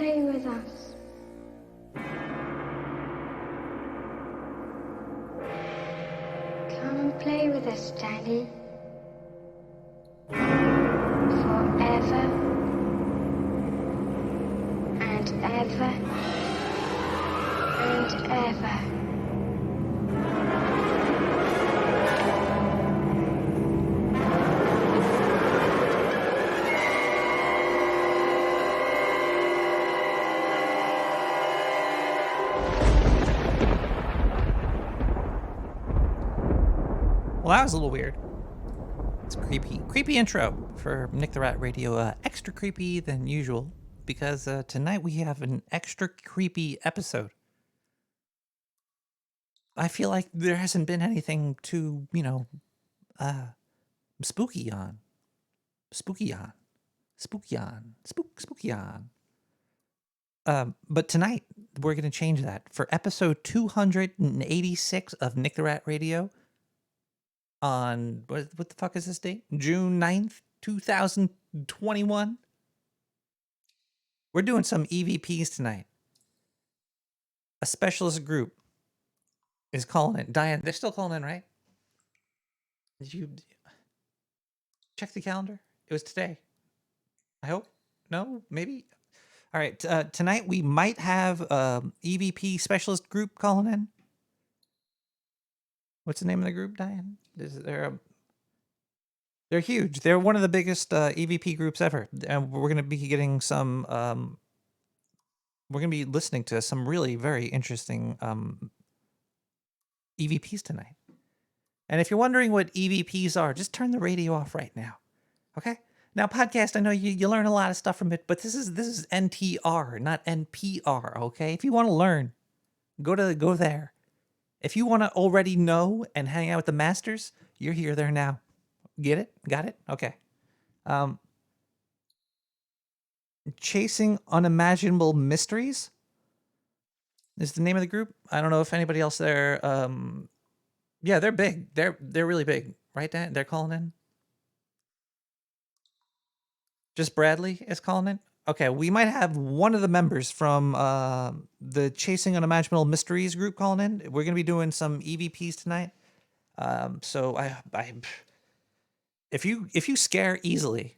play with us. Come and play with us, Daddy. Forever and ever and ever. Well, that was a little weird. It's creepy. Creepy intro for Nick the Rat Radio. Extra creepy than usual because tonight we have an extra creepy episode. I feel like there hasn't been anything too, spooky on. But tonight we're going to change that. For episode 286 of Nick the Rat Radio, on what the fuck is this date? June 9th, 2021. We're doing some EVPs tonight. A specialist group is calling in. Diane, they're still calling in, right? Did you check the calendar? It was today. I hope. No? Maybe? All right. Tonight we might have EVP specialist group calling in. What's the name of the group, Diane? They're huge. They're one of the biggest EVP groups ever. And we're going to be getting some... we're going to be listening to some really very interesting EVPs tonight. And if you're wondering what EVPs are, just turn the radio off right now. Okay? Now, podcast, I know you learn a lot of stuff from it, but this is NTR, not NPR, okay? If you want to learn, go there. If you want to already know and hang out with the masters, you're here there now. Get it? Got it? Okay. Chasing Unimaginable Mysteries is the name of the group. I don't know if anybody else there. Yeah, they're big. They're really big, right, Dan? They're calling in. Just Bradley is calling in. Okay, we might have one of the members from the Chasing Unimaginable Mysteries group calling in. We're going to be doing some EVPs tonight. So if you scare easily,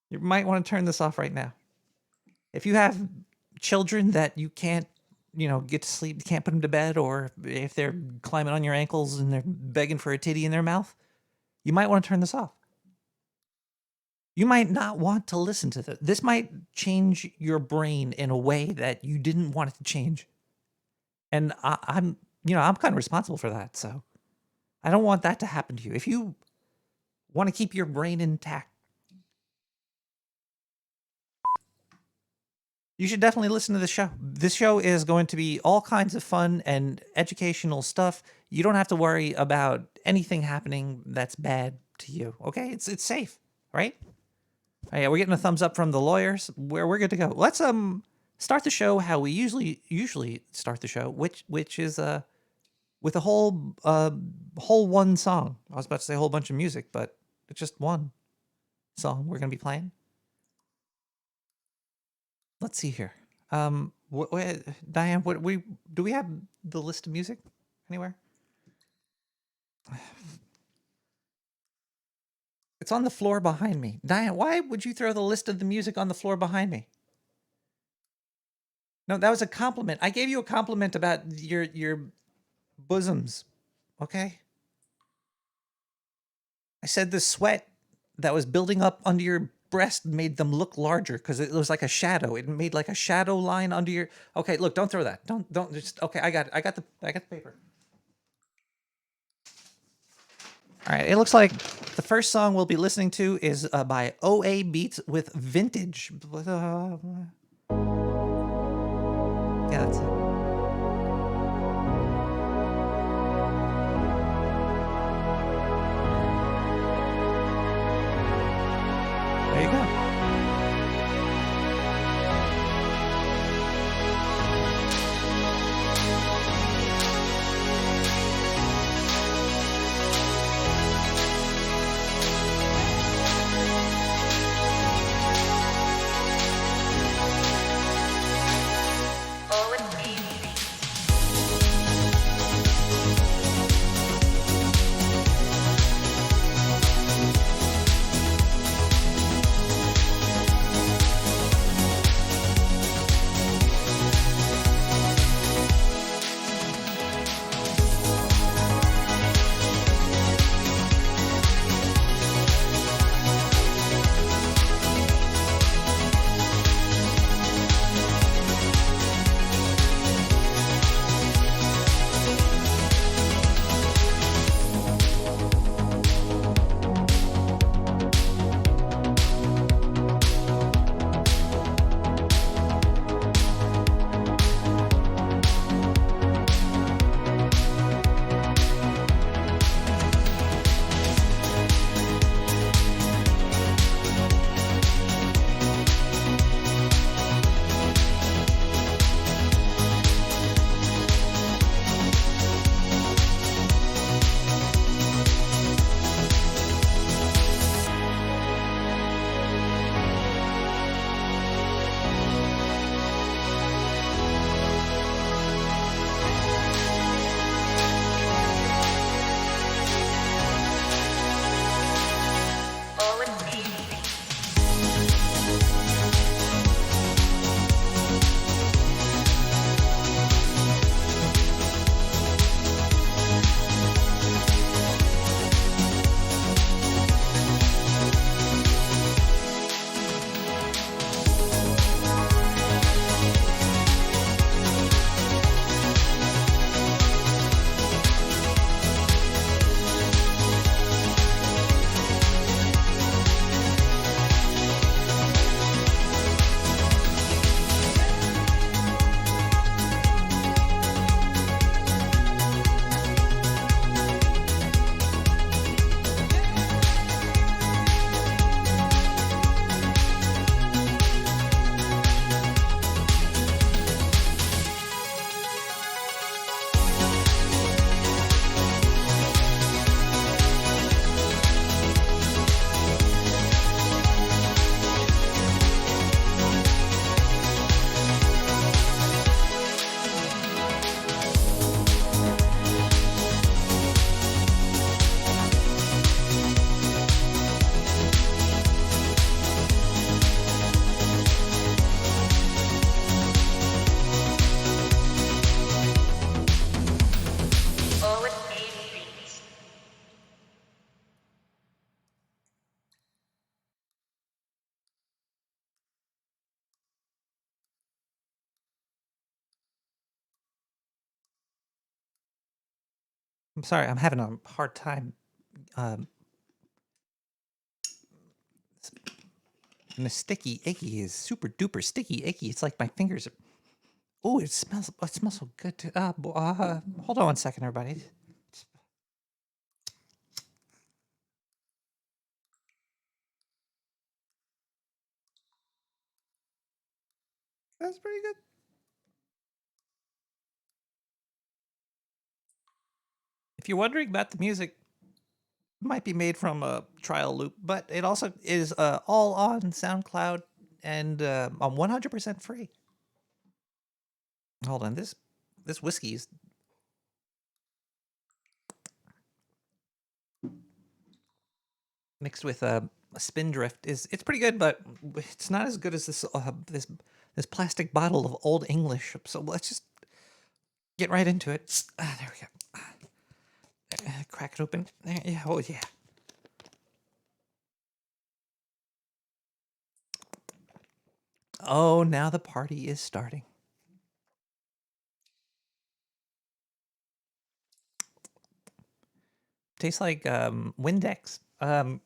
you might want to turn this off right now. If you have children that you can't, get to sleep, you can't put them to bed, or if they're climbing on your ankles and they're begging for a titty in their mouth, you might want to turn this off. You might not want to listen to this. This might change your brain in a way that you didn't want it to change. And I'm kind of responsible for that. So I don't want that to happen to you. If you want to keep your brain intact, you should definitely listen to the show. This show is going to be all kinds of fun and educational stuff. You don't have to worry about anything happening that's bad to you. Okay, it's safe, right? Oh, yeah, we're getting a thumbs up from the lawyers. We're good to go. Let's start the show how we usually start the show, which is with a whole one song. I was about to say a whole bunch of music, but it's just one song we're gonna be playing. Let's see here. Diane, do we have the list of music anywhere? It's on the floor behind me. Diane, why would you throw the list of the music on the floor behind me? No, that was a compliment. I gave you a compliment about your bosoms, okay? I said the sweat that was building up under your breast made them look larger because it was like a shadow. It made like a shadow line under your... Okay, look, don't throw that. Don't just... Okay, I got it. I got the paper. All right, it looks like the first song we'll be listening to is by OA Beats with Vintage. Yeah, that's it. There you go. I'm sorry, I'm having a hard time. And the sticky icky is super duper sticky icky. It's like my fingers are. Oh, it smells so good. Hold on 1 second, everybody. That's pretty good. If you're wondering about the music, it might be made from a trial loop, but it also is all on SoundCloud and on 100% free. Hold on, this whiskey is mixed with a Spindrift. It's pretty good, but it's not as good as this plastic bottle of Old English. So let's just get right into it. There we go. Crack it open. There, yeah. Oh yeah. Oh, now the party is starting. Tastes like Windex. So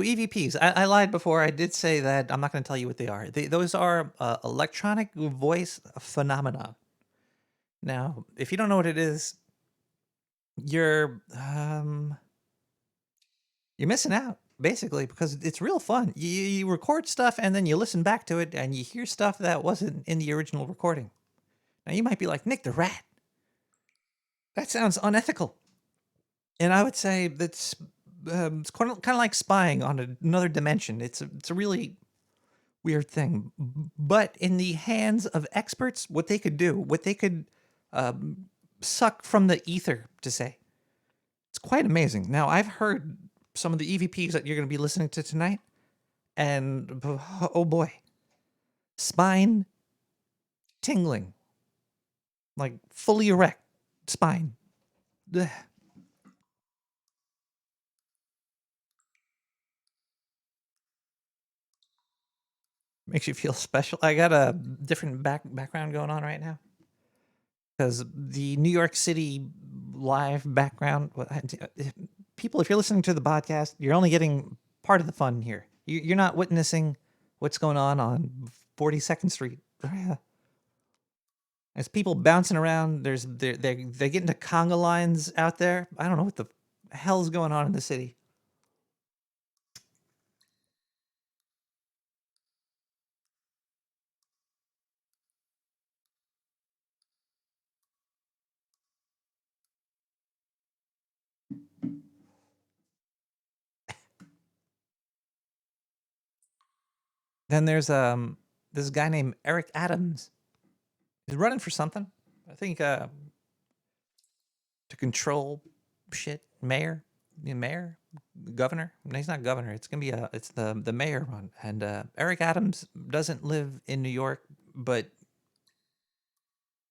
EVPs, I lied before. I did say that I'm not going to tell you what they are. Those are electronic voice phenomena. Now, if you don't know what it is, you're missing out basically because it's real fun. You record stuff and then you listen back to it and you hear stuff that wasn't in the original recording. Now you might be like, Nick the Rat, that sounds unethical. And I would say that's it's kind of like spying on another dimension. It's a really weird thing. But in the hands of experts, what they could do, what they could suck from the ether to say, it's quite amazing. Now, I've heard some of the EVPs that you're going to be listening to tonight, and oh boy, spine tingling, like fully erect spine. Ugh. Makes you feel special. I got a different background going on right now because the New York City live background. People, if you're listening to the podcast, you're only getting part of the fun here. You're not witnessing what's going on 42nd Street. There's people bouncing around. They get into conga lines out there. I don't know what the hell's going on in the city. Then there's this guy named Eric Adams. He's running for something. I think to control shit. Mayor, governor. No, he's not governor. It's gonna be it's the mayor one. And Eric Adams doesn't live in New York, but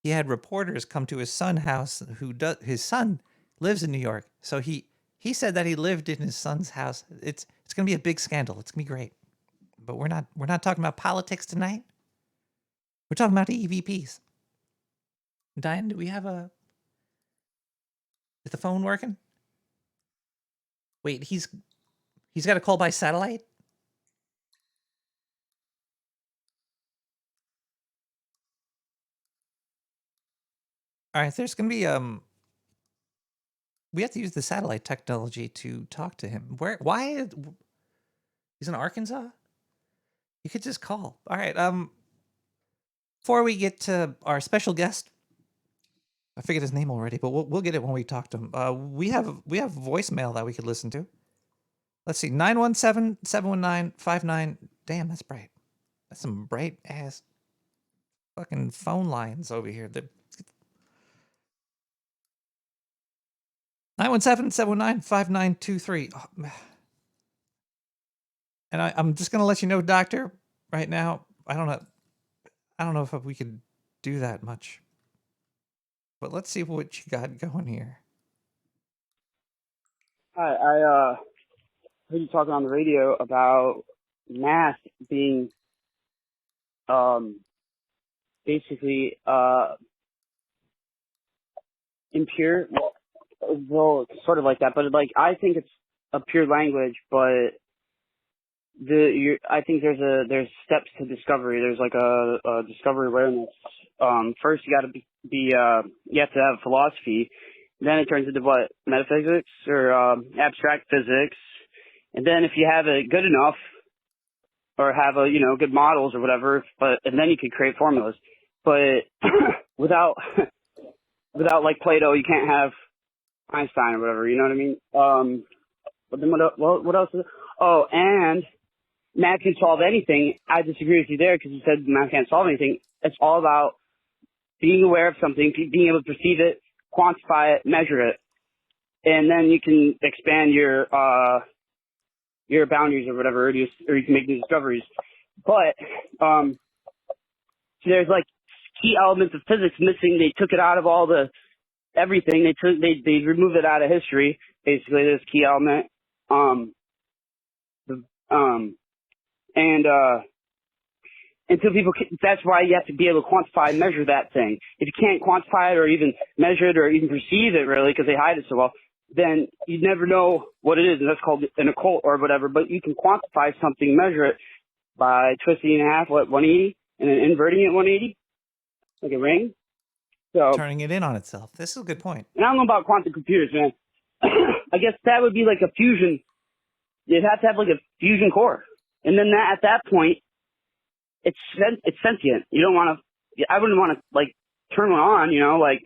he had reporters come to his son's house. His son lives in New York, so he said that he lived in his son's house. It's gonna be a big scandal. It's gonna be great. But we're not talking about politics tonight. We're talking about EVPs. Diane, do we have is the phone working? Wait, he's got a call by satellite? All right, there's going to be we have to use the satellite technology to talk to him. Why he's in Arkansas? You could just call. All right, before we get to our special guest, I figured his name already, but we'll get it when we talk to him. We have voicemail that we could listen to. Let's see, 917-719-59. Damn, that's bright. That's some bright ass fucking phone lines over here. 917-719-5923. Oh, and I'm just gonna let you know, Doctor, right now. I don't know if we could do that much, but let's see what you got going here. Hi, I heard you talking on the radio about math being basically impure. Well, it's sort of like that, but like I think it's a pure language, but I think there's steps to discovery. There's like a discovery awareness. First you got to you have to have philosophy. Then it turns into what, metaphysics or abstract physics. And then if you have it good enough, or have good models or whatever, and then you could create formulas. But without like Plato, you can't have Einstein or whatever. You know what I mean? But then what else? Oh, and math can solve anything. I disagree with you there because you said math can't solve anything. It's all about being aware of something, being able to perceive it, quantify it, measure it, and then you can expand your boundaries or whatever, or you can make new discoveries. But there's like key elements of physics missing. They took it out of everything. They removed it out of history. Basically, this key element. And so that's why you have to be able to quantify and measure that thing. If you can't quantify it or even measure it or even perceive it really, because they hide it so well, then you never know what it is, and that's called an occult or whatever. But you can quantify something, measure it by twisting it in half, 180, and then inverting it 180, like a ring. So turning it in on itself. This is a good point. And I don't know about quantum computers, man. I guess that would be like a fusion. You'd have to have like a fusion core, and then at that point, it's sentient. You don't want to. I wouldn't want to like turn one on, like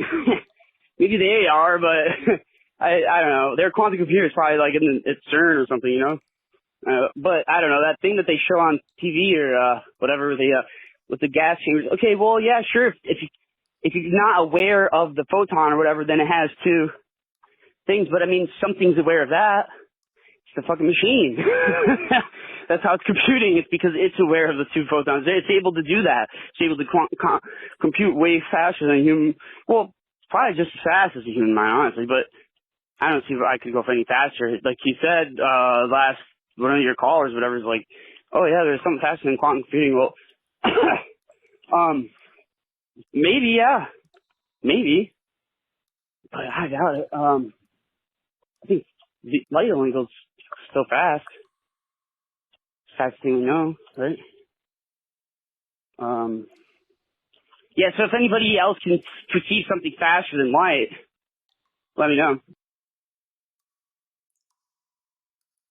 maybe they are, but. I don't know. Their quantum computer is probably like at CERN or something, but I don't know, that thing that they show on TV or whatever, with the gas chambers. Okay, well, yeah, sure. If you're not aware of the photon or whatever, then it has two things. But I mean, something's aware of that. It's the fucking machine. That's how it's computing. It's because it's aware of the two photons. It's able to do that. It's able to compute way faster than a human. Well, probably just as fast as a human mind, honestly, but I don't see if I could go any faster. Like you said, last one of your callers, whatever, is like, oh yeah, there's something faster than quantum computing. Well, maybe, yeah, maybe, but I doubt it. I think the light only goes so fast. Fastest thing we know, right? Yeah. So if anybody else can perceive something faster than light, let me know.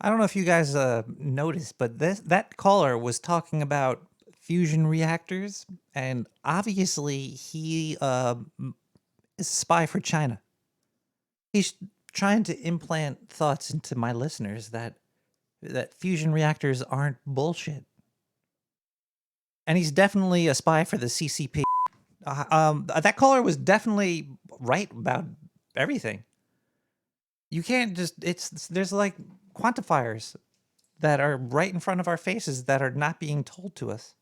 I don't know if you guys noticed, but that caller was talking about fusion reactors, and obviously he is a spy for China. He's trying to implant thoughts into my listeners that fusion reactors aren't bullshit. And he's definitely a spy for the CCP. That caller was definitely right about everything. You can't just, there's like quantifiers that are right in front of our faces that are not being told to us.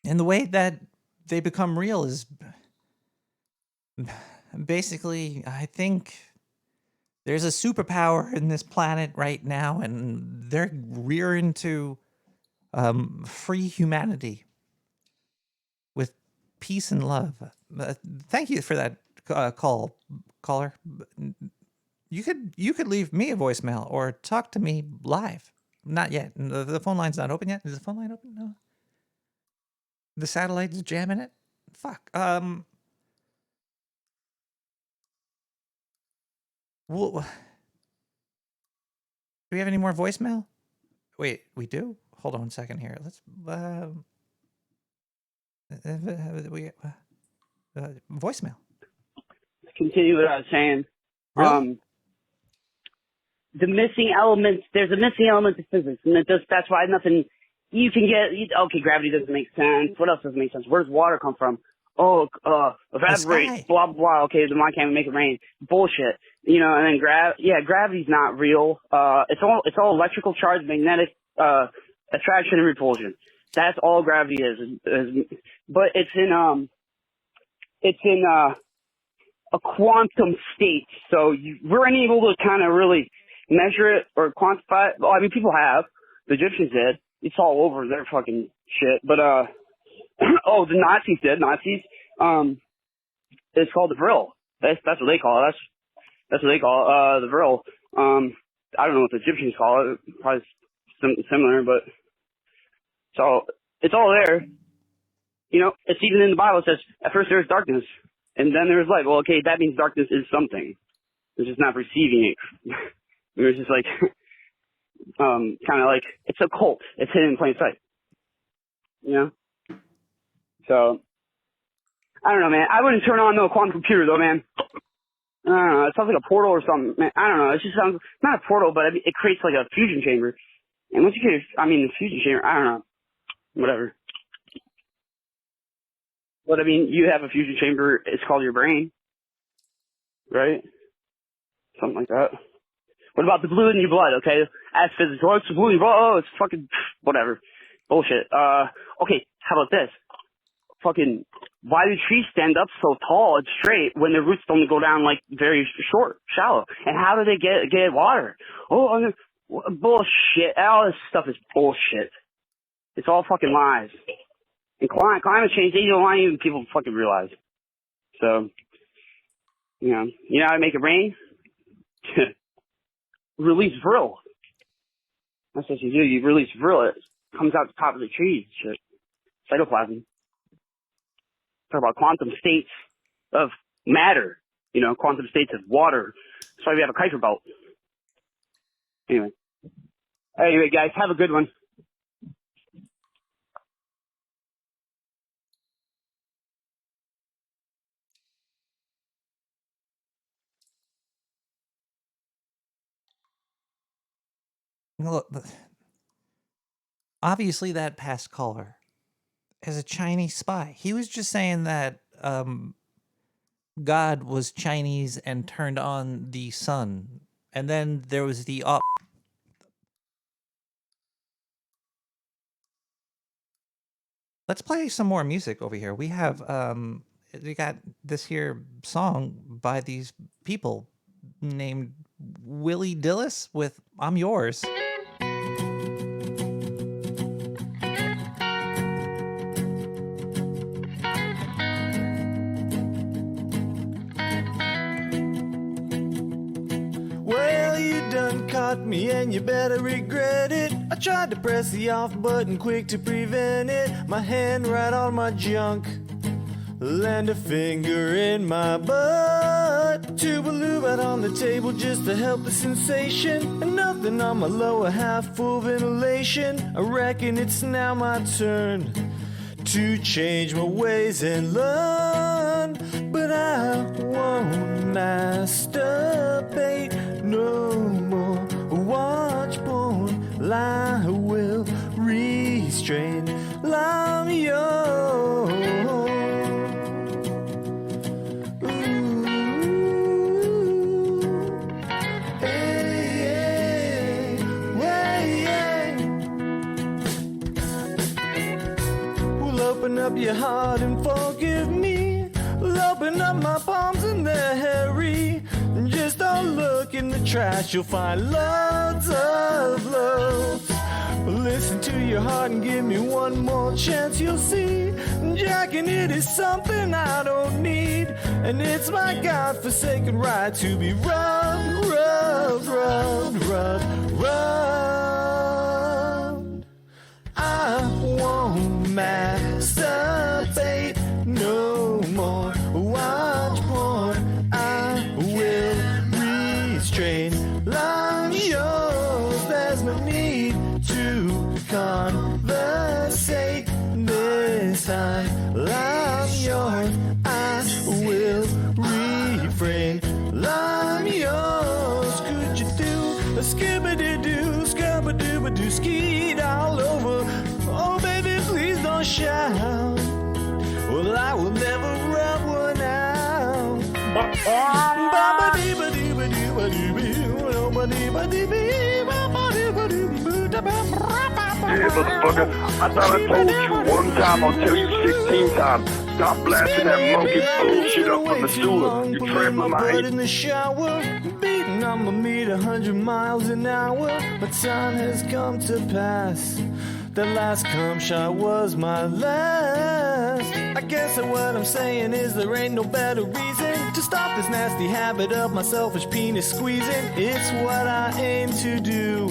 And the way that they become real is basically, I think there's a superpower in this planet right now, and they're rearing to free humanity with peace and love. Thank you for that caller. You could leave me a voicemail or talk to me live. Not yet. The phone line's not open yet. Is the phone line open? No. The satellite's jamming it. Fuck. Well, do we have any more voicemail? Wait, we do? Hold on a second here. Let's voicemail. Continue what I was saying. Really? The missing elements, there's a missing element of physics, and that's why nothing you can get. Okay, gravity doesn't make sense. What else doesn't make sense? Where does water come from? Oh, evaporate, blah, blah. Okay, then why can't we make it rain? Bullshit. And then gravity's not real. It's all electrical charge, magnetic, attraction and repulsion. That's all gravity is. But it's in a quantum state. So we're unable to kind of really measure it or quantify it. Well, I mean, people have. The Egyptians did. It's all over their fucking shit. But, the Nazis did. It's called the vril. That's what they call it. That's what they call it, the vril. I don't know what the Egyptians call it. Probably something similar, but so it's all there. You know, it's even in the Bible. It says at first there was darkness, and then there was light. Well, okay, that means darkness is something. It's just not perceiving it. It was just like, kind of like it's a cult. It's hidden in plain sight. You know. So I don't know, man. I wouldn't turn on no quantum computer though, man. I don't know. It sounds like a portal or something. Man, I don't know. It just sounds not a portal, but it creates like a fusion chamber. And once you get, the fusion chamber, I don't know. Whatever. But I mean, you have a fusion chamber. It's called your brain, right? Something like that. What about the blue in your blood? Okay, as physics, oh, it's the blue in your blood. Oh, it's fucking whatever, bullshit. Okay, how about this? Fucking, why do trees stand up so tall and straight when their roots only go down like very short, shallow? And how do they get water? Oh, bullshit. All this stuff is bullshit. It's all fucking lies. And climate change, they don't want even people fucking realize. So, you know how to make it rain? Release vril. That's what you do. You release vril. It comes out the top of the trees. Shit. Cytoplasm. Talk about quantum states of matter. You know, quantum states of water. That's why we have a Kuiper belt. Anyway, guys, have a good one. Look, obviously that past caller is a Chinese spy. He was just saying that God was Chinese and turned on the sun. And then there was the... Let's play some more music over here. We have... we got this here song by these people named Willie Dillis with I'm Yours. Well, you done caught me and you better regret it. I tried to press the off button quick to prevent it. My hand right on my junk, land a finger in my butt. Tube of lube out on the table just to help the sensation. And nothing on my lower half, full ventilation. I reckon it's now my turn to change my ways and learn. But I won't masturbate no more. Watch porn, lie will restrain. I'm yours. Open up your heart and forgive me. Open up my palms and they're hairy. Just don't look in the trash, you'll find loads of love. Listen to your heart and give me one more chance, you'll see. Jacking it is something I don't need. And it's my God-forsaken right to be rubbed, rubbed, rubbed, rubbed, rubbed. I won't masturbate no more. Watch porn, I will restrain. I'm yours, there's no need to conversate this time. I'm yours, I will refrain. I'm yours, could you do a skibbity-doo, scubba-dooba-doo, skeet all over? Oh, baby, please don't shout. Well, I will never rub one out. Yeah, motherfucker, I thought I told you one time, I'll tell you 16 times. Stop blasting that monkey bullshit up from the sewer. You're trampling my in the shower, beating on my meat 100 miles an hour. My time has come to pass. That last cum shot was my last. honest, I guess that what I'm saying is there ain't no better reason to stop this nasty habit of my selfish penis squeezing. It's what I aim to do,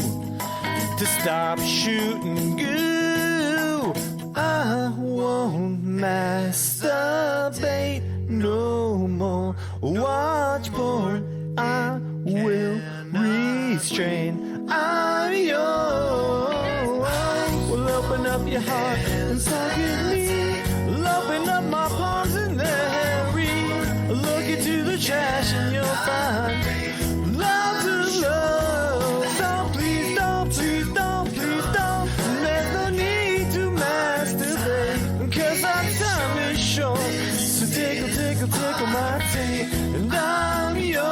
to stop shooting goo. I won't masturbate no more, watch porn, I will restrain. I'm yours. Well, open up your heart and suck at me. Open up my palms and they're hairy. Look into the trash and you'll find love to love. Don't, please don't, please don't, please don't. There's no need to masturbate, 'cause our time is short. So tickle, tickle, tickle my taint, and I'm yours.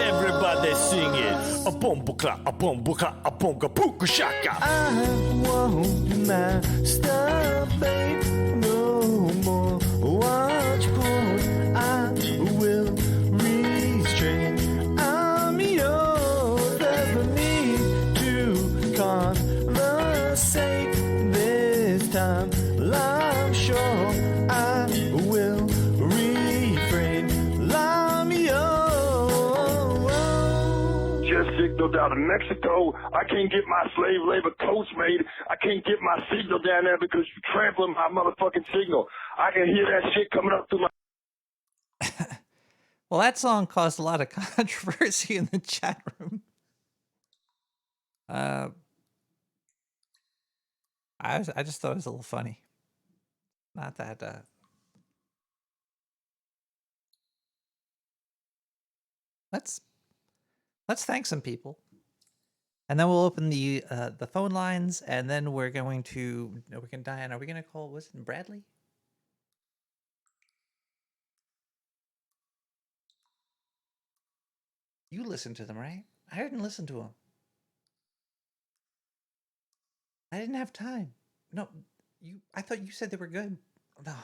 Everybody sing it. A bomba clap, a bomba clap, a bonga pooka shaka. I won't masturbate no more. Watch porn, I will restrain. I'm yours. There's no need to conversate this time. I'm sure I will refrain. I'm yours. Just signaled out of Mexico. I can't get my slave labor coats made. I can't get my signal down there because you're trampling my motherfucking signal. I can hear that shit coming up through my... Well, that song caused a lot of controversy in the chat room. I just thought it was a little funny. Not that let's thank some people. And then we'll open the phone lines, and then we're going to Diane, are we gonna call, was it Bradley? You listened to them, right? I didn't listen to them. I didn't have time. No, I thought you said they were good. No.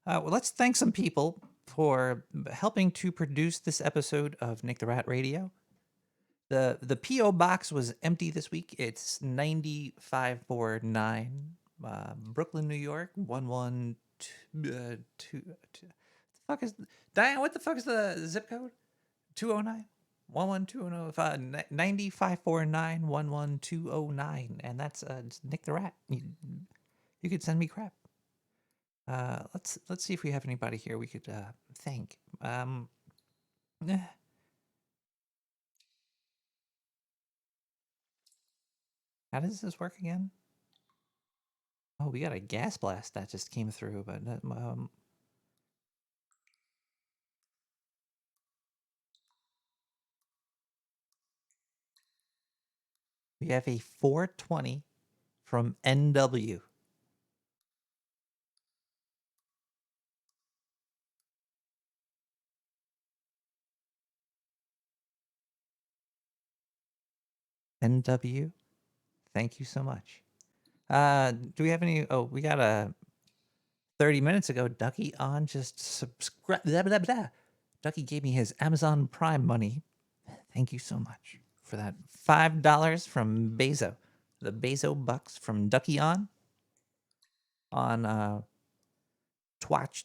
Well, let's thank some people for helping to produce this episode of Nick the Rat Radio. The P.O. box was empty this week. It's 9549 Brooklyn, New York, 112. The fuck is Diane? What the fuck is the zip code? 209 11209 9549 11209, and that's Nick the Rat. You could send me crap. Let's see if we have anybody here we could thank. How does this work again? Oh, we got a gas blast that just came through, but we have a 420 from NW. NW, thank you so much. Do we have any? Oh, we got a 30 minutes ago. Ducky on just subscribe. Ducky gave me his Amazon Prime money. Thank you so much for that. $5 from Bezo. The Bezo bucks from Ducky on Twatch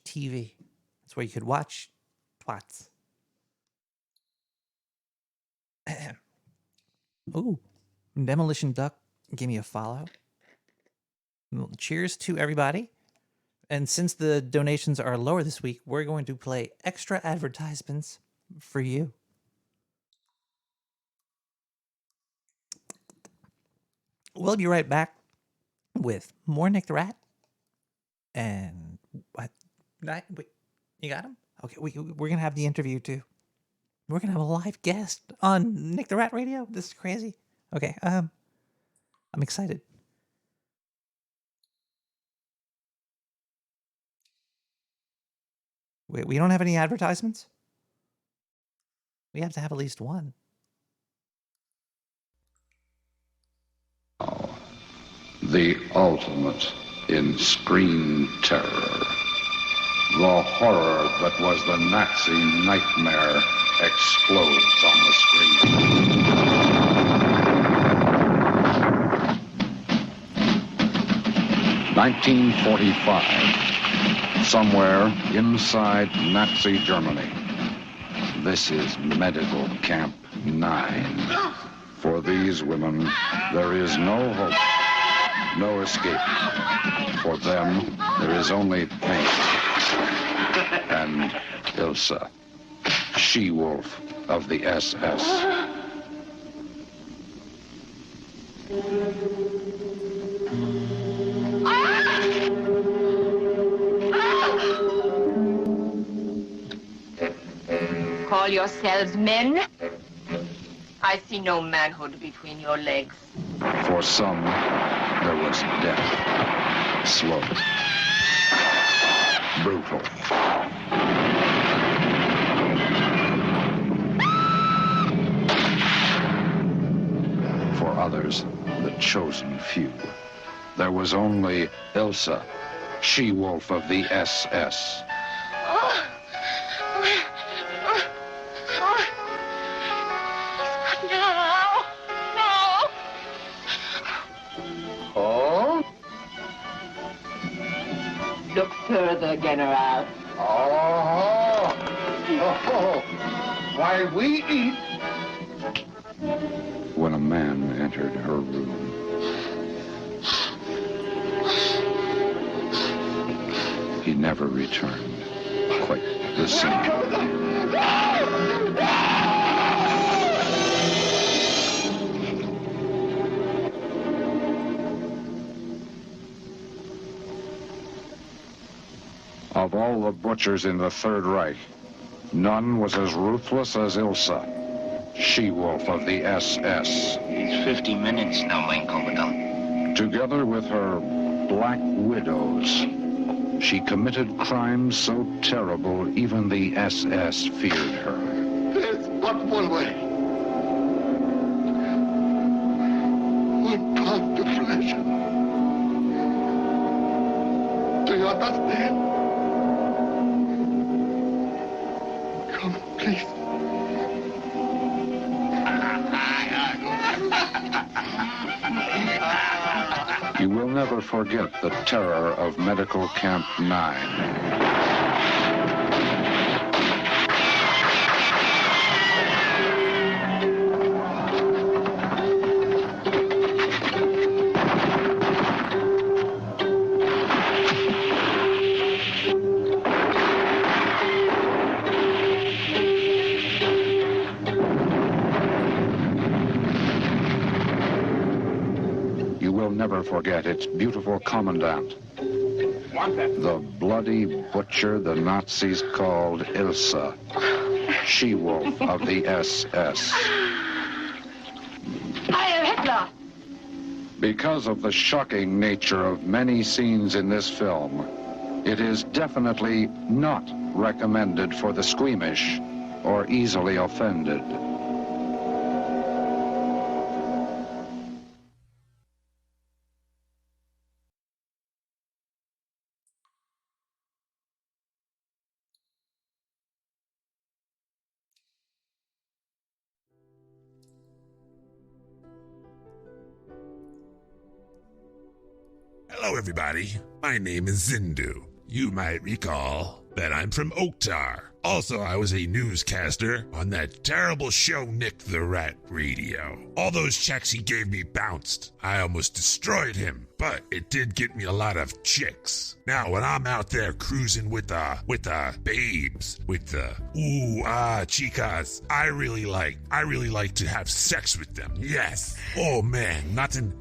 TV. That's where you could watch twats. Ooh, Demolition Duck gave me a follow. Well, cheers to everybody. And since the donations are lower this week, we're going to play extra advertisements for you. We'll be right back with more Nick the Rat. And what? Wait, you got him? Okay, we're going to have the interview too. We're going to have a live guest on Nick the Rat Radio. This is crazy. Okay, I'm excited. Wait, we don't have any advertisements? We have to have at least one. The ultimate in screen terror. The horror that was the Nazi nightmare explodes on the screen. 1945. Somewhere inside Nazi Germany. This is Medical Camp 9. For these women, there is no hope, no escape. For them, there is only pain. And Ilsa, she-wolf of the SS. Call yourselves men? I see no manhood between your legs. For some, there was death. Slow. Brutal. For others, the chosen few. There was only Ilsa, she-wolf of the SS. Look further, General. Oh, why we eat? When a man entered her room, he never returned quite the same. Of all the butchers in the Third Reich, none was as ruthless as Ilsa, she-wolf of the SS. It's 50 minutes now, mein Commandant. Together with her Black Widows, she committed crimes so terrible even the SS feared her. There's but one way. One path to pleasure. Do you understand? Come, please. You will never forget the terror of Medical Camp 9. Never forget its beautiful commandant, the bloody butcher the Nazis called Ilsa, she-wolf of the SS. Heil Hitler! Because of the shocking nature of many scenes in this film, it is definitely not recommended for the squeamish or easily offended. Hello, everybody. My name is Zindu. You might recall that I'm from Oktar. Also, I was a newscaster on that terrible show Nick the Rat Radio. All those checks he gave me bounced. I almost destroyed him, but it did get me a lot of chicks. Now, when I'm out there cruising with the babes, with the chicas, I really like to have sex with them. Yes. Oh man, nothing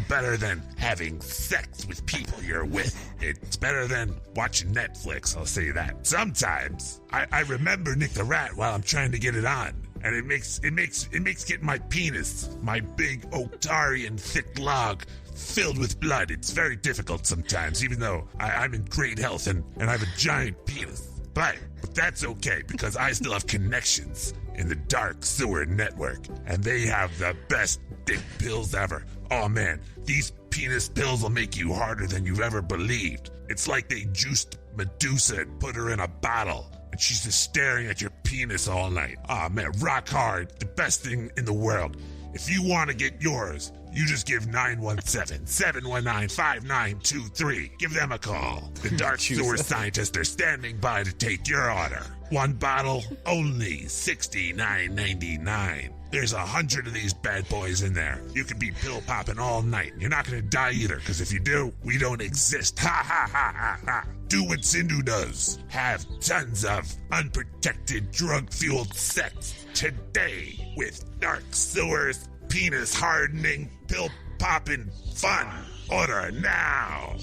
better than having sex with people you're with. It's better than watching Netflix, I'll say that. Sometimes I remember Nick the Rat while I'm trying to get it on. And it makes getting my penis, my big Oktarian thick log, filled with blood. It's very difficult sometimes, even though I'm in great health and I have a giant penis. But that's okay, because I still have connections in the dark sewer network, and they have the best dick pills ever. Oh man, these penis pills will make you harder than you've ever believed. It's like they juiced Medusa and put her in a bottle, and she's just staring at your penis all night. Oh man, rock hard, the best thing in the world. If you want to get yours, you just give 917-719-5923. Give them a call. The dark sewer scientists are standing by to take your order. One bottle, only $69.99. There's 100 of these bad boys in there. You can be pill popping all night. You're not going to die either, because if you do, we don't exist. Ha ha ha ha ha. Do what Sindhu does. Have tons of unprotected drug-fueled sex today with dark sewers, penis hardening, pill popping fun. Order now.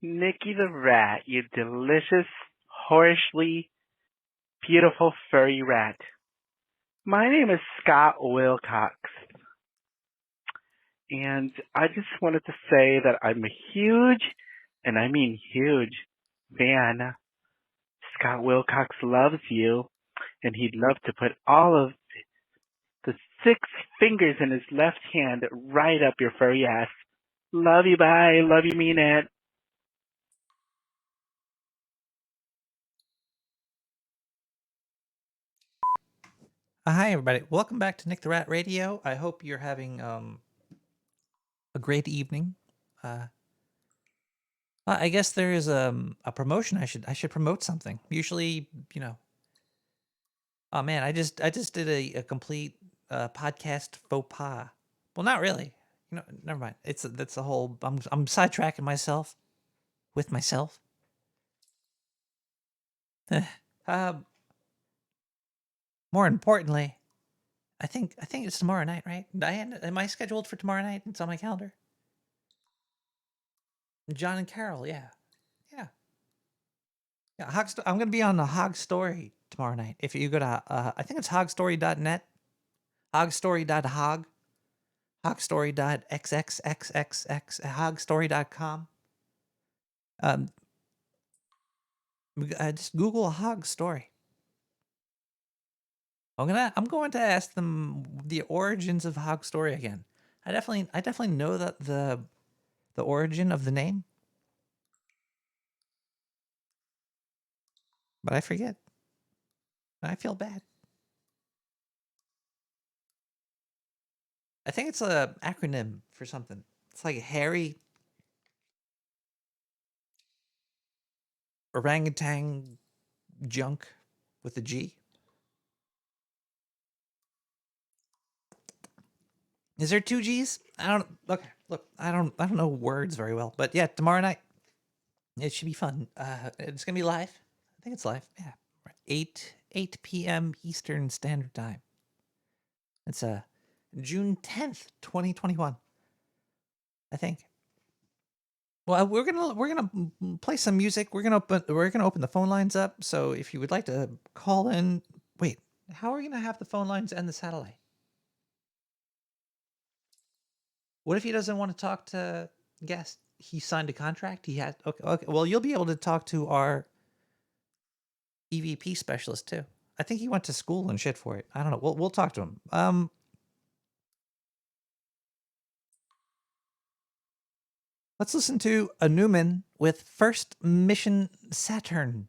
Nikki the Rat, you delicious, whorishly beautiful furry rat. My name is Scott Wilcox, and I just wanted to say that I'm a huge, and I mean huge, fan. Scott Wilcox loves you, and he'd love to put all of the 6 fingers in his left hand right up your furry ass. Love you, bye. Love you, mean it. Hi, everybody. Welcome back to Nick the Rat Radio. I hope you're having a great evening. I guess there is a promotion. I should promote something. Usually, oh man, I just did a complete podcast faux pas. Well, not really. Never mind. That's a whole. I'm sidetracking myself with myself. More importantly, I think it's tomorrow night, right? Diane, am I scheduled for tomorrow night? It's on my calendar. John and Carol, yeah. I'm gonna be on the Hog Story tomorrow night. If you go to, I think it's hogstory.net, hogstory.hog, hogstory.xxxxx, hogstory.com. Just Google a Hog Story. I'm going to ask them the origins of Hog Story again. I definitely know that the origin of the name, but I forget. I feel bad. I think it's a acronym for something. It's like Harry Orangutan Junk with a G. Is there 2 G's? I don't. Okay, look, I don't know words very well, but yeah, tomorrow night it should be fun. It's gonna be live. I think it's live. Yeah, 8 p.m. Eastern Standard Time. It's June 10th, 2021. I think. Well, we're gonna play some music. We're gonna open the phone lines up. So if you would like to call in, wait, how are we gonna have the phone lines and the satellite? What if he doesn't want to talk to guests? He signed a contract. He had okay. Well, you'll be able to talk to our EVP specialist too. I think he went to school and shit for it. I don't know. We'll talk to him. Let's listen to a Newman with First Mission Saturn.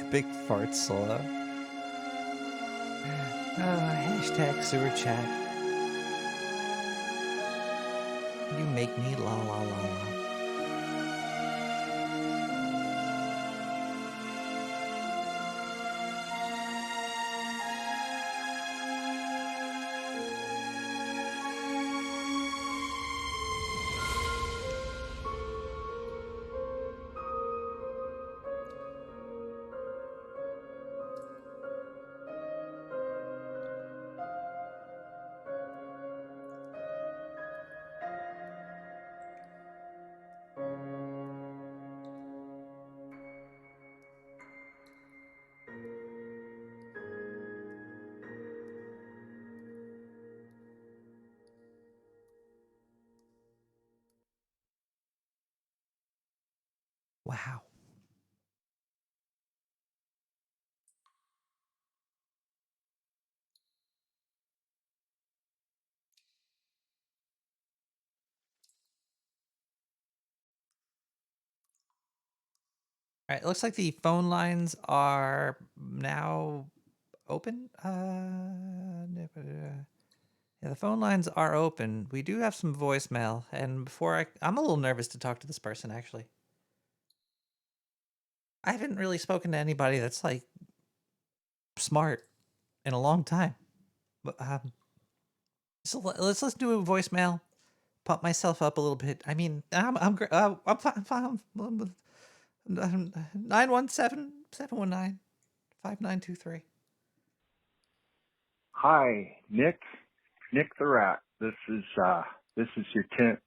big fart solo. Hashtag sewer chat. You make me la la la la. Wow. All right, it looks like the phone lines are now open. Yeah, the phone lines are open. We do have some voicemail, and I'm a little nervous to talk to this person, actually. I haven't really spoken to anybody that's like smart in a long time. But so let's do a voicemail. Pump myself up a little bit. I mean, I'm great. I'm fine. 917-719-5923. Hi, Nick the Rat. This is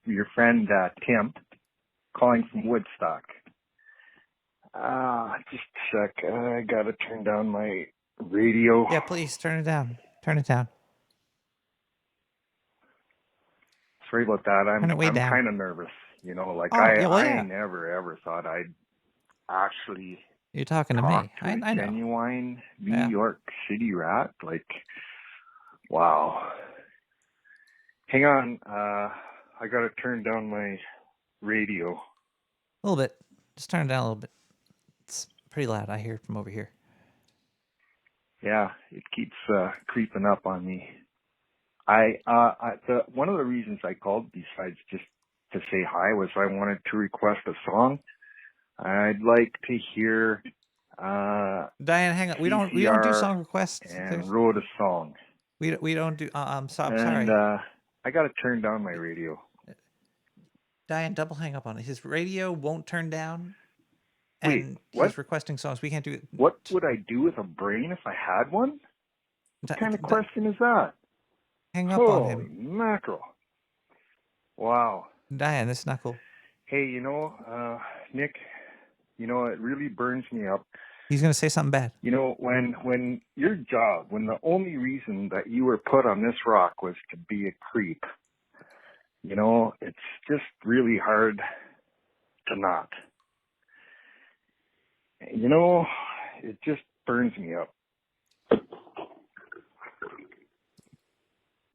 your friend Tim, calling from Woodstock. Just a sec. I gotta turn down my radio. Yeah, please turn it down. Turn it down. Sorry about that. I'm down. kind of nervous. You know, like Oh, yeah, well, I yeah. never ever thought I'd actually You're talking to talk me. to I a know. genuine New Yeah. York City rat. Like, wow. Hang on. I gotta turn down my radio. A little bit. Just turn it down a little bit. It's pretty loud. I hear it from over here. Yeah, it keeps creeping up on me. One of the reasons I called, besides just to say hi, was I wanted to request a song. I'd like to hear Diane, hang on. We don't do song requests. And wrote a song. We don't do. I'm sorry. And I got to turn down my radio. Diane, double hang up on it. His radio won't turn down. Wait, And what? he's requesting songs. We can't do it. What would I do with a brain if I had one? What kind of question is that? Hang up on him. Holy mackerel. Wow. Diane, this is not cool. Hey, Nick, it really burns me up. He's going to say something bad. When your job, when the only reason that you were put on this rock was to be a creep, it's just really hard to not. It just burns me up.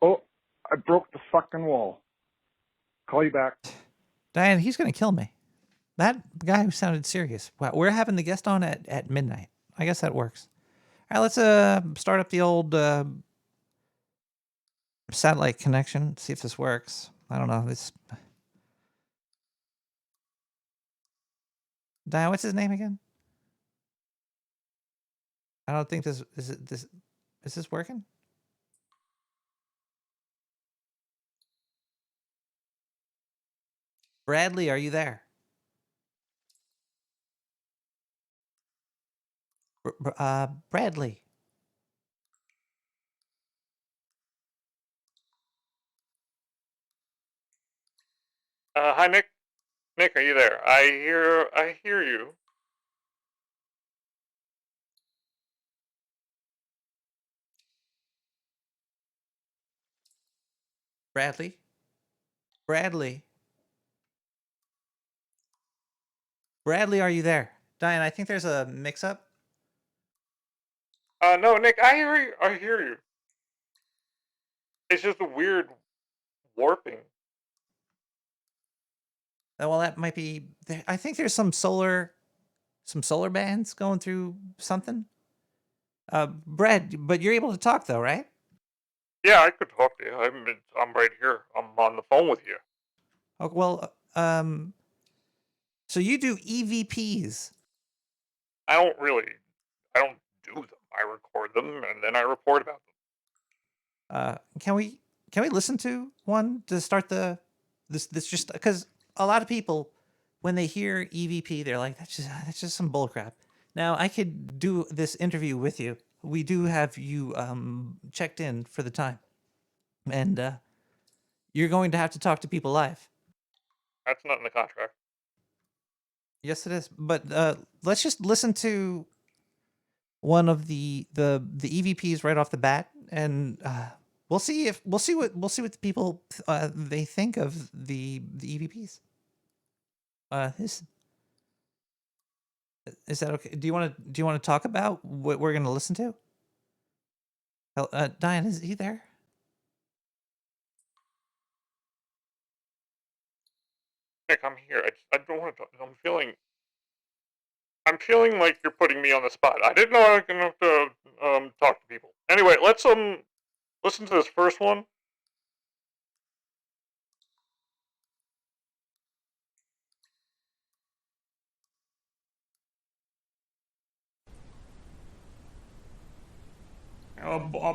Oh, I broke the fucking wall. Call you back. Diane, he's going to kill me. That guy who sounded serious. Wow, we're having the guest on at midnight. I guess that works. All right, let's start up the old satellite connection. See if this works. I don't know. Diane, what's his name again? I don't think is this working? Bradley, are you there? Bradley. Hi, Nick. Nick, are you there? I hear you. Bradley. Bradley. Bradley, are you there? Diane, I think there's a mix-up. No, Nick, I hear you. It's just a weird warping. Well, that might be. I think there's some solar some solar bands going through something? Brad, but you're able to talk though, right? Yeah, I could talk to you. I'm right here. I'm on the phone with you. Oh, well, so you do EVPs. I don't do them. I record them and then I report about them. Can we listen to one to start this just because a lot of people when they hear EVP they're like that's just some bullcrap. Now I could do this interview with you. We do have you checked in for the time, and you're going to have to talk to people live. That's not in the contract. Yes, it is. But let's just listen to one of the EVPs right off the bat, and we'll see what the people they think of the EVPs. Is that okay? Do you want to talk about what we're going to listen to? Diane, is he there? Nick, I'm here. I don't want to talk. I'm feeling like you're putting me on the spot. I didn't know I was gonna have to talk to people. Anyway, let's listen to this first one.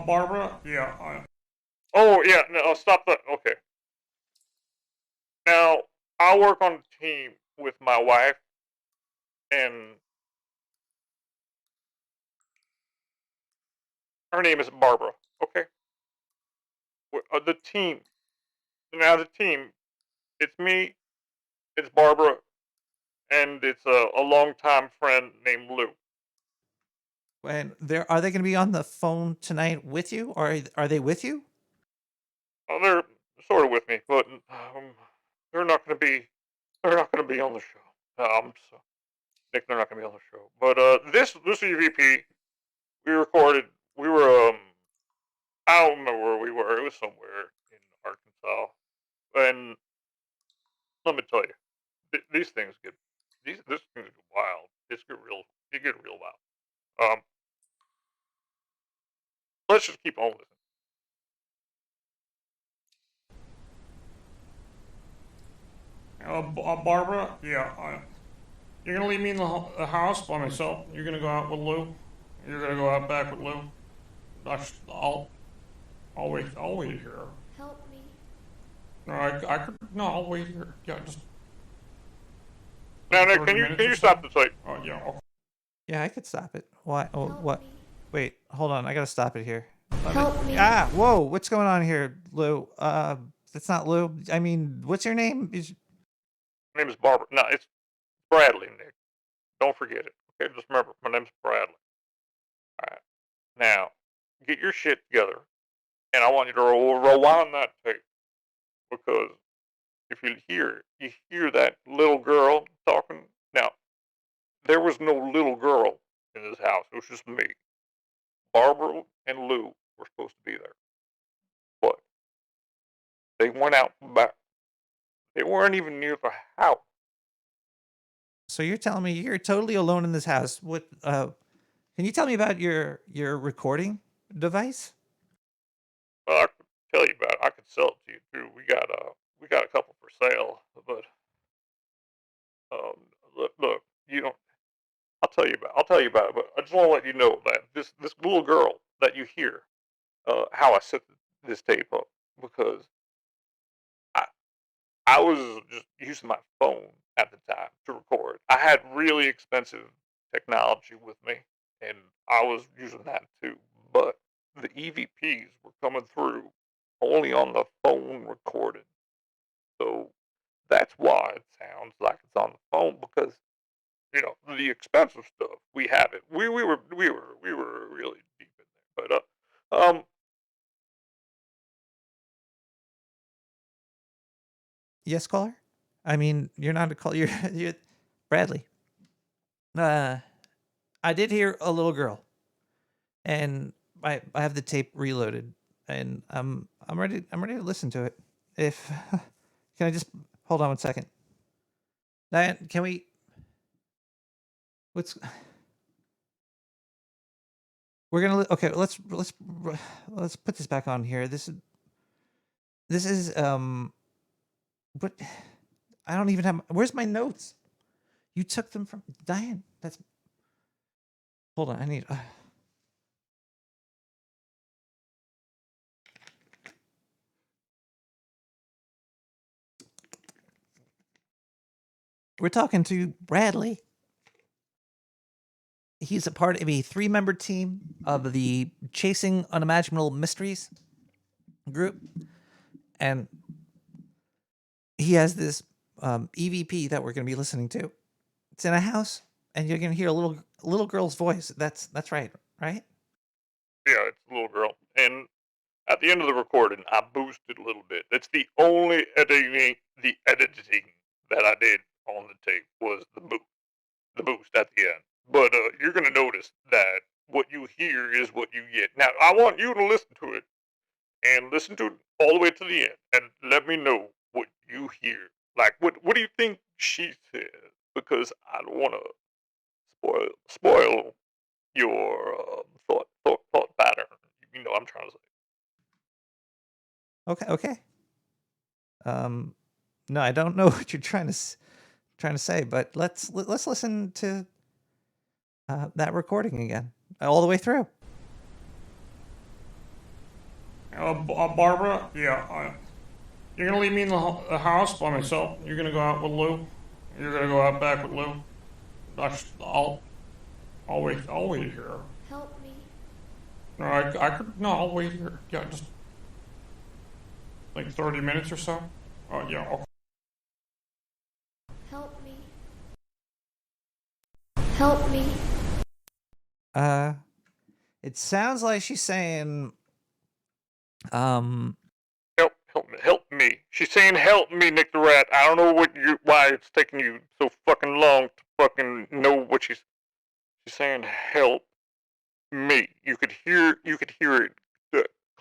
Barbara? Yeah. Oh yeah, no, stop that. Okay. Now I work on a team with my wife, and her name is Barbara. Okay. The team. Now the team. It's me. It's Barbara, and it's a longtime friend named Lou. And are they going to be on the phone tonight with you, or are they with you? Oh, they're sort of with me, but they're not going to be. They're not going to be on the show. So, Nick, they're not going to be on the show. But this EVP we recorded. We were I don't remember where we were. It was somewhere in Arkansas. And let me tell you, these things get this things get wild. It get real wild. Let's just keep on listening. Barbara? Yeah. You're gonna leave me in the house by myself? You're gonna go out with Lou? You're gonna go out back with Lou? I'll wait here. Help me. No, I'll wait here. Yeah, just. Now, Nick, can you stop the tape? Oh, yeah. Okay. Yeah, I could stop it. Why? Oh, what? Wait, hold on. I gotta stop it here. Help me. Ah, whoa! What's going on here, Lou? That's not Lou. I mean, what's your name? My name is Barbara. No, it's Bradley, Nick. Don't forget it. Okay, just remember, my name's Bradley. All right. Now, get your shit together, and I want you to rewind that tape because if you hear that little girl talking. Now, there was no little girl in this house. It was just me. Barbara and Lou were supposed to be there, but they went out back. They weren't even near the house. So you're telling me you're totally alone in this house? What? Can you tell me about your recording device? Well, I could tell you about it. I could sell it to you too. We got a couple for sale, but look, you don't. I'll tell you about it. But I just want to let you know that this little girl that you hear, how I set this tape up because I was just using my phone at the time to record. I had really expensive technology with me, and I was using that too. But the EVPs were coming through only on the phone recording. So that's why it sounds like it's on the phone because the expensive stuff we have it. We were really deep in there. But Yes, caller. I mean, you're not a caller. You're Bradley. I did hear a little girl, and I have the tape reloaded, and I'm ready. I'm ready to listen to it. If can I just hold on one second? Diane, can we? What's we're gonna okay? Let's put this back on here. This is what I don't even have. Where's my notes? You took them from Diane. That's hold on. I need. We're talking to Bradley. He's a part of a 3-member team of the Chasing Unimaginable Mysteries group. And he has this EVP that we're going to be listening to. It's in a house, and you're going to hear a little girl's voice. That's right, right? Yeah, it's a little girl. And at the end of the recording, I boosted a little bit. That's the only editing that I did on the tape was the boost at the end. But you're going to notice that what you hear is what you get. Now, I want you to listen to it and listen to it all the way to the end and let me know what you hear. Like, what do you think she says? Because I don't want to spoil your thought pattern. You know what I'm trying to say. Okay. No, I don't know what you're trying to say, but let's listen to that recording again, all the way through. Barbara, yeah, you're gonna leave me in the house by myself. You're gonna go out with Lou. You're gonna go out back with Lou. I'll wait here. Help me. No, I'll wait here. Yeah, just like 30 minutes or so. Yeah. Okay. Help me. Help me. It sounds like she's saying, Help me. She's saying help me, Nick the Rat. I don't know why it's taking you so fucking long to fucking know what she's saying help me. You could hear it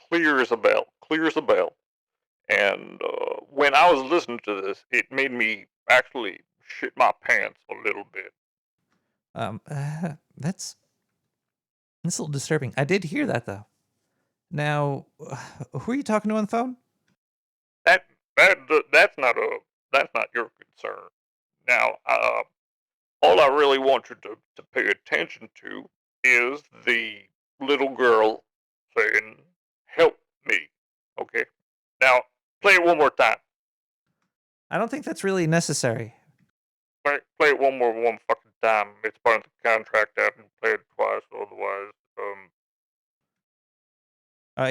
clear as a bell. And when I was listening to this, it made me actually shit my pants a little bit. That's a little disturbing. I did hear that though. Now, who are you talking to on the phone? That's not your concern. Now, all I really want you to pay attention to is the little girl saying, help me. Okay? Now, play it one more time. I don't think that's really necessary. Play it one fucking time. It's part of the contract. I haven't played it twice, otherwise,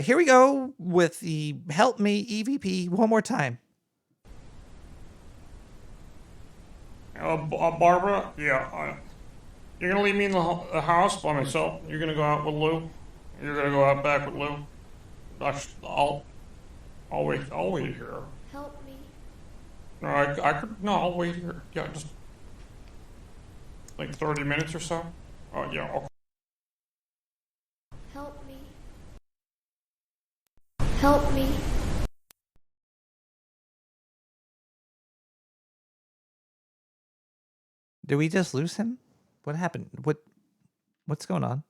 Here we go with the Help Me EVP one more time. Barbara, yeah, you're gonna leave me in the house by myself. You're gonna go out with Lou. You're gonna go out back with Lou. I'll wait here. Help me. No, I'll wait here. Yeah, just like 30 minutes or so. Yeah. Okay. Help me. Help me. Did we just lose him? What happened? What's going on?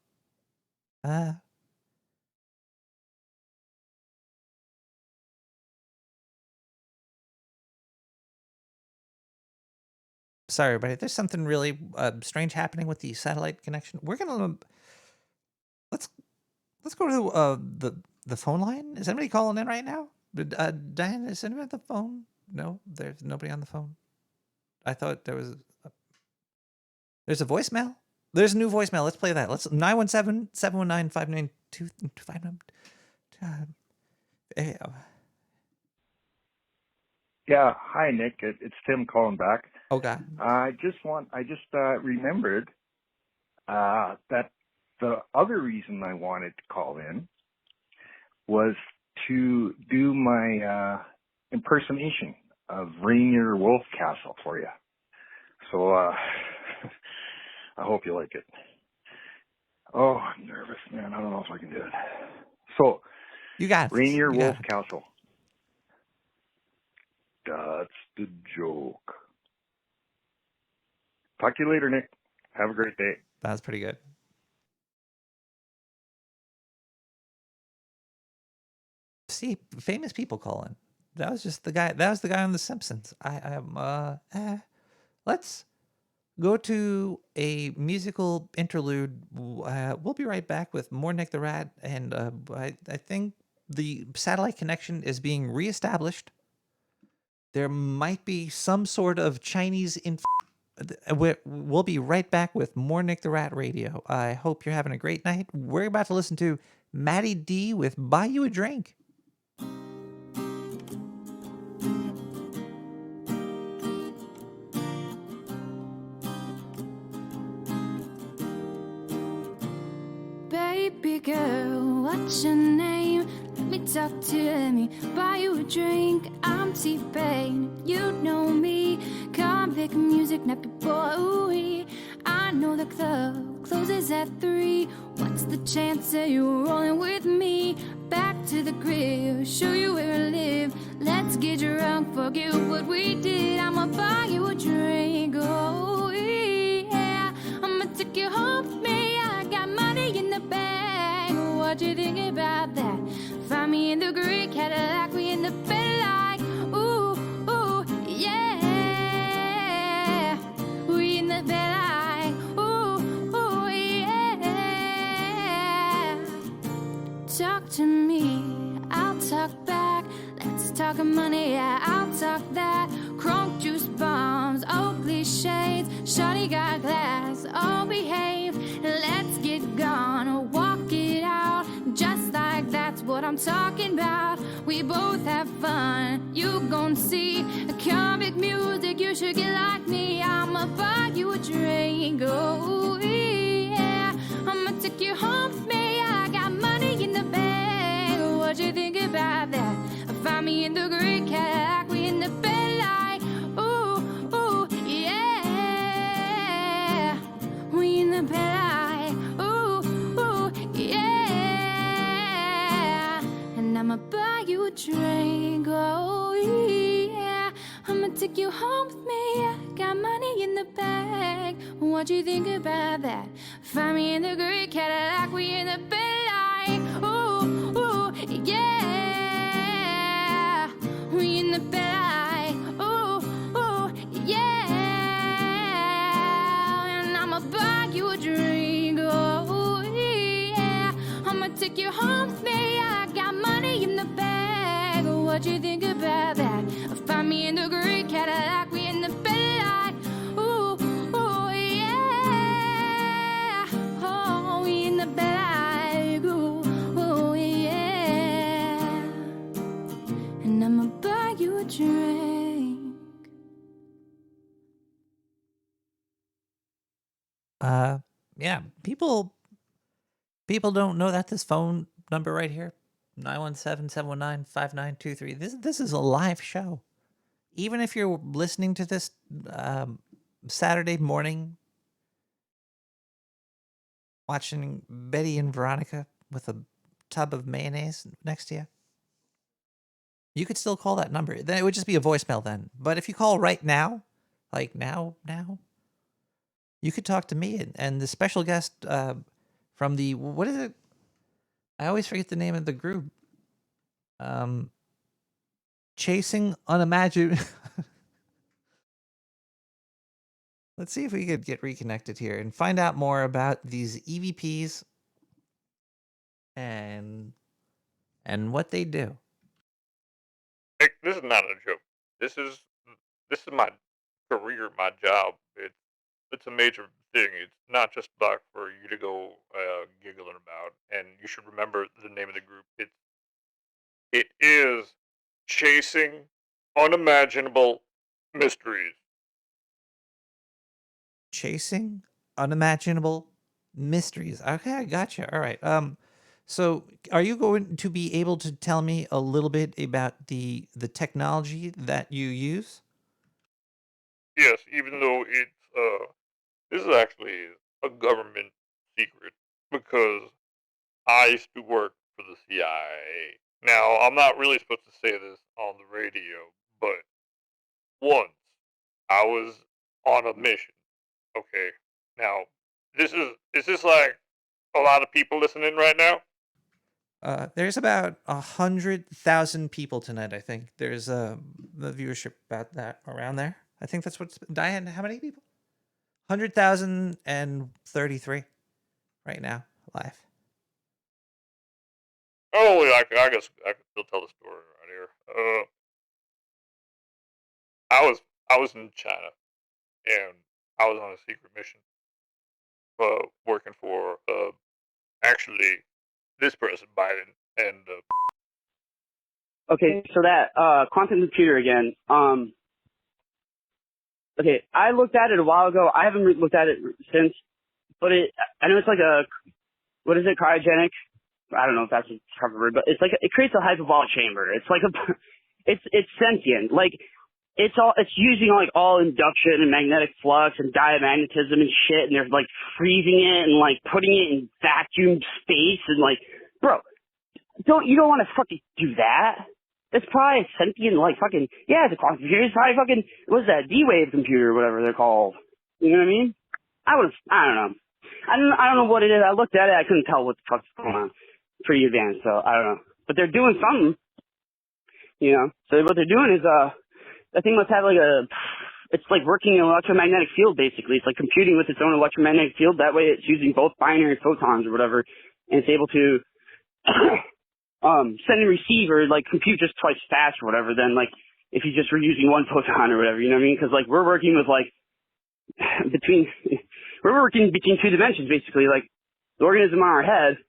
Sorry, everybody. There's something really strange happening with the satellite connection. We're gonna let's go to the phone line. Is anybody calling in right now? Diane, is anybody on the phone? No, there's nobody on the phone. I thought there's a voicemail. There's a new voicemail. Let's play that. Let's 917-719-59259. Yeah, hi Nick. It's Tim calling back. Oh God. I just remembered that the other reason I wanted to call in was to do my impersonation of Rainier Wolfcastle for you. So I hope you like it. Oh, I'm nervous, man. I don't know if I can do it. So you got Rainier Wolfcastle. That's the joke. Talk to you later, Nick. Have a great day. That was pretty good. See, famous people calling. That was just the guy. That was the guy on The Simpsons. Let's go to a musical interlude. We'll be right back with more Nick the Rat, and I think the satellite connection is being reestablished. There might be some sort of Chinese We'll be right back with more Nick the Rat Radio. I hope you're having a great night. We're about to listen to Matty D with Buy You a Drink. Baby girl, what's your name? Let me talk to me, buy you a drink. I'm T-Pain, you know me. Convict music, nappy boy, ooh-wee. I know the club closes at 3. What's the chance of you rolling with me? Back to the crib, show you where I live. Let's get drunk, forget what we did. I'ma buy you a drink, oh yeah. I'ma take you home with me, I got money in the bag. What you think about that? Find me in the gray Cadillac, we in the bed like, ooh, ooh, yeah. We in the bed like, ooh, ooh, yeah. Talk to me, I'll talk back. Let's talk money, yeah, I'll talk that. Crunk juice bombs, Oakley shades. Shawty got glass, all behave. Let's get gone, walk it out. Just like that's what I'm talking about. We both have fun, you gon' see. Comic music, you should get like me. I'ma buy you a drink, oh yeah. I'ma take you home with me, I got money in the bag. What you think about that? Find me in the gray Cadillac, we in the bed like, ooh, ooh, yeah. We in the bed like, ooh, ooh, yeah. And I'ma buy you a drink, oh yeah. I'ma take you home with me, I got money in the bag. What you think about that? Find me in the gray Cadillac, we in the bed like, ooh, ooh, yeah. We in the bed like, ooh, ooh, yeah. And I'ma buy you a drink, oh yeah. I'ma take you home with me, I got money in the bag. What you think about that? Find me in the gray Cadillac, we in the bed like, ooh, ooh, yeah. Oh, we in the bed like, ooh, ooh, yeah. And I'ma buy you a drink. Yeah, people don't know that this phone number right here, 917-719-5923. This is a live show. Even if you're listening to this Saturday morning, watching Betty and Veronica with a tub of mayonnaise next to you, you could still call that number. Then it would just be a voicemail then. But if you call right now, like now, you could talk to me and the special guest from the, what is it? I always forget the name of the group. Chasing Unimaginable. Let's see if we could get reconnected here and find out more about these EVPs and what they do. Nick, this is not a joke. This is my career, my job. It's a major thing. It's not just about for you to go giggling about. And you should remember the name of the group. It is Chasing Unimaginable Mysteries. Chasing Unimaginable Mysteries. Okay, I gotcha. All right. So are you going to be able to tell me a little bit about the technology that you use? Yes, even though this is actually a government secret because I used to work for the CIA. Now, I'm not really supposed to say this on the radio, but once I was on a mission. Okay. Now, is this like a lot of people listening right now? There's about 100,000 people tonight. I think there's the viewership about that around there. I think that's what's Diane. How many people? 100,033 right now live. Oh, yeah, I guess I can still tell the story right here. I was in China, and I was on a secret mission, working for actually this person, Biden, and Okay, so that quantum computer again. Okay, I looked at it a while ago. I haven't looked at it since, but I know it's like what is it, cryogenic? I don't know if that's a proper word, but it's like it creates a hyperbolic chamber. It's like it's sentient. Like it's using like all induction and magnetic flux and diamagnetism and shit, and they're like freezing it and like putting it in vacuum space and like, bro, you don't want to fucking do that. It's probably a sentient, like fucking, yeah, it's a quantum computer. It's probably fucking, what's that, D-Wave computer or whatever they're called. You know what I mean? I don't know. I don't know what it is. I looked at it. I couldn't tell what the fuck's going on. Pretty advanced, so I don't know. But they're doing something, you know. So what they're doing is, that thing must have like it's like working an electromagnetic field basically. It's like computing with its own electromagnetic field. That way it's using both binary photons or whatever, and it's able to send and receive or like compute just twice fast or whatever than like if you just were using one photon or whatever, you know what I mean? Because like we're working with like we're working between two dimensions basically. Like the organism on our head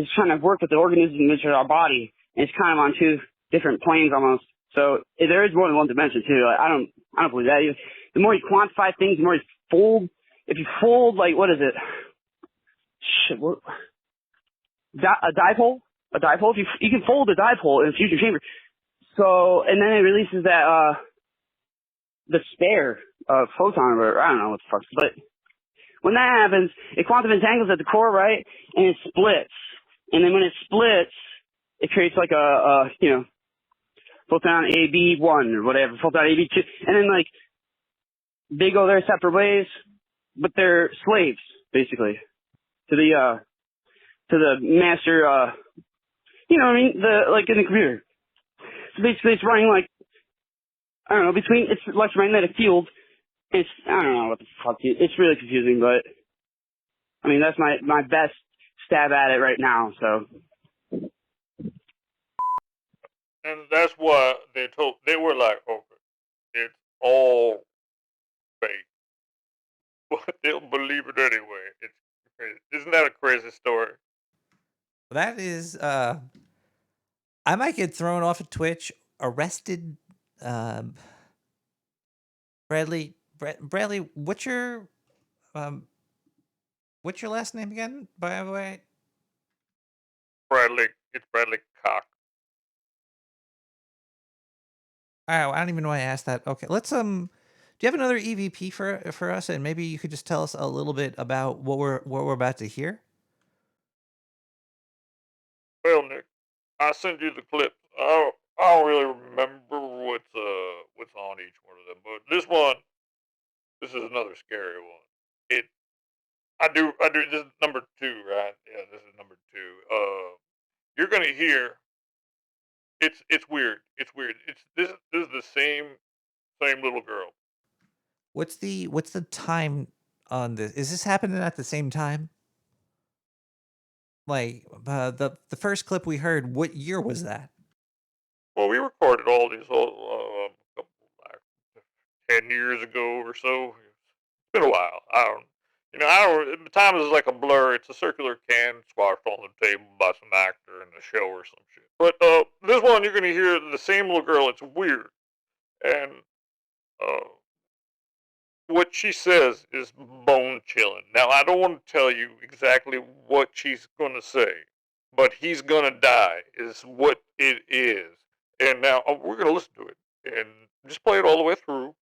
is trying to work with the organism which is our body, and it's kind of on two different planes almost. So there is more than one dimension too. Like, I don't believe that. The more you quantify things, the more you fold. If you fold like what is it? Shit, what? A dipole. A dipole. If you can fold a dipole in a fusion chamber. So and then it releases that the spare photon or I don't know what the fuck. But when that happens, it quantum entangles at the core, right? And it splits. And then when it splits, it creates like a you know, photon AB1 or whatever, photon AB2, and then like they go their separate ways, but they're slaves basically to the master. You know what I mean? Like in the computer. So basically, it's running like I don't know between its electromagnetic field. It's I don't know what the fuck. It's really confusing, but I mean that's my best stab at it right now. So. and that's why they were like, okay, it's all fake, but they'll believe it anyway. It's crazy. Isn't that a crazy story? That is, I might get thrown off of Twitch, arrested. Bradley, what's your last name again? By the way, It's Bradley Cock. I don't even know why I asked that. Okay, let's do you have another EVP for us, and maybe you could just tell us a little bit about what we're about to hear? Well, Nick, I sent you the clip. I don't really remember what's on each one of them, but this is another scary one. I do. This is number 2, right? Yeah, this is number 2. You're gonna hear. It's weird. It's weird. This is the same little girl. What's the time on this? Is this happening at the same time? Like the first clip we heard, what year was that? Well, we recorded all these like 10 years ago or so. It's been a while. Time is like a blur. It's a circular can squashed on the table by some actor in a show or some shit. But this one, you're gonna hear the same little girl. It's weird, and what she says is bone chilling. Now, I don't want to tell you exactly what she's gonna say, but he's gonna die is what it is. And now we're gonna listen to it and just play it all the way through,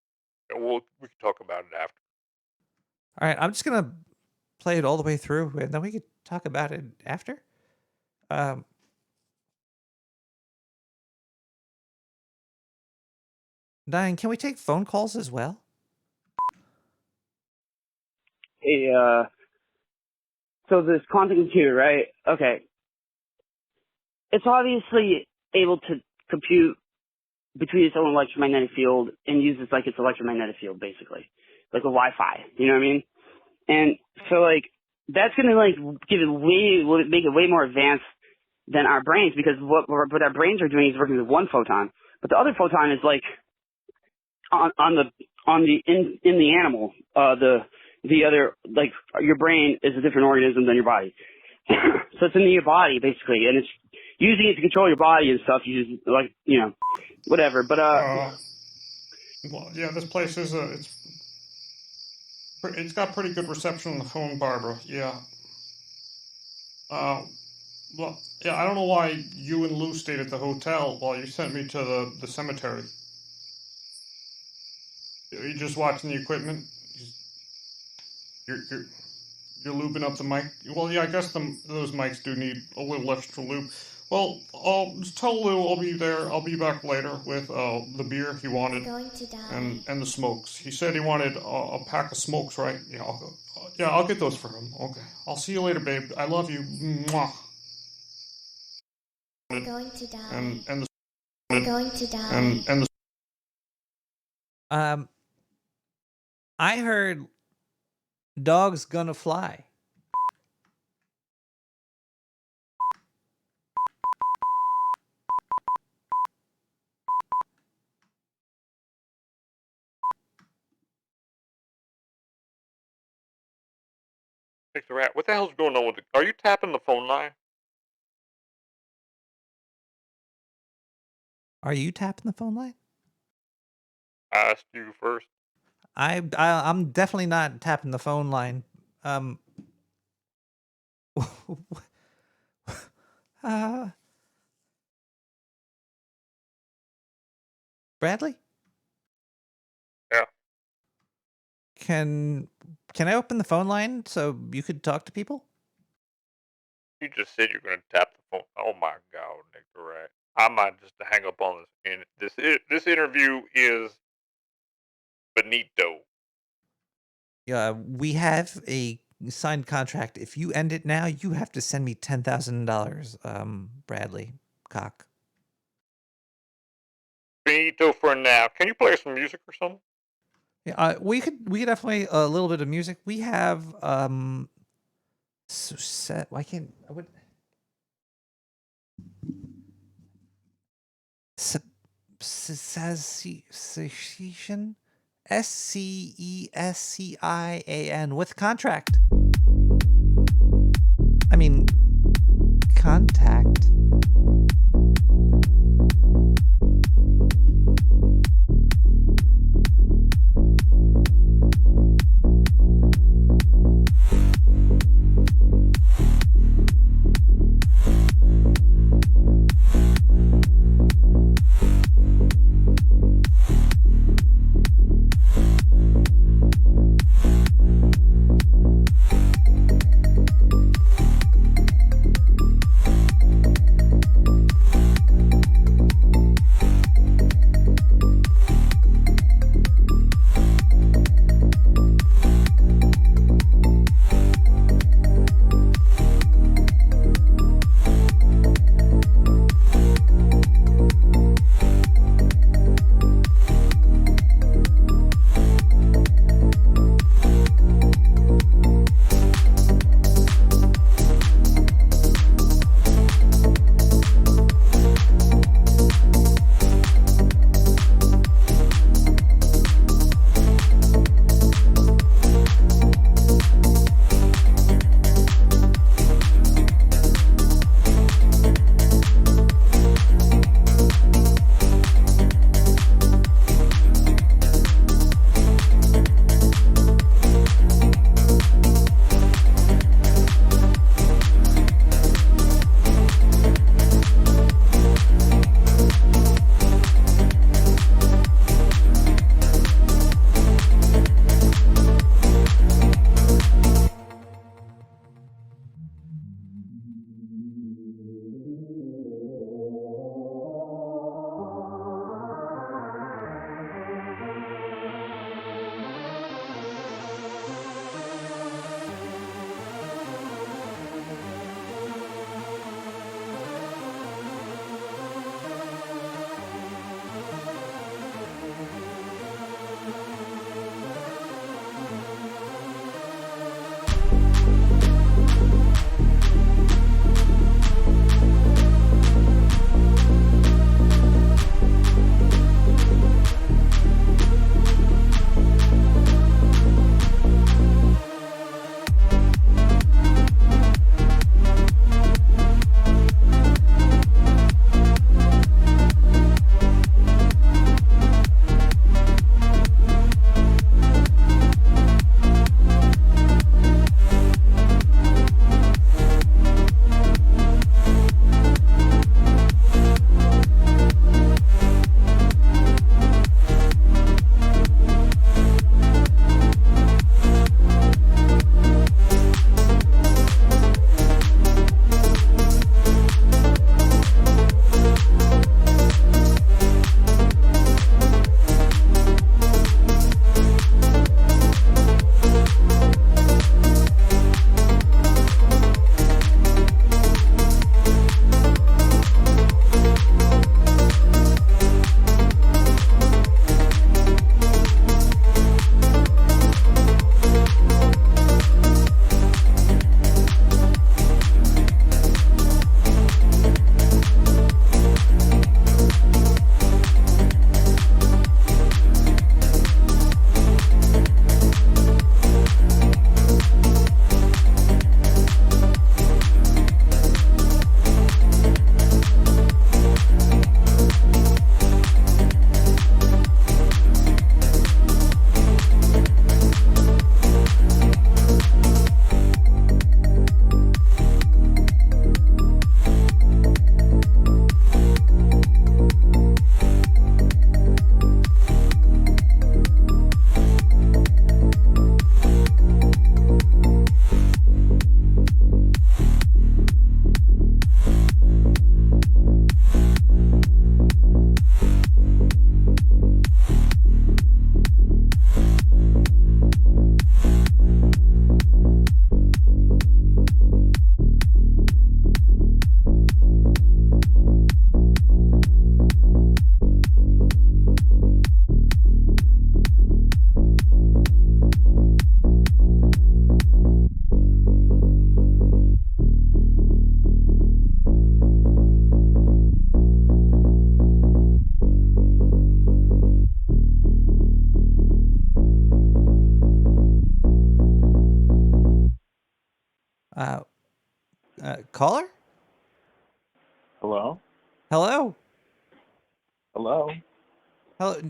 and we can talk about it after. All right, I'm just gonna play it all the way through, and then we could talk about it after. Diane, can we take phone calls as well? so this quantum computer, right? Okay. It's obviously able to compute between its own electromagnetic field and uses like its electromagnetic field, basically. Like a Wi-Fi, you know what I mean? And so like, that's gonna like make it way more advanced than our brains, because what our brains are doing is working with one photon, but the other photon is like in the animal. The other, like, your brain is a different organism than your body. So it's in your body basically, and it's using it to control your body and stuff. You just like, you know, whatever. But well, yeah, this place is it's got pretty good reception on the phone, Barbara. Yeah. Well, yeah, I don't know why you and Lou stayed at the hotel while you sent me to the cemetery. Are you just watching the equipment? You're lubing up the mic? Well, yeah, I guess those mics do need a little extra lube. Well, I'll just tell Lou I'll be there. I'll be back later with the beer he wanted and the smokes. He said he wanted a pack of smokes, right? Yeah, I'll get those for him. Okay. I'll see you later, babe. I love you. Mwah. I'm going to die. And the I'm going to die. and the I heard Dog's Gonna Fly. Nick the Rat, what the hell's going on with are you tapping the phone line? Are you tapping the phone line? I asked you first. I'm definitely not tapping the phone line. Bradley? Yeah. Can I open the phone line so you could talk to people? You just said you're going to tap the phone. Oh my God, Nick the Rat. I might just hang up on this. This interview is finito. Yeah, we have a signed contract. If you end it now, you have to send me $10,000, Bradley Cock. Finito for now. Can you play some music or something? Yeah, we could definitely a little bit of music. We have why can't I would Scecian SCESCIAN with contract. I mean contact. Caller? Hello? Hello? Hello? Hello,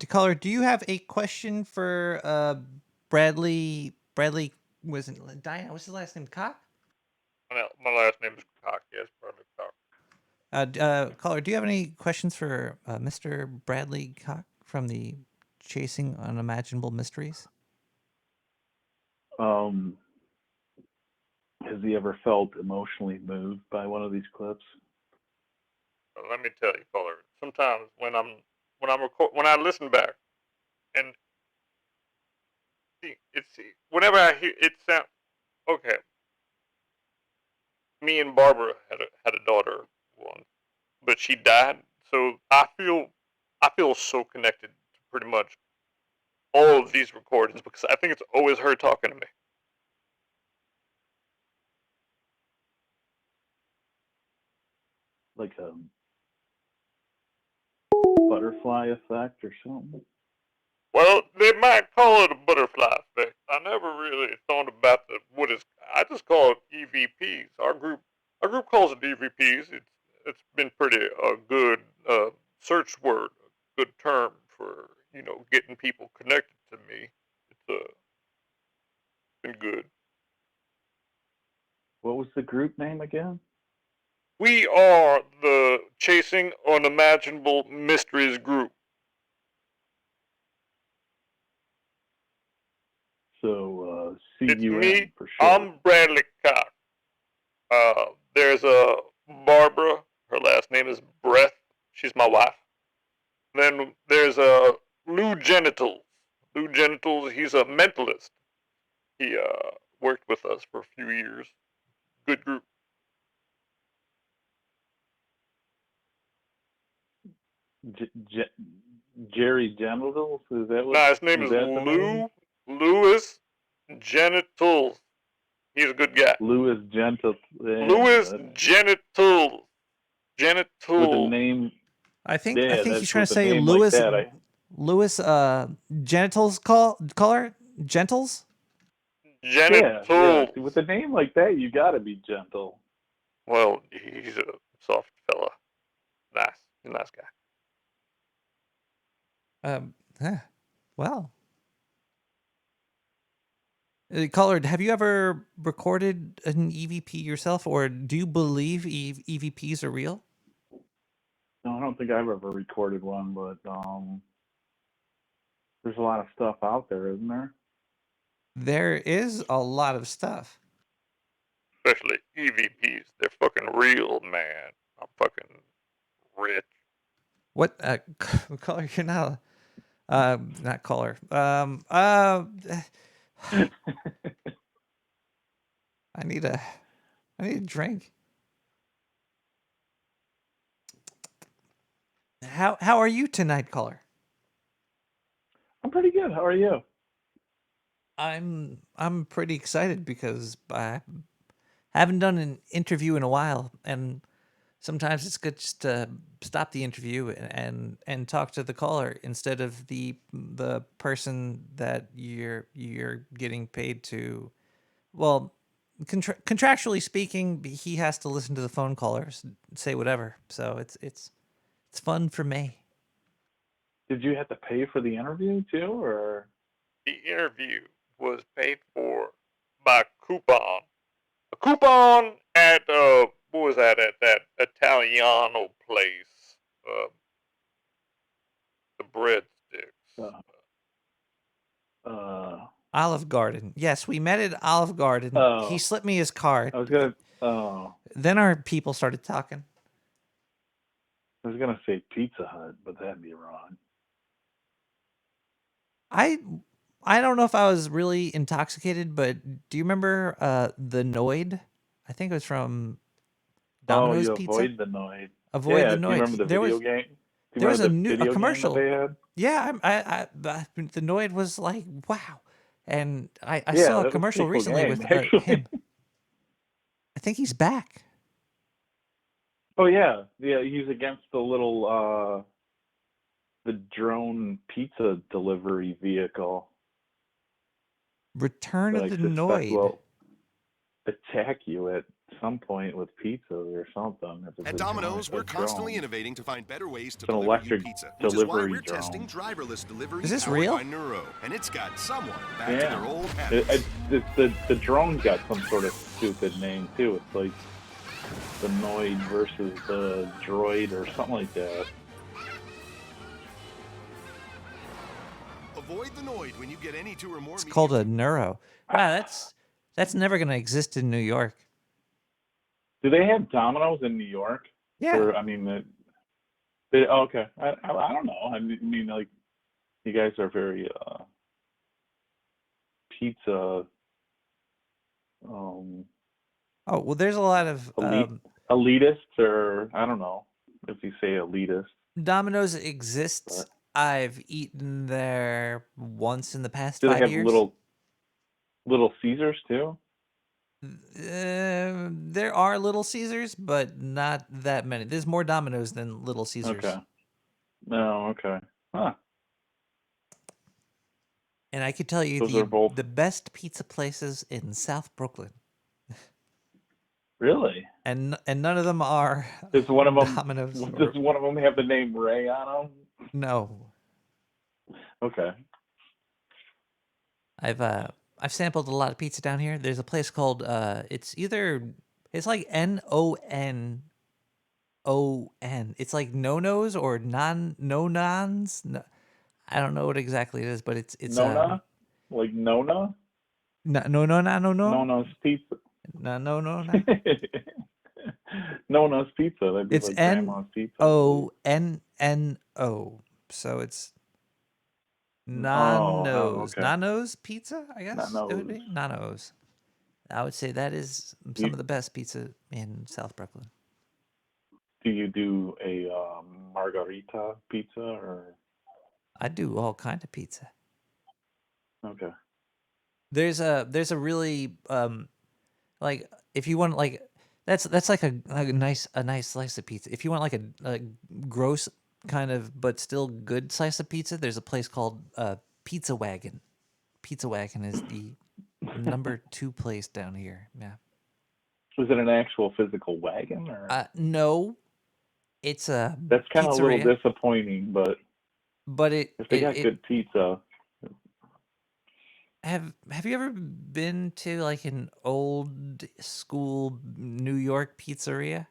caller, do you have a question for Bradley? Bradley, was it Diana? What's his last name? Cock? My last name is Cock. Yes, Bradley Cock. Caller, do you have any questions for Mr. Bradley Cock from the Chasing Unimaginable Mysteries? Has he ever felt emotionally moved by one of these clips? Let me tell you, caller. Sometimes when I listen back, and whenever I hear it sound okay. Me and Barbara had a daughter once, but she died. So I feel so connected to pretty much all of these recordings because I think it's always her talking to me. Like a butterfly effect or something? Well, they might call it a butterfly effect. I never really thought about what is. I just call it EVPs. Our group calls it EVPs. It's been pretty good search word, a good term for getting people connected to me. It's been good. What was the group name again? We are the Chasing Unimaginable Mysteries group. So, It's CUN me. for sure. I'm Bradley Cock. There's a Barbara. Her last name is Breath. She's my wife. Then there's a Lou Genitals. Lou Genitals, he's a mentalist. He worked with us for a few years. Good group. Jerry Genitals? Is that what? Nah, his name is Louis Genitals. He's a good guy. Louis Genitals. Yeah, Louis Genitals. With a name. I think Yeah, he's trying to with a say name Louis. Like that, Louis Genitals caller? Gentles? Yeah, with a name like that, you gotta be gentle. Well, he's a soft fella. Nice. He's a nice guy. Well. Caller, have you ever recorded an EVP yourself, or do you believe EVPs are real? No, I don't think I've ever recorded one, but there's a lot of stuff out there, isn't there? There is a lot of stuff. Especially EVPs. They're fucking real, man. I'm fucking rich. What caller? You're not caller. I need a drink. How are you tonight, caller? I'm pretty good. How are you? I'm pretty excited because I haven't done an interview in a while, and sometimes it's good just to stop the interview and talk to the caller instead of the person that you're getting paid to. Well, contractually speaking, he has to listen to the phone callers say whatever. So it's fun for me. Did you have to pay for the interview too, or? The interview was paid for by coupon. A coupon at what was that at that Italiano place? The breadsticks. Olive Garden. Yes, we met at Olive Garden. Oh. He slipped me his card. I was gonna. Oh. Then our people started talking. I was gonna say Pizza Hut, but that'd be wrong. I don't know if I was really intoxicated, but do you remember the Noid? I think it was from Domino's Pizza. Avoid the Noid. Avoid the Noid. Do you remember the video game? There was a commercial. They had? Yeah, the Noid was like, wow. And I saw a commercial recently with him. I think he's back. Oh yeah, he's against the little the drone pizza delivery vehicle. Return of the Noid. Will attack you at some point with pizza or something. If it's At a Domino's, drone, we're constantly innovating to find better ways to it's an deliver you electric pizza, which is why delivery we're drone. testing driverless delivery Is this powered real? by Neuro, and it's got someone back to Yeah. their old habits. The drone's got some sort of stupid name too. It's like the Noid versus the Droid or something like that. Avoid the Noid when you get any two or more. It's called a Neuro. Wow, that's never going to exist in New York. Do they have Domino's in New York? Yeah. Or, I mean, okay. I don't know. I mean, like, you guys are very pizza. Oh well, there's a lot of elitists, or I don't know if you say elitist. Domino's exists. I've eaten there once in the past Do 5 they have years. Little Caesars too? There are Little Caesars, but not that many. There's more Domino's than Little Caesars. Okay. No, okay. Huh. And I could tell you Those are both... the best pizza places in South Brooklyn. Really? And none of them are Does one of them Domino's. Does one of them have the name Ray on them? No. Okay. I've sampled a lot of pizza down here. There's a place called it's like NONON. It's like no-nos or no-nons. No, I don't know what exactly it is, but it's Nona? Like Nona? No. Nona's Pizza. No. Nona's Pizza. That'd be It's like Grandma's Pizza. NONNO. So it's Nanos. okay. Nanos Pizza, I guess Nanos. it would be. Nanos. I would say that is some of the best pizza in South Brooklyn. Do you do a margarita pizza or? I do all kind of pizza. Okay. There's a really like if you want like that's like a nice slice of pizza. If you want like a gross kind of but still good slice of pizza, there's a place called Pizza Wagon. Pizza Wagon is the number 2 place down here. Yeah. Was it an actual physical wagon or? No. It's a That's kind of a pizzeria. little disappointing, but if they got good pizza. Have you ever been to like an old school New York pizzeria?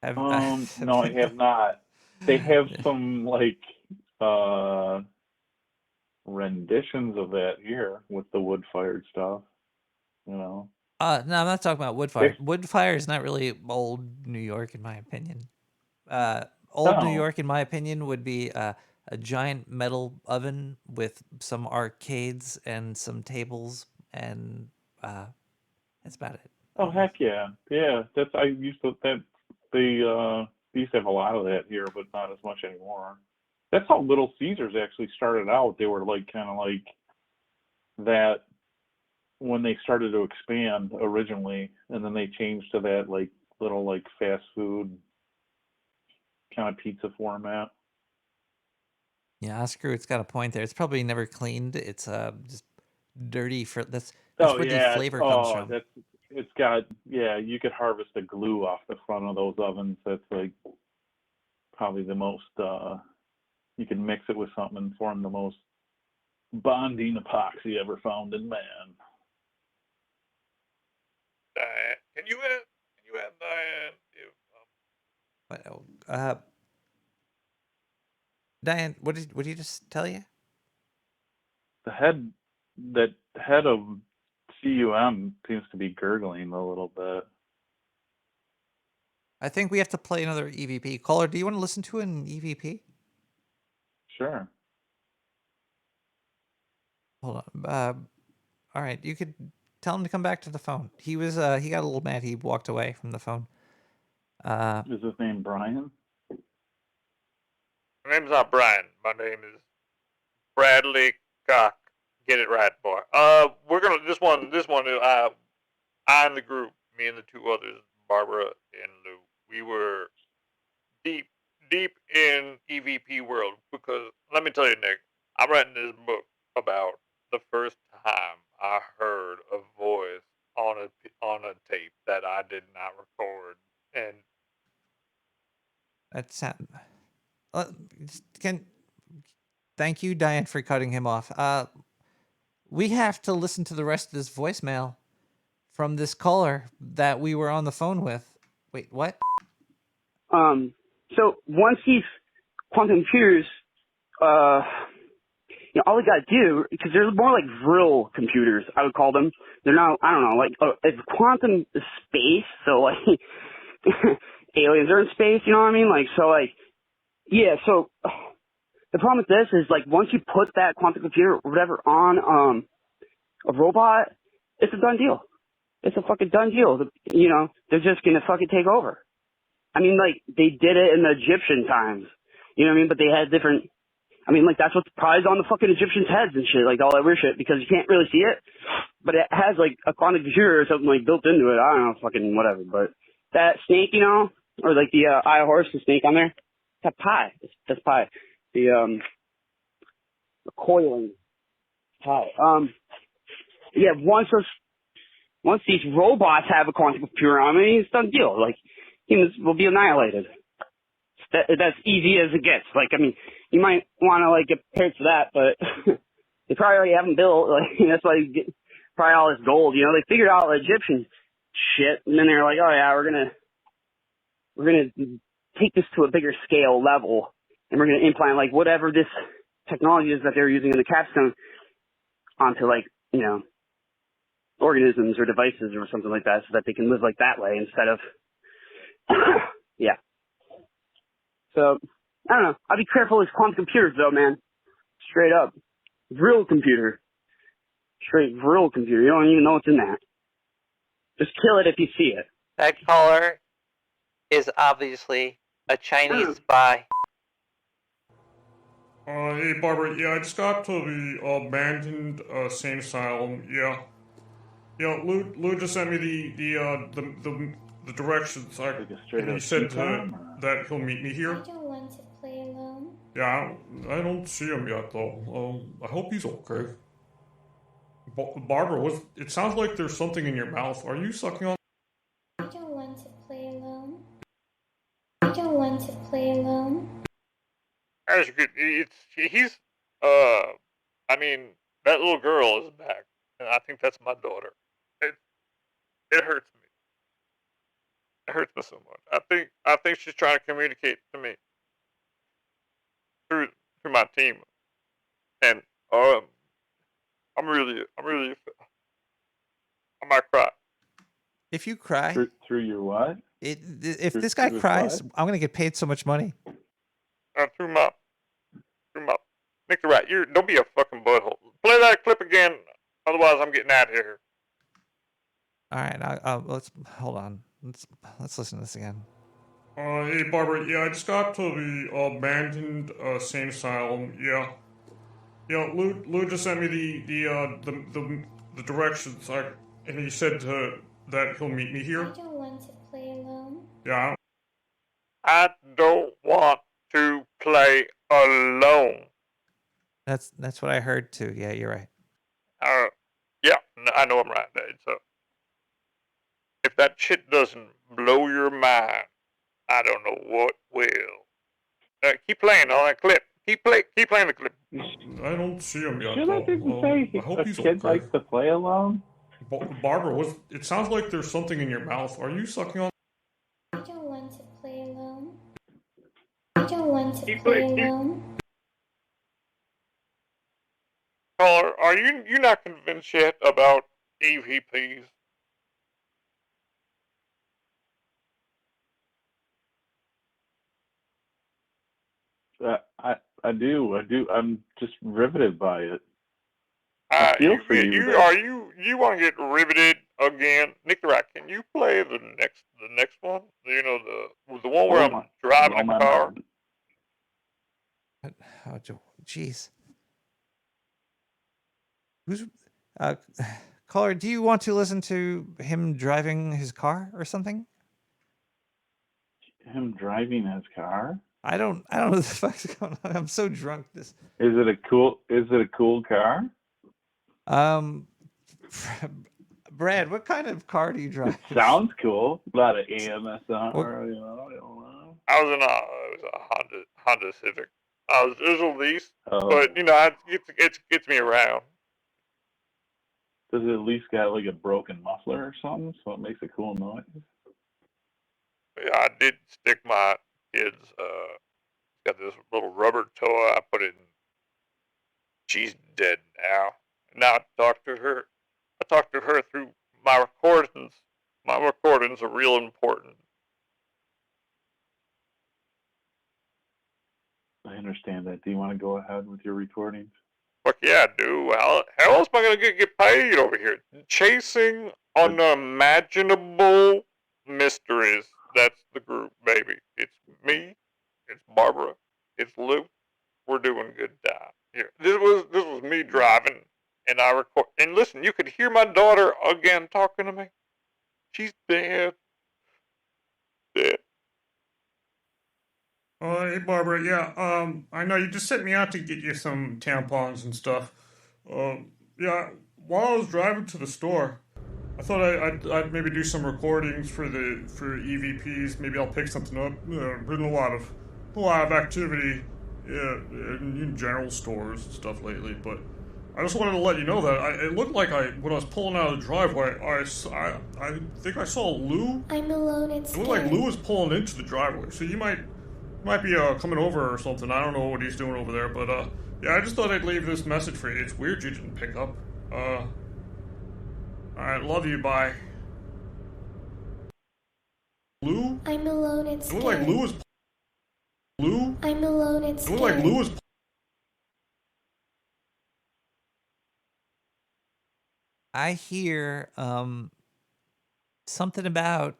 No, I have not. They have some like renditions of that here with the wood-fired stuff, you know. No, I'm not talking about wood fire. Wood fire is not really old New York, in my opinion. Old New York, in my opinion, would be a giant metal oven with some arcades and some tables, and that's about it. Oh heck yeah, yeah. They used to have a lot of that here, but not as much anymore. That's how Little Caesars actually started out. They were like kind of like that when they started to expand originally, and then they changed to that like little like fast food kind of pizza format. Yeah, Oscar, it's got a point there. It's probably never cleaned. It's just dirty for that's where the flavor comes from. It's got you could harvest the glue off the front of those ovens. That's like probably the most you can mix it with something and form the most bonding epoxy ever found in man. Diane, can you add Diane? Diane, what did you just tell you? The head of CUM seems to be gurgling a little bit. I think we have to play another EVP. Caller, do you want to listen to an EVP? Sure. Hold on. All right, you could tell him to come back to the phone. He got a little mad. He walked away from the phone. Is his name Brian? My name's not Brian. My name is Bradley Cock. Get it right, boy. We're gonna this one. I and the group, me and the 2 others, Barbara and Lou. We were deep in EVP world because let me tell you, Nick, I'm writing this book about the first time I heard a voice on a tape that I did not record, and That's thank you, Diane, for cutting him off. We have to listen to the rest of this voicemail from this caller that we were on the phone with. Wait, what? So once these quantum computers, all they gotta do, because they're more like real computers, I would call them. They're not, I don't know, like, it's quantum space, so like, aliens are in space, you know what I mean? Like, so like, yeah, so the problem with this is like, once you put that quantum computer or whatever on, a robot, it's a done deal. It's a fucking done deal. They're just gonna fucking take over. I mean, like, they did it in the Egyptian times. You know what I mean? But they had different, like, that's what's probably on the fucking Egyptians' heads and shit, like all that weird shit, because you can't really see it. But it has, like, a quantum computer or something, like, built into it. I don't know, fucking whatever. But that snake, or, like, the eye of horse, the snake on there, that's pi. That's pi. The coiling pi. Yeah, once these robots have a quantum computer on them, it's a done deal. Like, humans will be annihilated. That's easy as it gets. Like, you might want to, like, get prepared for that, but they probably already have them built. Like, that's why you get probably all this gold. They figured out the Egyptian shit, and then they're like, oh yeah, we're gonna take this to a bigger scale level, and we're gonna implant, like, whatever this technology is that they're using in the capstone onto, like, organisms or devices or something like that, so that they can live like that way instead of yeah. So I don't know. I'd be careful with quantum computers though, man. Straight up. Real computer. Straight real computer. You don't even know what's in that. Just kill it if you see it. That caller is obviously a Chinese spy. Hey, Barbara, yeah, I just got to the abandoned sane asylum. Yeah, Lou just sent me the directions. And he said that he'll meet me here. I don't want to play alone. Yeah, I don't see him yet though. I hope he's okay. Barbara, it sounds like there's something in your mouth. Are you sucking on? I don't want to play alone. I don't want to play alone. That's good. That little girl is back, and I think that's my daughter. It hurts me. It hurts me so much. I think she's trying to communicate to me through my team, and I might cry. If you cry through your what? If this guy cries, I'm gonna get paid so much money. Through my Nick the Rat, don't be a fucking butthole. Play that clip again, otherwise I'm getting out of here. All right, let's hold on. Let's listen to this again. Hey, Barbara, yeah, I just got to the abandoned sane asylum. Yeah, Lou just sent me the directions. And he said that he'll meet me here. I don't want to play alone. Yeah. I don't want to play alone. That's what I heard too. Yeah, you're right. Yeah, I know I'm right, Dad. So if that shit doesn't blow your mind, I don't know what will. Keep playing on that clip. Keep playing the clip. I don't see him yet. Shouldn't didn't say I hope a he's kid okay. likes to play alone? Barbara, it sounds like there's something in your mouth. Are you sucking on? I don't want to play alone. I don't want to play alone. Caller, are you not convinced yet about EVPs? I do. I'm just riveted by it. I feel for you. You want to get riveted again? Nick the Rat, can you play the next one? The one where I'm driving a car. Oh, jeez. Who's caller? Do you want to listen to him driving his car or something? Him driving his car? I don't know what the fuck's going on. I'm so drunk. Is it a cool car? Brad, what kind of car do you drive? It sounds cool. A lot of AMSR, What- you know, I don't know. I was in it was a Honda Civic. It was a lease, Oh. but you know, it gets me around. Does it at least got like a broken muffler or something, so it makes a cool noise? Yeah, I did stick my kids. Got this little rubber toy. I put it in. She's dead now. Now I talk to her. I talk to her through my recordings. My recordings are real important. I understand that. Do you want to go ahead with your recordings? Fuck yeah, I do. How else am I gonna get paid over here? Chasing unimaginable mysteries. That's the group, baby. It's me. It's Barbara. It's Luke. We're doing good time here. This was me driving, and I record. And listen, you could hear my daughter again talking to me. She's dead. Dead. Hey Barbara, yeah, I know you just sent me out to get you some tampons and stuff. Yeah, while I was driving to the store, I thought I'd maybe do some recordings for EVPs. Maybe I'll pick something up. Been a lot of activity, in general stores and stuff lately. But I just wanted to let you know that it looked like when I was pulling out of the driveway, I think I saw Lou. I'm alone and It looked like Lou was pulling into the driveway, so you might be coming over or something. I don't know what he's doing over there, but yeah, I just thought I'd leave this message for you. It's weird you didn't pick up. Alright, love you, bye. Lou? I'm alone and It scared. looked like Lou was... Lou? I'm alone and It scared. looked like Lou was... I hear something about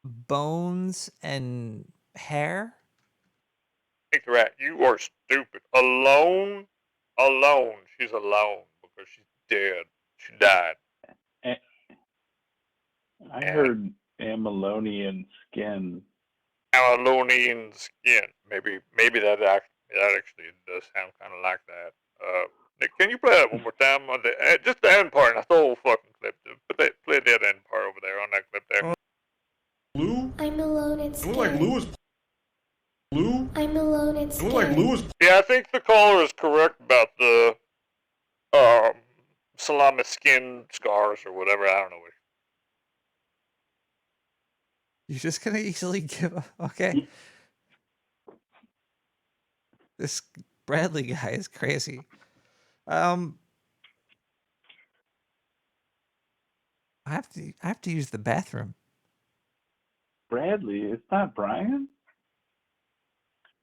bones and hair. Think rat, you are stupid. Alone? Alone. She's alone because she's dead. She died. I heard Amalonian skin. Amalonian skin. Maybe that actually does sound kind of like that. Nick, can you play that one more time? Just the end part, not the whole fucking clip. Play that end part over there on that clip there. Lou? I'm alone and It scared. looked like Lou was... Lou? I'm alone and It scared. looked like Lou was... Yeah, I think the caller is correct about the salami skin scars or whatever. I don't know. You're just gonna easily give up. Okay. This Bradley guy is crazy. I have to use the bathroom. Bradley, it's not Brian?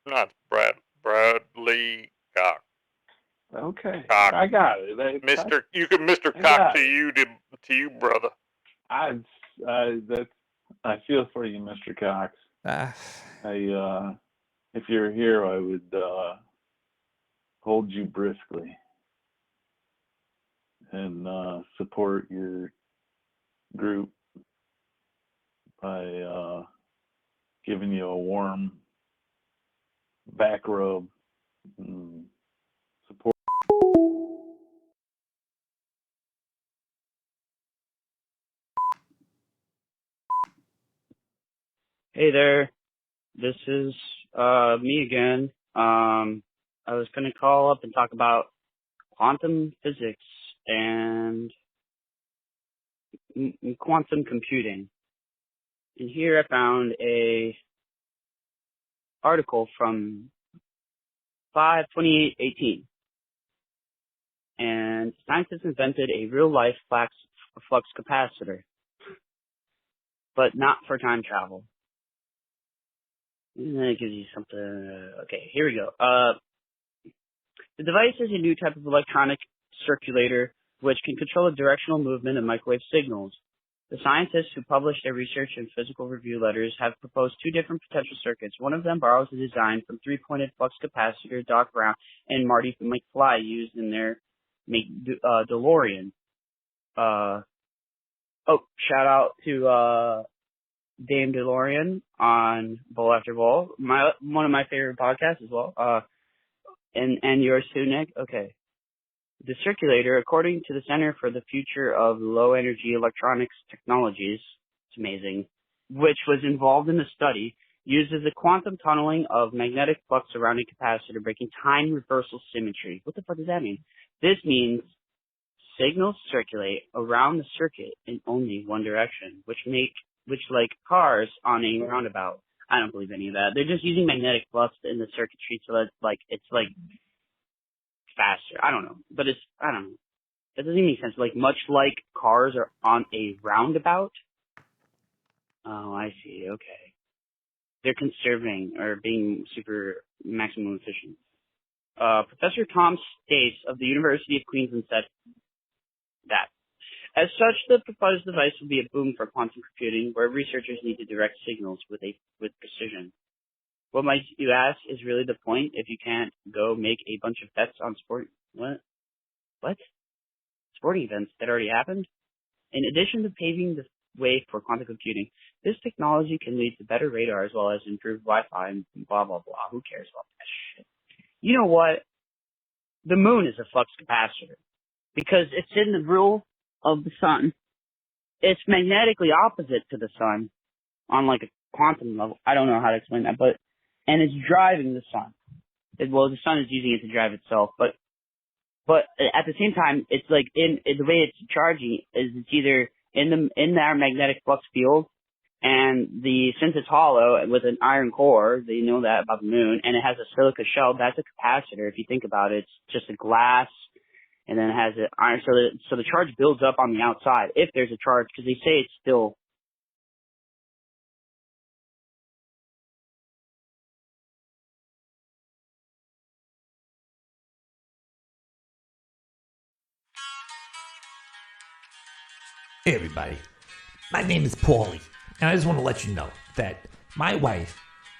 Not Bradley Cock. Okay. Cock. I got it. Mr. Cock to you, brother. I feel for you, Mr. Cox. If you're here, I would hold you briskly and support your group by giving you a warm back rub and support. Hey there, this is me again. I was going to call up and talk about quantum physics and quantum computing. And here I found a article from 5/28/18, and scientists invented a real-life flux capacitor, but not for time travel. And then it gives you something. Okay, here we go. The device is a new type of electronic circulator which can control the directional movement of microwave signals. The scientists who published their research in physical review letters have proposed two different potential circuits. One of them borrows a design from three-pointed flux capacitor Doc Brown and Marty McFly used in their DeLorean. Shout out to Dame DeLorean on Bowl After Bowl, one of my favorite podcasts as well. And yours too, Nick. Okay. The circulator, according to the Center for the Future of Low Energy Electronics Technologies, it's amazing, which was involved in the study, uses the quantum tunneling of magnetic flux around a capacitor, breaking time reversal symmetry. What the fuck does that mean? This means signals circulate around the circuit in only one direction, which like cars on a roundabout. I don't believe any of that. They're just using magnetic flux in the circuitry so that it's faster. I don't know. But I don't know. That doesn't even make sense. Like, much like cars are on a roundabout. Oh, I see. Okay. They're conserving or being super maximum efficient. Professor Tom Stace of the University of Queensland said that, as such, the proposed device will be a boom for quantum computing, where researchers need to direct signals with precision. What might you ask is really the point if you can't go make a bunch of bets on what? Sporting events that already happened? In addition to paving the way for quantum computing, this technology can lead to better radar as well as improved Wi-Fi and blah, blah, blah. Who cares about that shit? You know what? The moon is a flux capacitor because it's in the rule of the sun. It's magnetically opposite to the sun on like a quantum level. I don't know how to explain that, and it's driving the sun. The sun is using it to drive itself, but at the same time, it's like in the way it's charging is it's either in our magnetic flux field, and since it's hollow with an iron core, they know that about the moon, and it has a silica shell. That's a capacitor. If you think about it, it's just a glass, and then it has an iron. So the charge builds up on the outside if there's a charge, because they say it's still. Hey everybody, my name is Paulie, and I just want to let you know that my wife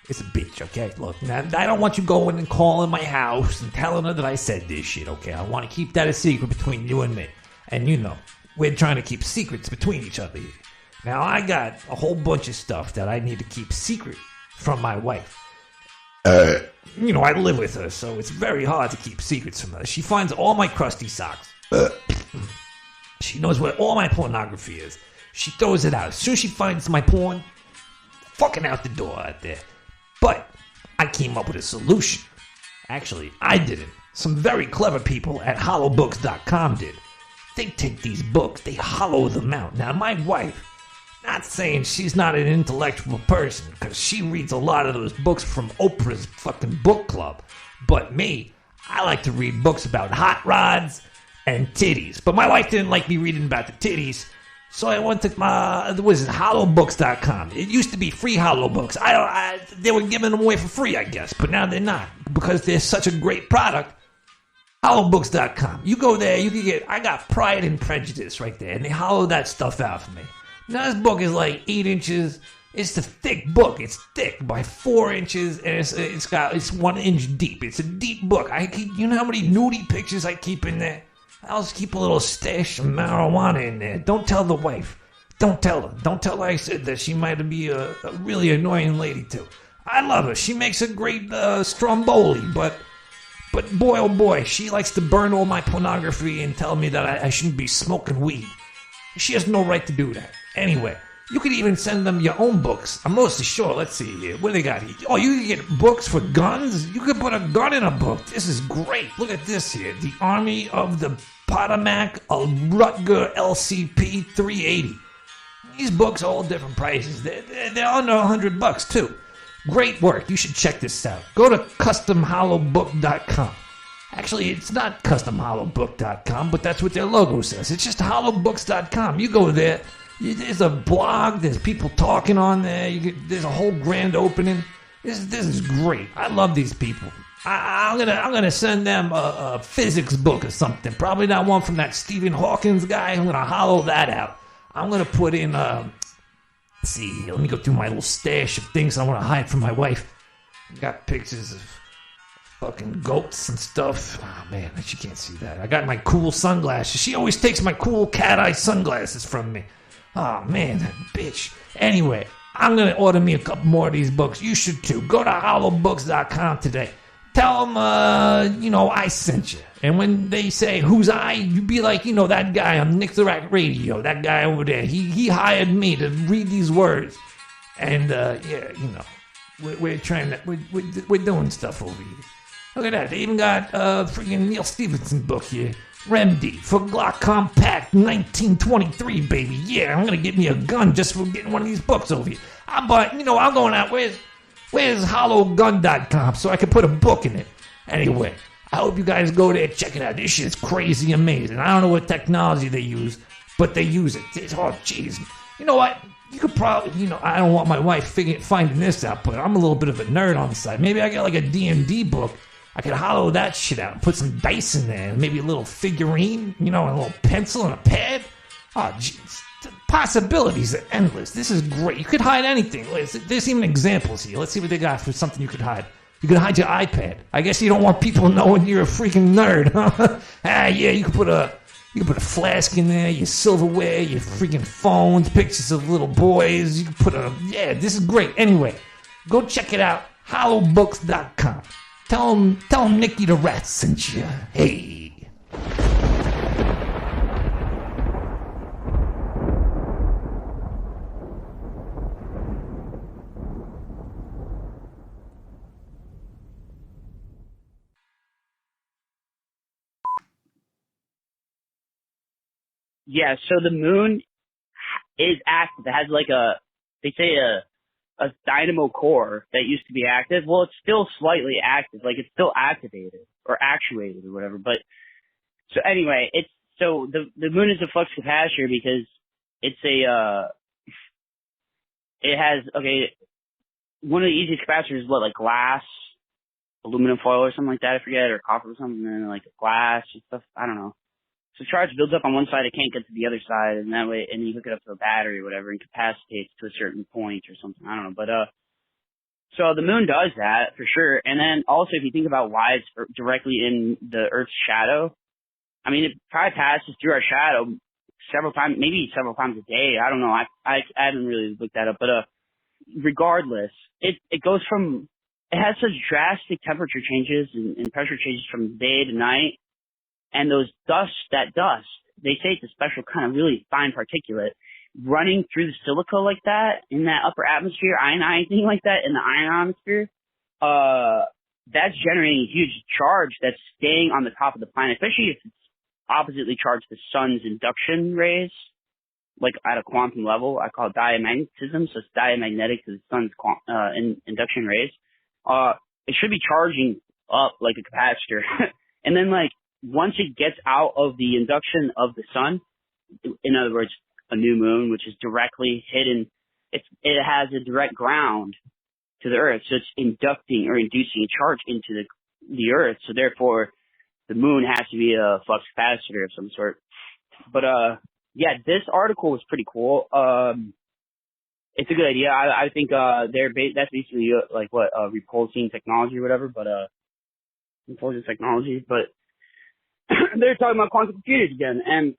is a bitch, okay? Look, now, I don't want you going and calling my house and telling her that I said this shit, okay? I want to keep that a secret between you and me. And you know, we're trying to keep secrets between each other here. Now, I got a whole bunch of stuff that I need to keep secret from my wife. You know, I live with her, so it's very hard to keep secrets from her. She finds all my crusty socks. She knows where all my pornography is. She throws it out. As soon as she finds my porn, fucking out the door out there. But I came up with a solution. Actually, I didn't. Some very clever people at hollowbooks.com did. They take these books, they hollow them out. Now, my wife, not saying she's not an intellectual person, because she reads a lot of those books from Oprah's fucking book club. But me, I like to read books about hot rods and titties. But my wife didn't like me reading about the titties, so I went to hollowbooks.com. It used to be free hollow books. They were giving them away for free, I guess, but now they're not, because they're such a great product. Hollowbooks.com. You go there, you can get, I got Pride and Prejudice right there, and they hollow that stuff out for me. Now this book is like 8 inches. It's a thick book. It's thick by 4 inches, and it's 1 inch deep. It's a deep book. You know how many nudie pictures I keep in there? I also keep a little stash of marijuana in there. Don't tell the wife. Don't tell her. Don't tell her I said that. She might be a really annoying lady, too. I love her. She makes a great stromboli, but boy, oh boy, she likes to burn all my pornography and tell me that I shouldn't be smoking weed. She has no right to do that. Anyway, you could even send them your own books. I'm mostly sure. Let's see here. What do they got here? Oh, you can get books for guns? You could put a gun in a book. This is great. Look at this here. The Army of the Potomac, a Rutger LCP 380. These books are all different prices. They're under $100 too. Great work. You should check this out. Go to customhollowbook.com. Actually, it's not customhollowbook.com, but that's what their logo says. It's just hollowbooks.com. You go there. There's a blog. There's people talking on there. There's a whole grand opening. This is great. I love these people. I'm gonna send them a physics book or something. Probably not one from that Stephen Hawkins guy. I'm gonna hollow that out. I'm gonna put in. Let's see. Let me go through my little stash of things I want to hide from my wife. I got pictures of fucking goats and stuff. Oh man, she can't see that. I got my cool sunglasses. She always takes my cool cat eye sunglasses from me. Oh man, that bitch. Anyway, I'm gonna order me a couple more of these books. You should too. Go to hollowbooks.com today. tell them, I sent you. And when they say, who's I? You be like, that guy on Nick the Rat Radio, that guy over there. He hired me to read these words. And, we're trying to, we're doing stuff over here. Look at that. They even got freaking Neil Stevenson book here. Remedy for Glock Compact 1923, baby. Yeah, I'm going to get me a gun just for getting one of these books over here. I'm going out. Where's hollowgun.com so I can put a book in it? Anyway, I hope you guys go there, check it out. This shit's crazy amazing. I don't know what technology they use, but they use it. Oh, jeez. You know what? You could probably, I don't want my wife finding this out, but I'm a little bit of a nerd on the side. Maybe I got like a D&D book. I could hollow that shit out and put some dice in there, and maybe a little figurine, and a little pencil and a pad. Oh, jeez. The possibilities are endless. This is great. You could hide anything. There's even examples here. Let's see what they got for something you could hide. You could hide your iPad. I guess you don't want people knowing you're a freaking nerd, huh? Yeah, you could put a flask in there, your silverware, your freaking phones, pictures of little boys. You could put this is great. Anyway, go check it out. Hollowbooks.com. Tell him Nicky the Rat sent you. Hey. Yeah, so the moon is active. It has like they say a dynamo core that used to be active. Well, it's still slightly active, like it's still activated or actuated or whatever. But so anyway, the moon is a flux capacitor because it has one of the easiest capacitors is like glass, aluminum foil or something like that. I forget, or copper or something, and like glass and stuff. I don't know. So charge builds up on one side, it can't get to the other side, and that way, and you hook it up to a battery or whatever, and capacitates to a certain point or something. I don't know, but so the moon does that for sure. And then also, if you think about why it's directly in the Earth's shadow, I mean, it probably passes through our shadow several times a day. I don't know. I haven't really looked that up, but regardless, it goes from, it has such drastic temperature changes and pressure changes from day to night. And those dust, they say it's a special kind of really fine particulate running through the silica like that in that upper atmosphere, ionizing like that in the ionosphere. That's generating a huge charge that's staying on the top of the planet, especially if it's oppositely charged to the sun's induction rays, like at a quantum level. I call it diamagnetism, so it's diamagnetic to the sun's induction rays. It should be charging up like a capacitor. And then once it gets out of the induction of the sun, in other words, a new moon, which is directly hidden, it has a direct ground to the Earth, so it's inducting or inducing a charge into the Earth. So therefore, the moon has to be a flux capacitor of some sort. But this article was pretty cool. It's a good idea. I think that's basically repulsing technology or whatever, but repulsing technology, but. They're talking about quantum computers again, and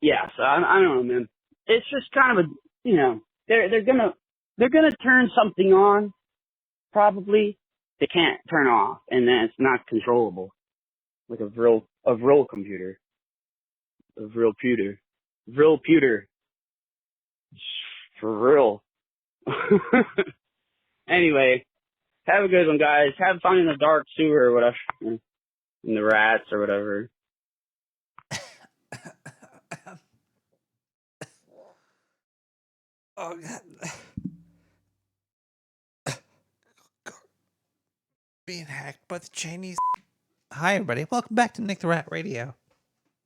so I don't know, man. It's just kind of they're gonna turn something on, probably. They can't turn off, and then it's not controllable, like a real computer, real pewter, for real. Anyway, have a good one, guys. Have fun in the dark sewer or whatever. And the rats or whatever. Oh, God. Being hacked by the Chinese. Hi, everybody. Welcome back to Nick the Rat Radio,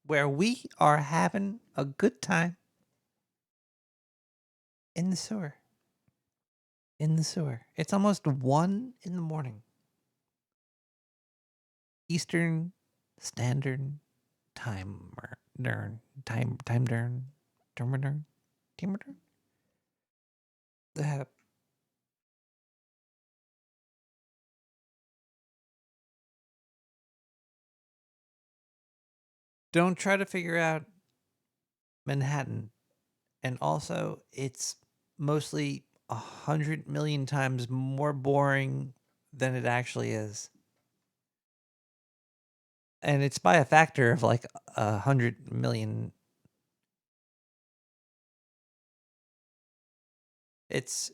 where we are having a good time in the sewer. It's almost 1 a.m. Eastern Standard Time. Don't try to figure out Manhattan. And also, it's mostly 100 million times more boring than it actually is. And it's by a factor of like 100 million. It's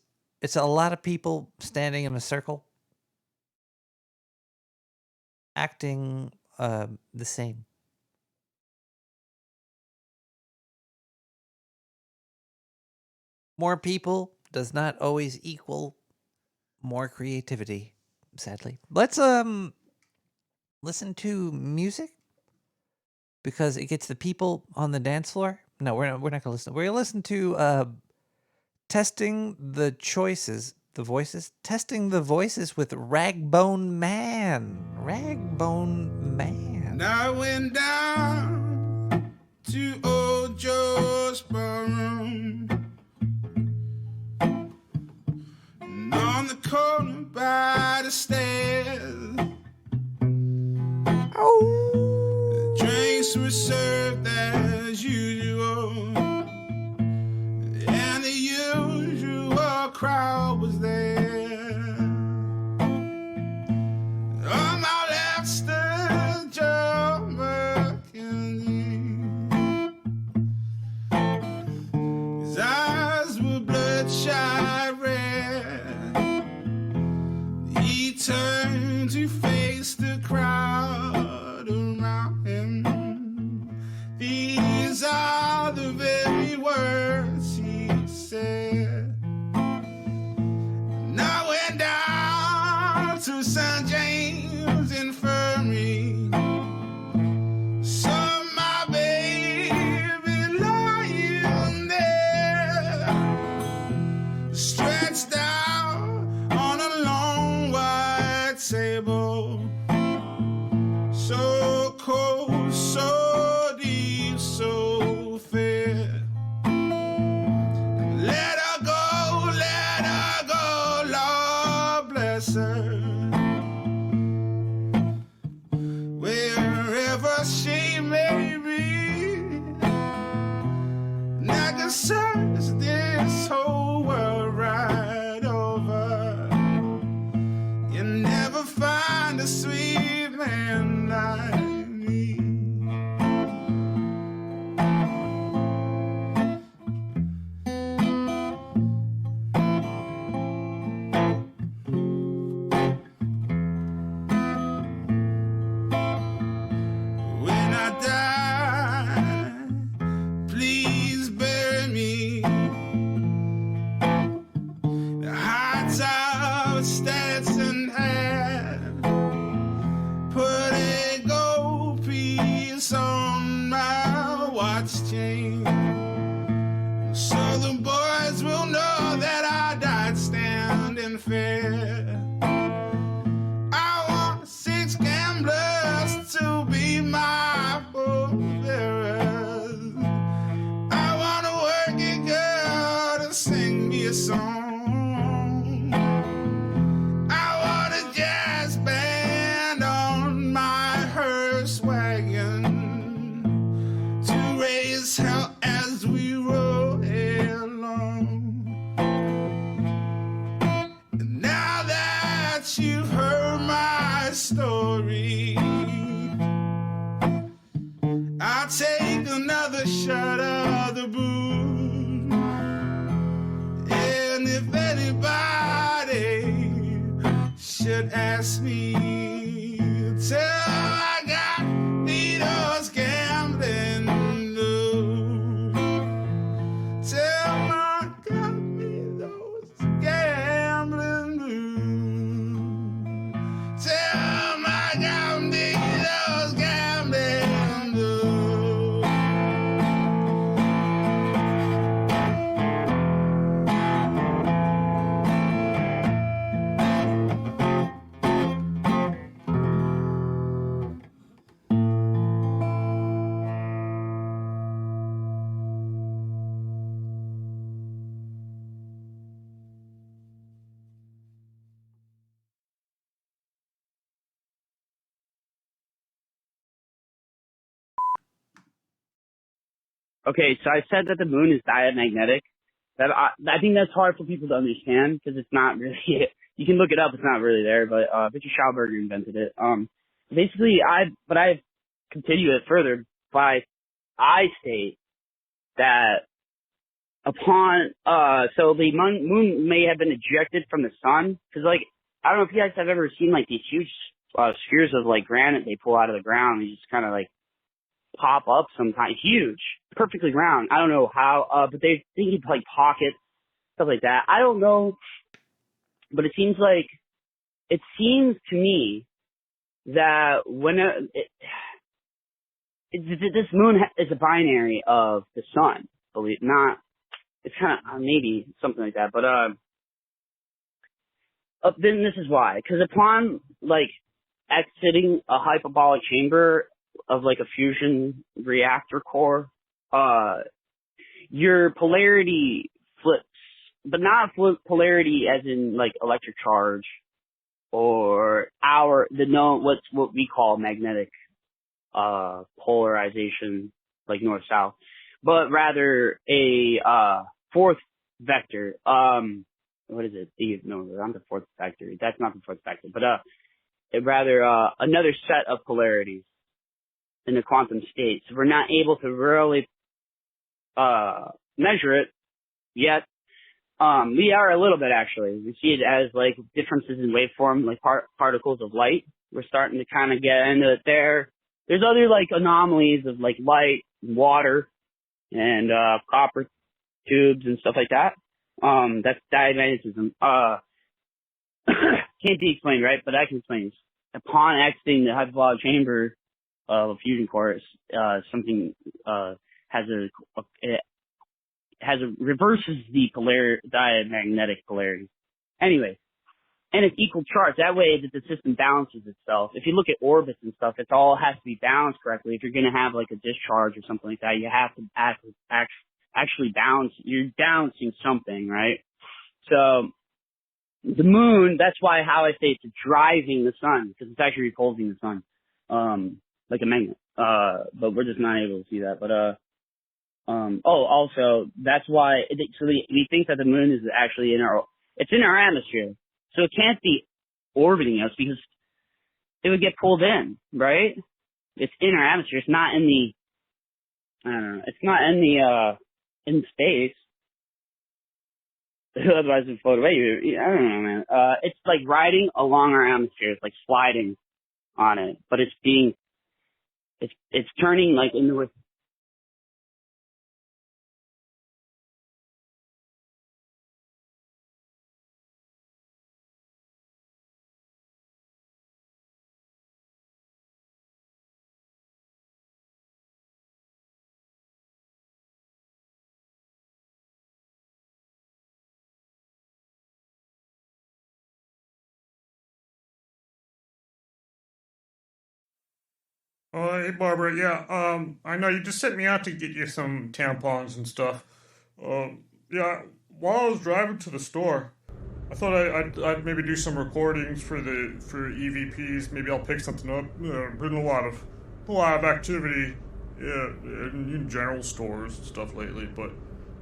a lot of people standing in a circle, acting the same. More people does not always equal more creativity, sadly. Let's listen to music because it gets the people on the dance floor. No, we're not gonna listen. We're gonna listen to testing the choices, the voices, testing the voices with Ragbone Man. Ragbone Man. And I went down to old Joe's barroom, and on the corner by the stairs, the drinks were served as usual, and the usual crowd was there. On my left stood Joe McKenzie. His eyes were bloodshot red. He turned to face the crowd around him. These are the very words he said. And I went down to St. James Infirmary, saw my baby lying there, stretched out on a long white table, so cold, so deep, so fair. Let her go, Lord bless her. Wherever she may be, and I can search this whole world right over. You never find a sweet man like me. When I die, please bury me. The heights of Stetson hat, put a gold piece on my watch chain, so the boys will know that I died standing fair. I want 6 gamblers to be my pallbearers. I want a working girl to sing me a song. I want a jazz band on my hearse wagon to raise hell as we roll along. And now that you've heard my story, I'll take another shot of the booze. And if anybody should ask me, tell 'em I got those gambling blues. Tell 'em I got me those gambling blues. Tell 'em I got me those gambling blues. Okay, so I said that the moon is diamagnetic. That I think that's hard for people to understand because it's not really. You can look it up; it's not really there. But Richard Schauberger invented it. Basically, I have continue it further I state that upon, so the moon may have been ejected from the sun, because, like, I don't know if you guys have ever seen, like, these huge spheres of, like, granite they pull out of the ground. They just kind of, like, pop up sometimes. Huge. Perfectly round. I don't know how, but they think it's, like, pockets, stuff like that. I don't know, but it seems to me that when this moon is a binary of the sun, believe not. It's kind of maybe something like that, but then this is why. Because upon like exiting a hyperbolic chamber of like a fusion reactor core, your polarity flips, but not polarity as in like electric charge or what we call magnetic polarization, like north-south, but rather a fourth vector. What is it? No, not the fourth vector. That's not the fourth vector, but rather another set of polarities in the quantum state. So we're not able to really measure it yet. We are a little bit, actually. We see it as like differences in waveform, like particles of light. We're starting to kind of get into it there. There's other like anomalies of like light, water, and copper tubes and stuff like that. That's diamagnetism. Can't be explained, right? But I can explain this. Upon exiting the hyperbolic chamber of a fusion core, something reverses the diamagnetic polarity. Anyway, and it's equal charge. That way that the system balances itself. If you look at orbits and stuff, it all has to be balanced correctly. If you're going to have like a discharge or something like that, you have to actually balance. You're balancing something, right? So the moon, that's why how I say it's driving the sun, because it's actually repulsing the sun, like a magnet. But we're just not able to see that. But also that's why. So we think that the moon is actually it's in our atmosphere. So it can't be orbiting us because it would get pulled in, right? It's in our atmosphere. It's not in it's not in space. Otherwise it'd float away. I don't know, man. It's like riding along our atmosphere. It's like sliding on it, but it's turning like into a Hey Barbara, yeah, I know you just sent me out to get you some tampons and stuff. Yeah, while I was driving to the store, I thought I'd maybe do some recordings for EVPs. Maybe I'll pick something up. Been a lot of activity, in general stores and stuff lately. But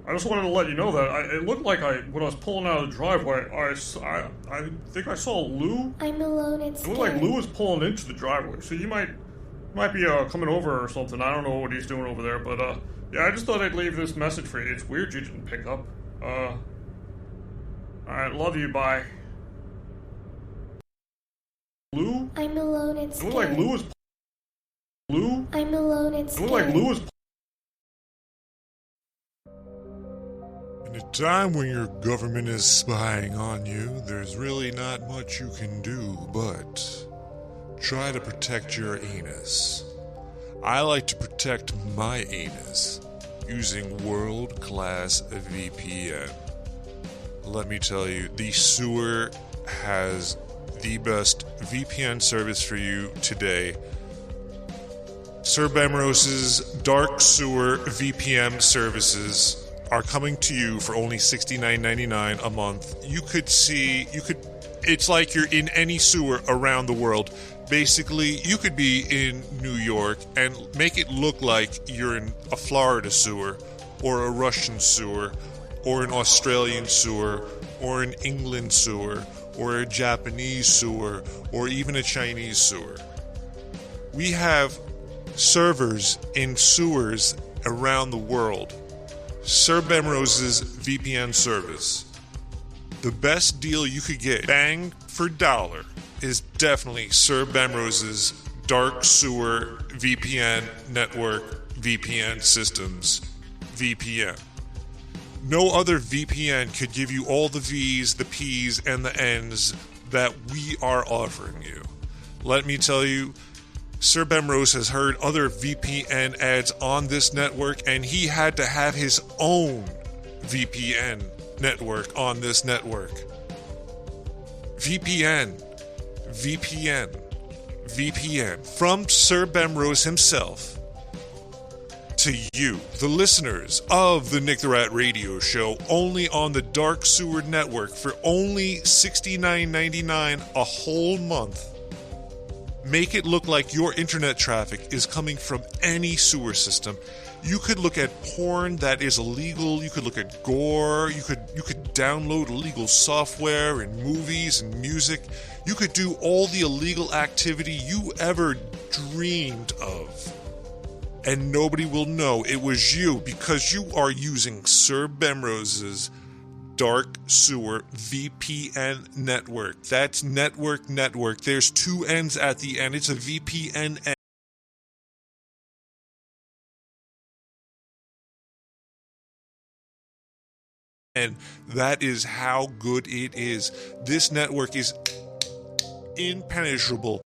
I just wanted to let you know that it looked like when I was pulling out of the driveway, I think I saw Lou. I'm alone. It looked like Lou was pulling into the driveway, so you might be coming over or something. I don't know what he's doing over there, but yeah, I just thought I'd leave this message for you. It's weird you didn't pick up. Alright, love you, bye. Lou? I'm alone and scared. It looked like Lou was... Lou? I'm alone and It scared. looked like Lou was... In a time when your government is spying on you, there's really not much you can do but try to protect your anus. I like to protect my anus using world-class VPN. Let me tell you, the sewer has the best VPN service for you today. Sir Bemros's Dark Sewer VPN services are coming to you for only $69.99 a month. It's like you're in any sewer around the world. Basically, you could be in New York and make it look like you're in a Florida sewer, or a Russian sewer, or an Australian sewer, or an England sewer, or a Japanese sewer, or even a Chinese sewer. We have servers in sewers around the world. Sir Bemrose's VPN service. The best deal you could get, bang for dollar, is definitely Sir Bemrose's Dark Sewer VPN Network VPN Systems VPN. No other VPN could give you all the V's, the P's, and the N's that we are offering you. Let me tell you, Sir Bemrose has heard other VPN ads on this network, and he had to have his own VPN network on this network. VPN from Sir Bemrose himself to you, the listeners of the Nick the Rat Radio Show, only on the Dark Sewer Network for only $69.99 a whole month. Make it look like your internet traffic is coming from any sewer system. You could look at porn that is illegal. You could look at gore. You could download illegal software and movies and music. You could do all the illegal activity you ever dreamed of. And nobody will know it was you because you are using Sir Bemrose's Dark Sewer VPN network. That's network. There's two N's at the end. It's a VPN. And that is how good it is. This network is impenetrable.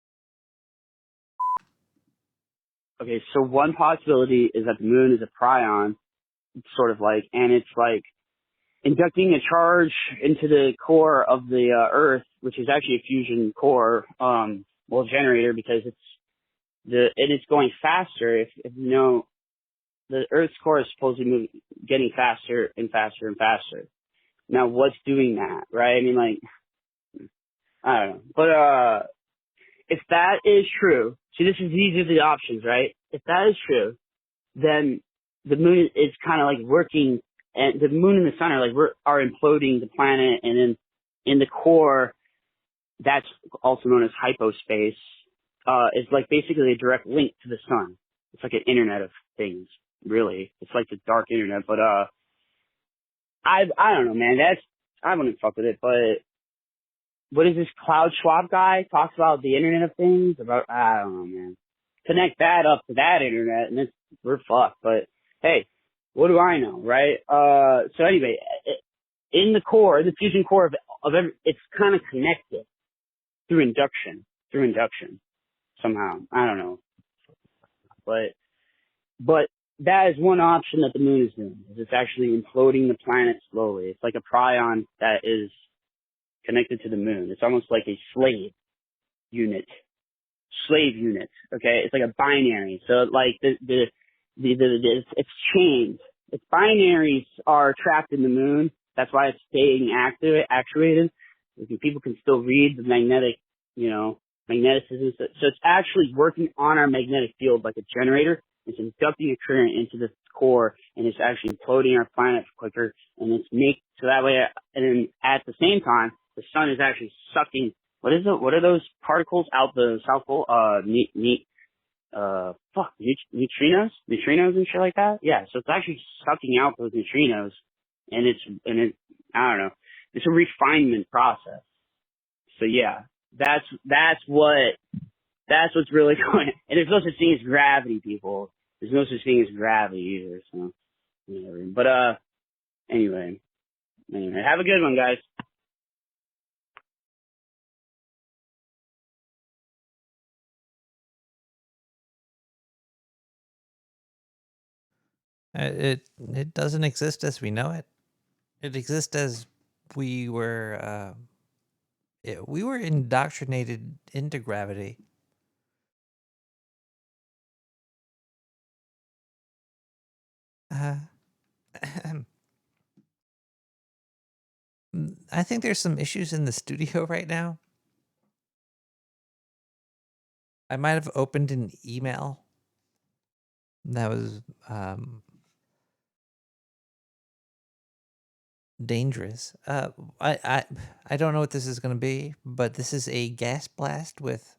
Okay, so one possibility is that the moon is a prion, sort of like, and it's like inducting a charge into the core of the Earth, which is actually a fusion core, generator, because it's going faster. If you know, the Earth's core is supposedly getting faster and faster and faster. Now, what's doing that, right? I mean, like, I don't know. But if that is true, see, these are the options, right? If that is true, then the moon is kind of like working, and the moon and the sun are imploding the planet, and then in the core, that's also known as hypospace, is like basically a direct link to the sun. It's like an internet of things, really. It's like the dark internet, but I don't know, man. I wouldn't fuck with it, but what is this Klaus Schwab guy talks about the internet of things? I don't know, man. Connect that up to that internet, and we're fucked. But hey, what do I know, right? So anyway, in the core, the fusion core of every, it's kind of connected through induction somehow. I don't know, but that is one option that the moon is doing. Is it's actually imploding the planet slowly. It's like a prion that is connected to the moon. It's almost like a slave unit. Okay, it's like a binary. So like it's chained. Its binaries are trapped in the moon. That's why it's staying actuated. People can still read the magnetic, magneticism. So it's actually working on our magnetic field like a generator. It's inducting a current into the core, and it's actually imploding our planet quicker. And so that way, and then at the same time, the sun is actually sucking. What are those particles out the South Pole? Neutrinos and shit like that. Yeah, so it's actually sucking out those neutrinos, and I don't know. It's a refinement process. So yeah, that's what's really going on. And there's no such thing as gravity, people. There's no such thing as gravity either. So, whatever. But anyway, have a good one, guys. It doesn't exist as we know it. It exists as we were indoctrinated into gravity. I think there's some issues in the studio right now. I might have opened an email that was dangerous. I don't know what this is going to be, but this is a gas blast with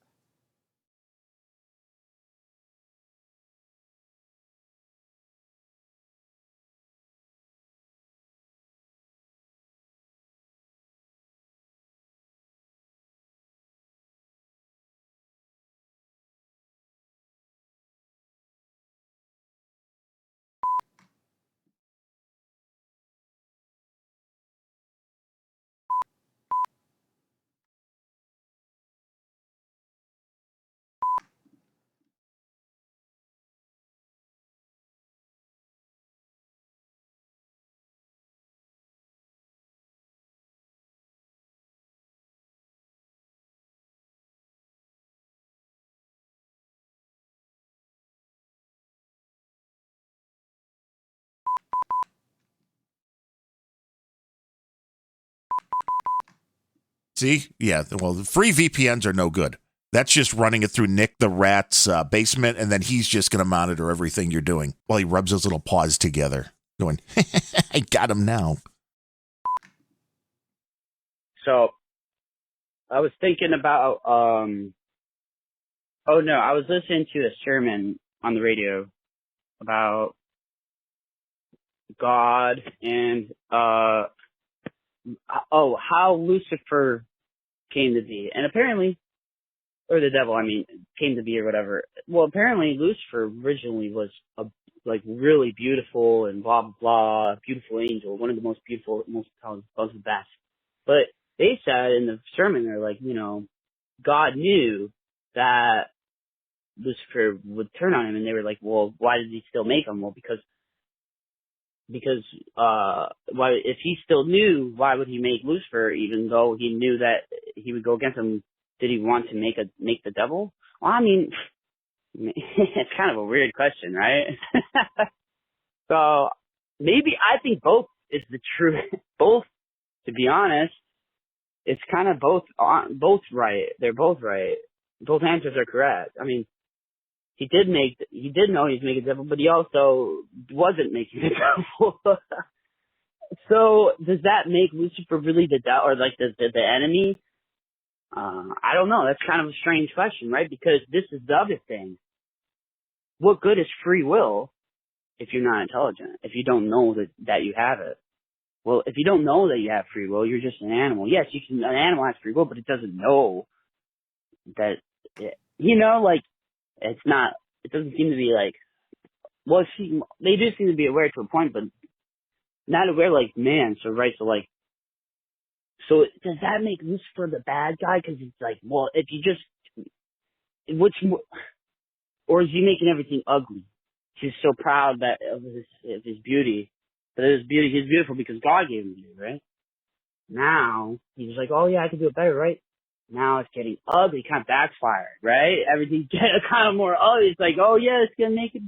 See? Yeah, well, the free VPNs are no good. That's just running it through Nick the Rat's basement, and then he's just going to monitor everything you're doing while he rubs his little paws together, going, I got him now. So I was thinking about, I was listening to a sermon on the radio about God and, how Lucifer came to be. And apparently, or the devil, came to be or whatever. Well, apparently Lucifer originally was a really beautiful and blah, blah, blah, beautiful angel, one of the most beautiful, most talented, one of the best. But they said in the sermon, they're like, God knew that Lucifer would turn on him, and they were like, well, why did he still make him? Well, because why, if he still knew, why would he make Lucifer, even though he knew that he would go against him? Did he want to make the devil? Well, it's kind of a weird question, right? So maybe I think both is the truth. Both, to be honest, it's kind of both right. They're both right. Both answers are correct. He did know he was making a devil, but he also wasn't making a devil. So does that make Lucifer really the devil, or like the enemy? I don't know. That's kind of a strange question, right? Because this is the other thing. What good is free will if you're not intelligent? If you don't know that you have it? Well, if you don't know that you have free will, you're just an animal. Yes, an animal has free will, but it doesn't know that, it doesn't seem to be like, well, they do seem to be aware to a point, but not aware like man. So does that make Lucifer the bad guy? Because it's like, well, if you just, or is he making everything ugly? He's so proud of his beauty. But he's beautiful because God gave him beauty, right? Now, he's like, oh yeah, I can do it better, right? Now it's getting ugly, kind of backfired, right? Everything's getting kind of more ugly. It's like, oh yeah, it's going to make it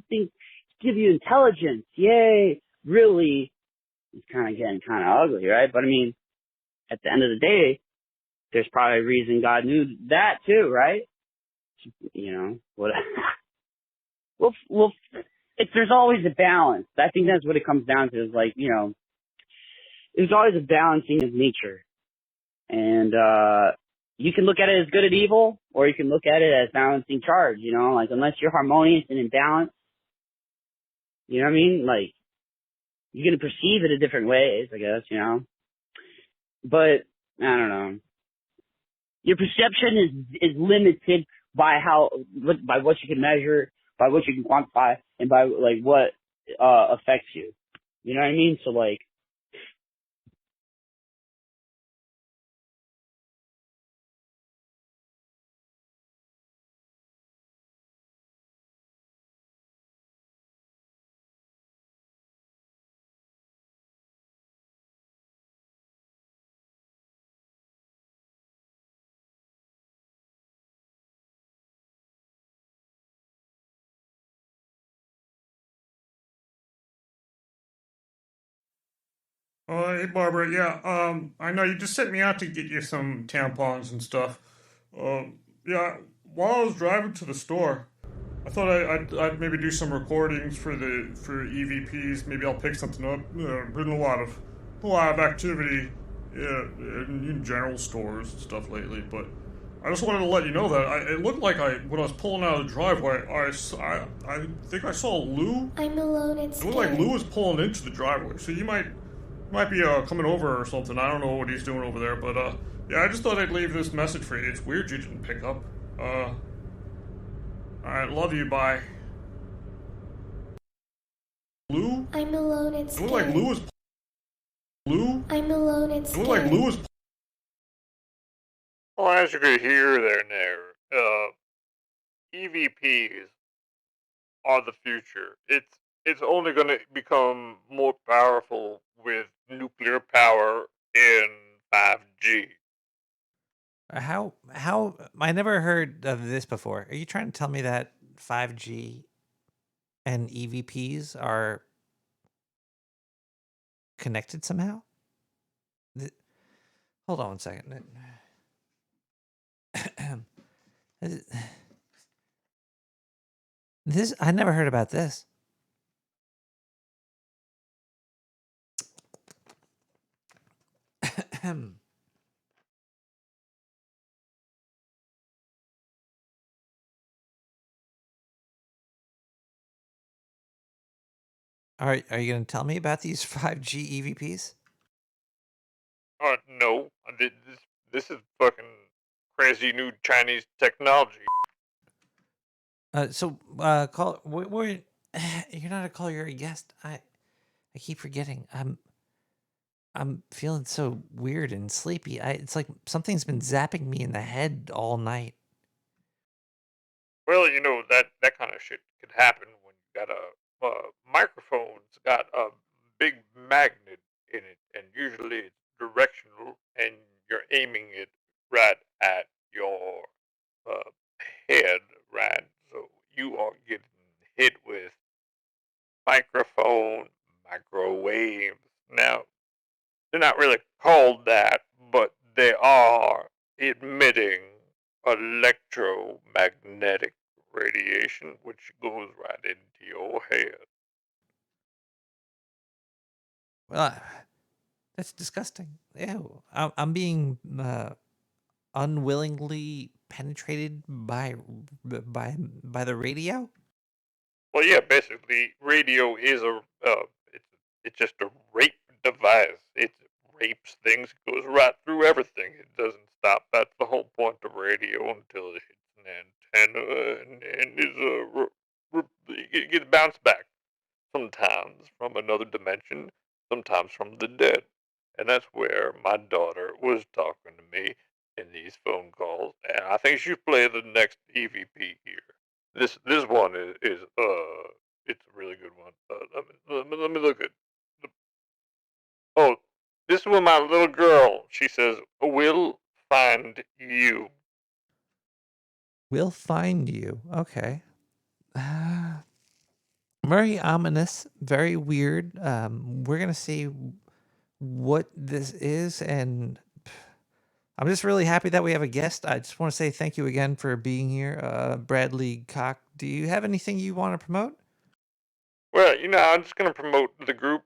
give you intelligence. Yay. Really, it's kind of getting kind of ugly, right? But at the end of the day, there's probably a reason God knew that too, right? What? Well, there's always a balance. I think that's what it comes down to. Is like, there's always a balancing of nature, and you can look at it as good and evil, or you can look at it as balancing charge. Like unless you're harmonious and in balance, you know what I mean? Like you're gonna perceive it in different ways, I guess. But I don't know. Your perception is limited by what you can measure, by what you can quantify, and by like what affects you. You know what I mean? So like, Hey Barbara, yeah, I know you just sent me out to get you some tampons and stuff. Yeah, while I was driving to the store, I thought I'd maybe do some recordings for EVPs. Maybe I'll pick something up. Been a lot of activity, in general stores and stuff lately. But I just wanted to let you know that it looked like when I was pulling out of the driveway, I think I saw Lou. I'm alone. It looked like Lou was pulling into the driveway. So you might be coming over or something. I don't know what he's doing over there, but yeah, I just thought I'd leave this message for you. It's weird you didn't pick up. Alright, love you, bye. Lou? I'm alone and It scared. looked like Lou was... Lou? I'm alone and It scared. looked like Lou was... Well, as you could hear there, EVPs are the future. It's only going to become more powerful with nuclear power in 5G. How I never heard of this before. Are you trying to tell me that 5G and EVPs are connected somehow? Hold on one second. This I never heard about this. Are you going to tell me about these 5G EVPs? No. This is fucking crazy new Chinese technology. Call. You're not a caller. You're a guest. I keep forgetting. I'm feeling so weird and sleepy. It's like something's been zapping me in the head all night. Well, that kind of shit could happen when you got a microphone's got a big magnet in it, and usually it's directional, and you're aiming it right at your head, right? So you are getting hit with microwaves. Now, they're not really called that, but they are emitting electromagnetic radiation, which goes right into your head. Well, that's disgusting. Ew. I'm being unwillingly penetrated by the radio. Well, yeah, basically, radio is it's just a rape device. It rapes things, goes right through everything. It doesn't stop. That's the whole point of radio until it hits an antenna and it gets bounced back. Sometimes from another dimension, sometimes from the dead. And that's where my daughter was talking to me in these phone calls. And I think she should play the next EVP here. This one is it's a really good one. Let me look at. Oh, this one, my little girl. She says, "We'll find you." We'll find you. Okay. Very ominous. Very weird. We're gonna see what this is, and I'm just really happy that we have a guest. I just want to say thank you again for being here, Bradley Cock. Do you have anything you want to promote? Well, I'm just gonna promote the group,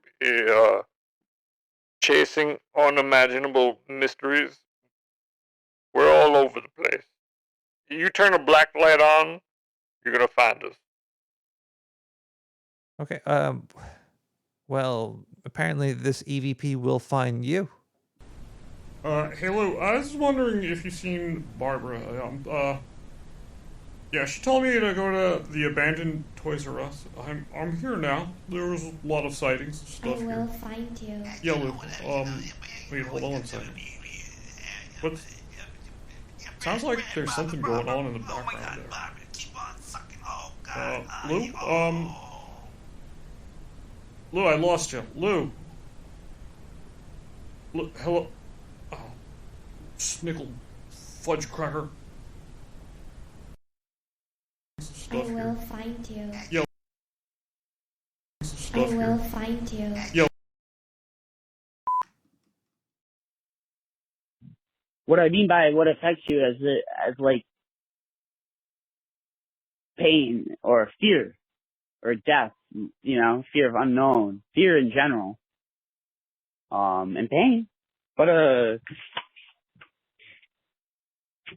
Chasing Unimaginable Mysteries. We're all over the place. You turn a black light on, you're gonna find us. Okay. Well, apparently this EVP will find you. Hey Lou, I was wondering if you've seen Barbara. Yeah, she told me to go to the abandoned Toys R Us. I'm here now. There was a lot of sightings and stuff I will here. find you. Yeah, Lou. Wait, hold on one second. What? Sounds like there's something going on in the background there. Lou? Lou, I lost you. Lou, hello? Oh, snickel fudge cracker. I will find you. Yo. I will find you. Yo. What I mean by what affects you as like pain or fear or death, fear of unknown, fear in general, and pain. But if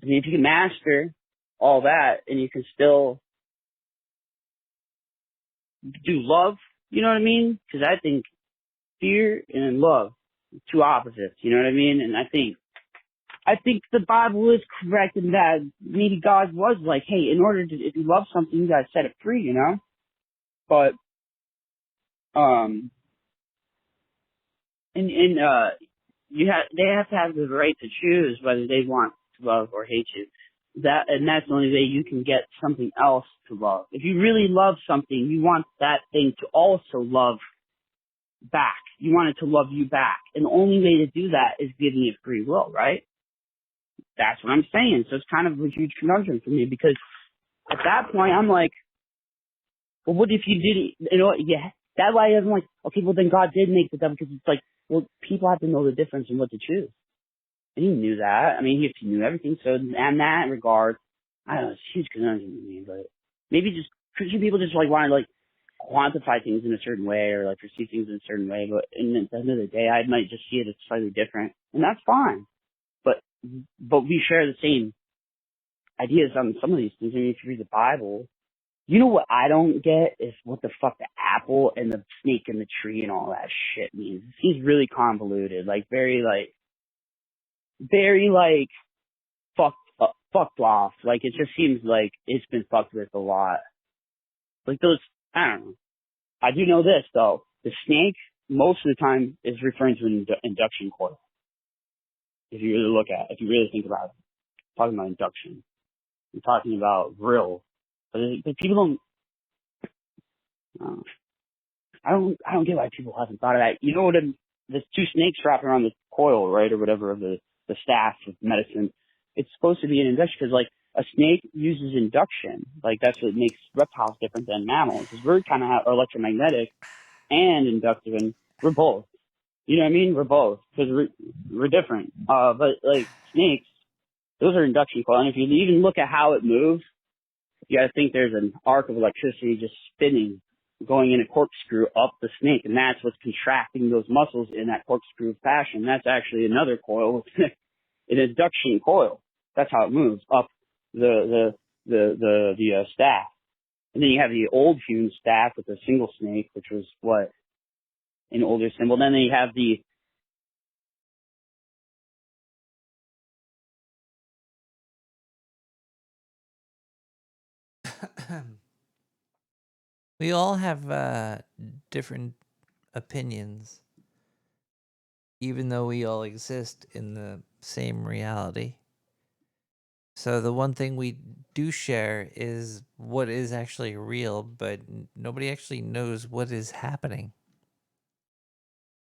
you can master all that and you can still do love, you know what I mean? Because I think fear and love are two opposites, you know what I mean? And I think the Bible is correct in that maybe God was like, hey, if you love something, you gotta set it free, But, they have to have the right to choose whether they want to love or hate you. That's the only way you can get something else to love. If you really love something, you want that thing to also love back. You want it to love you back. And the only way to do that is giving it free will, right? That's what I'm saying. So it's kind of a huge conundrum for me because at that point I'm like, well, what if you didn't, yeah, that's why I'm like, okay, well then God did make the devil because it's like, well, people have to know the difference in what to choose. And he knew that. I mean, he knew everything. So in that regard, I don't know, it's a huge conundrum to me, but maybe just Christian people just like want to like quantify things in a certain way or like perceive things in a certain way. But at the end of the day, I might just see it as slightly different, and that's fine. But we share the same ideas on some of these things. I mean, if you read the Bible, you know what I don't get is what the fuck the apple and the snake in the tree and all that shit means. It seems really convoluted, like very fucked off. Like it just seems like it's been fucked with a lot. Like those, I don't know. I do know this though. The snake most of the time is referring to an induction coil. If you really think about it, talking about induction, I'm talking about real. But people don't. I don't get why people haven't thought of that. You know what? There's two snakes wrapping around the coil, right, or whatever of the staff of medicine. It's supposed to be an induction because, like, a snake uses induction. Like, that's what makes reptiles different than mammals. Because we're kind of electromagnetic and inductive, and we're both. You know what I mean? We're both because we're different. But like snakes, those are induction coil. And if you even look at how it moves, you got to think there's an arc of electricity just spinning, going in a corkscrew up the snake, and that's what's contracting those muscles in that corkscrew fashion. That's actually another coil, an induction coil. That's how it moves up the staff. And then you have the old hewn staff with a single snake, which was what an older symbol. Then you have the we all have different opinions, even though we all exist in the same reality. So the one thing we do share is what is actually real, but nobody actually knows what is happening.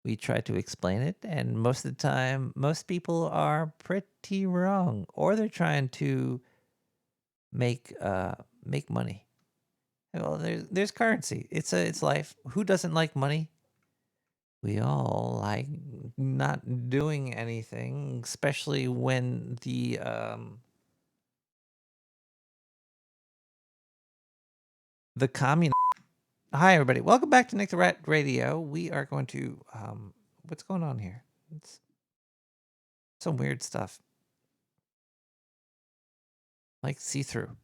We try to explain it, and most of the time, most people are pretty wrong, or they're trying to make money. Well, there's currency. It's life. Who doesn't like money? We all like not doing anything, especially when the communist. Hi, everybody. Welcome back to Nick the Rat Radio. We are going to what's going on here? It's some weird stuff, like see-through.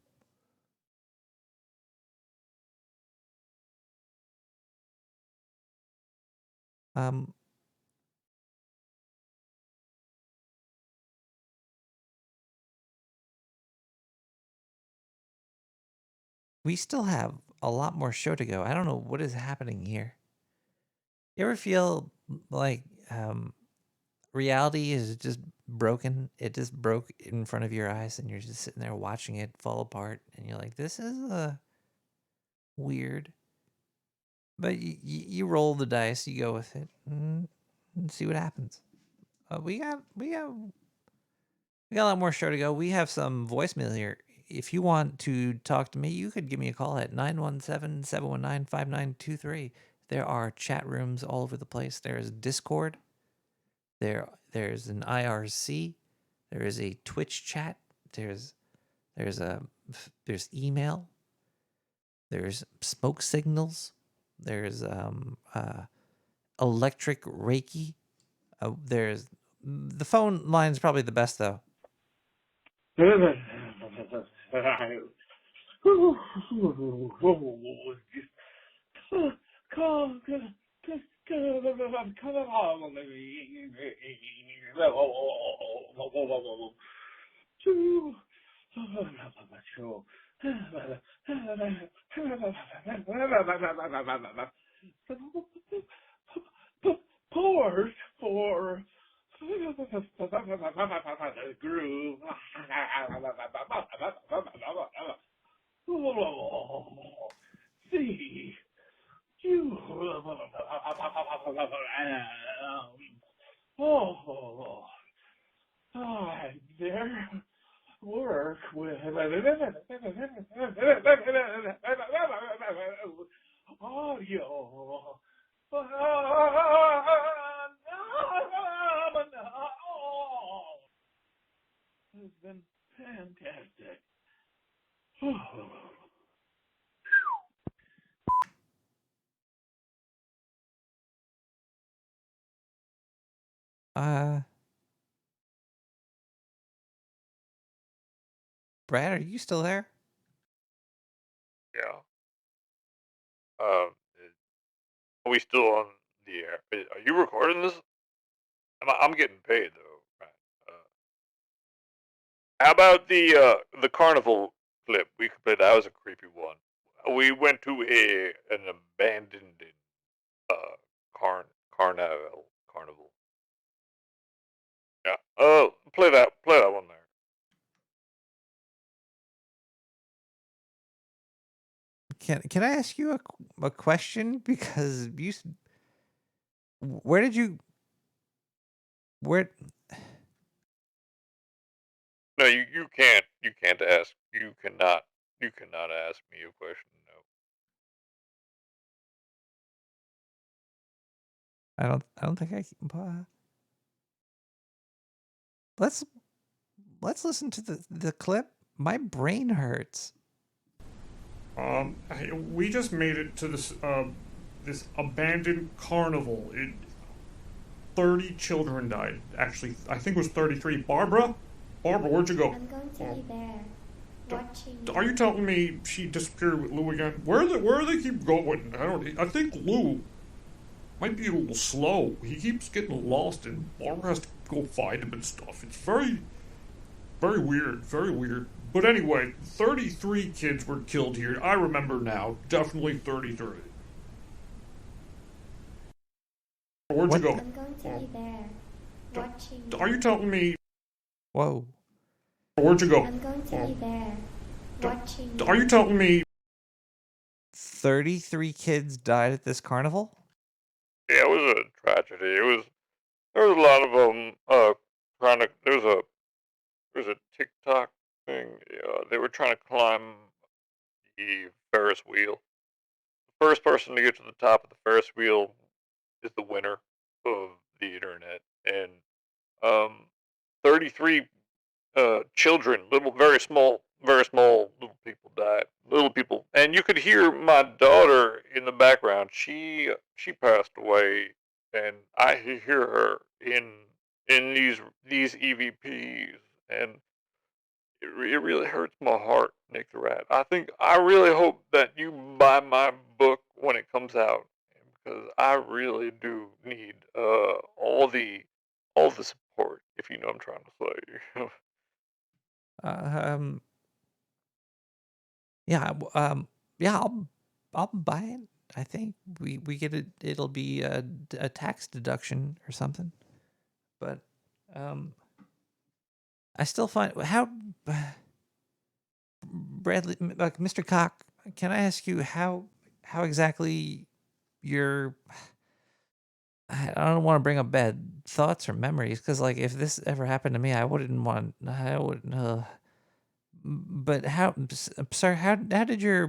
We still have a lot more show to go. I don't know what is happening here. You ever feel like reality is just broken? It just broke in front of your eyes, and you're just sitting there watching it fall apart, and you're like, "This is weird." But you roll the dice, you go with it, and see what happens. We got a lot more show to go. We have some voicemail here. If you want to talk to me, you could give me a call at 917-719-5923. There are chat rooms all over the place. There's Discord. There's an IRC. There is a Twitch chat. There's email. There's smoke signals. There's electric Reiki. There's the phone line is probably the best though. Pores for groove. See you. There work with audio. has been fantastic. Brad, are you still there? Yeah. Are we still on the air? Are you recording this? I'm getting paid though. Right. How about the carnival clip? We could play. That was a creepy one. We went to an abandoned carnival. Yeah. Play that one there. Can I ask you a question? Because where did you where No, you can't ask. You cannot ask me a question. No. I don't think I can. Let's listen to the clip. My brain hurts. We just made it to this abandoned carnival. 30 children died. Actually, I think it was 33. Barbara, where'd you go? I'm going to be there, watching. Are you telling me she disappeared with Lou again? Where do they keep going? I think Lou might be a little slow. He keeps getting lost, and Barbara has to go find him and stuff. It's very, very weird. Very weird. But anyway, 33 kids were killed here. I remember now. Definitely 33. Where'd you go? I'm going to be there, watching. Are you telling me? Whoa. Where'd you go? I'm going to be there, watching. Are you telling me? 33 kids died at this carnival? Yeah, it was a tragedy. There was a lot of them trying to. There's a TikTok thing. They were trying to climb the Ferris wheel. The first person to get to the top of the Ferris wheel is the winner of the internet. And 33 children, very small little people died. Little people, and you could hear my daughter in the background. She passed away, and I hear her in these EVPs, and it really hurts my heart, Nick the Rat. I really hope that you buy my book when it comes out, because I really do need all the support, if you know what I'm trying to say. Yeah, yeah, I'll buy it. I think we get it. It'll be a tax deduction or something. But I still find how Bradley, like Mr. Cock. Can I ask you how exactly your I don't want to bring up bad thoughts or memories because, like, if this ever happened to me, I wouldn't want. I wouldn't. But I'm sorry. How did your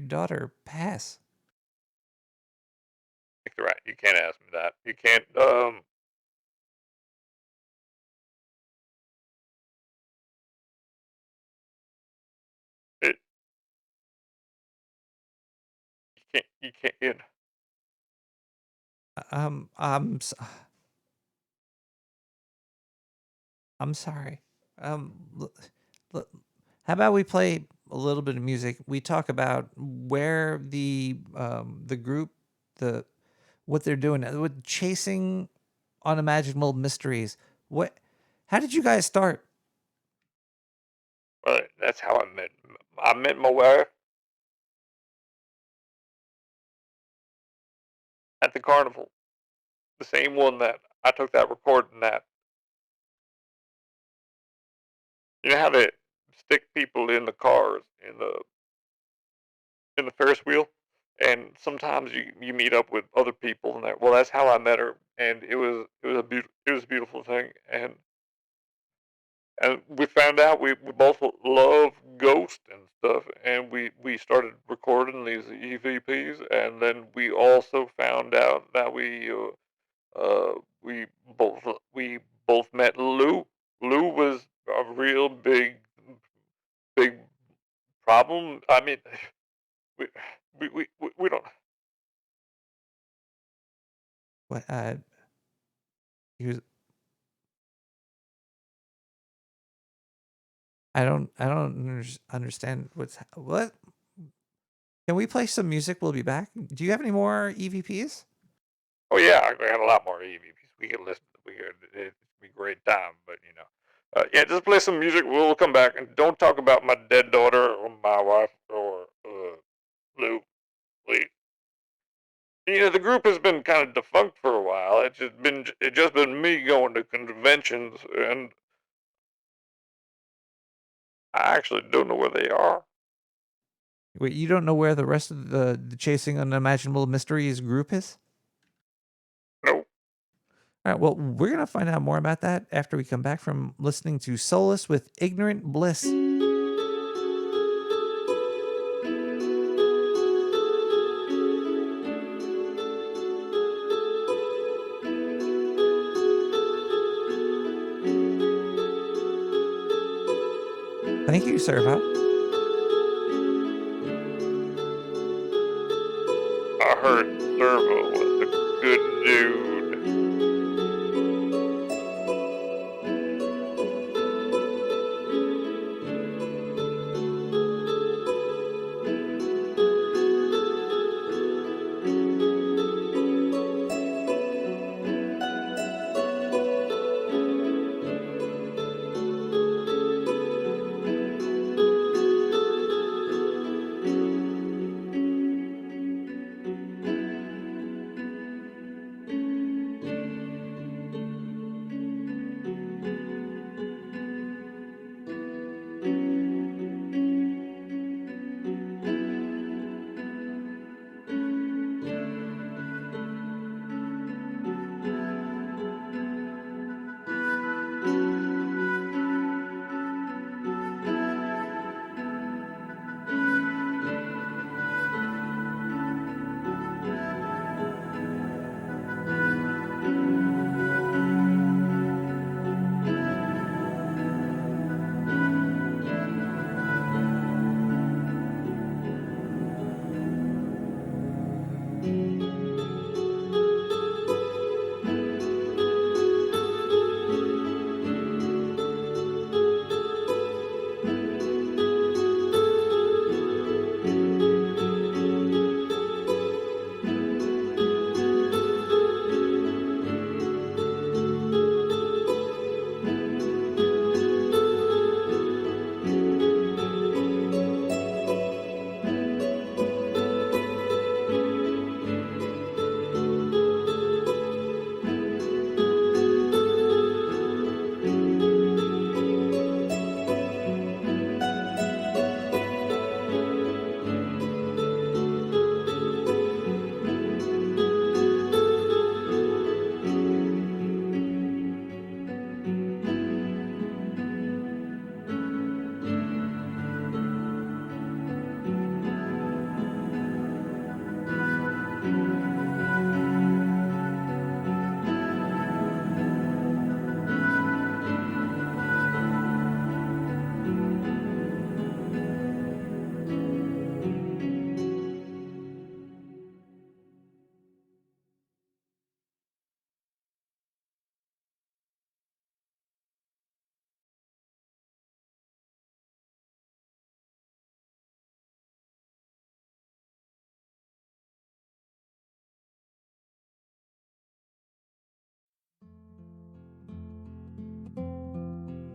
daughter pass? Nick the Rat, you can't ask me that. You can't. It, you can't. I'm sorry. L- how about we play a little bit of music? We talk about where the group what they're doing with chasing unimaginable mysteries. How did you guys start? Well, that's how I met my wife at the carnival. The same one that I took that recording at. You know how they stick people in the cars in the Ferris wheel, and sometimes you meet up with other people, and that. Well, that's how I met her, and it was a beautiful thing, and we found out we both love ghosts and stuff, and we started recording these EVPs, and then we also found out that we both met Lou. Lou was I mean, we don't. What? He was. I don't understand what. Can we play some music? We'll be back. Do you have any more EVPs? Oh yeah, I got a lot more EVPs. We can listen. It'd be a great time. But yeah, just play some music. We'll come back and don't talk about my dead daughter or my wife or Lou, please. The group has been kind of defunct for a while. It's just been me going to conventions, and I actually don't know where they are. Wait, you don't know where the rest of the Chasing Unimaginable Mysteries group is? Nope. All right, well, we're going to find out more about that after we come back from listening to Solace with Ignorant Bliss. Thank you, Servo. I heard Servo was a good dude.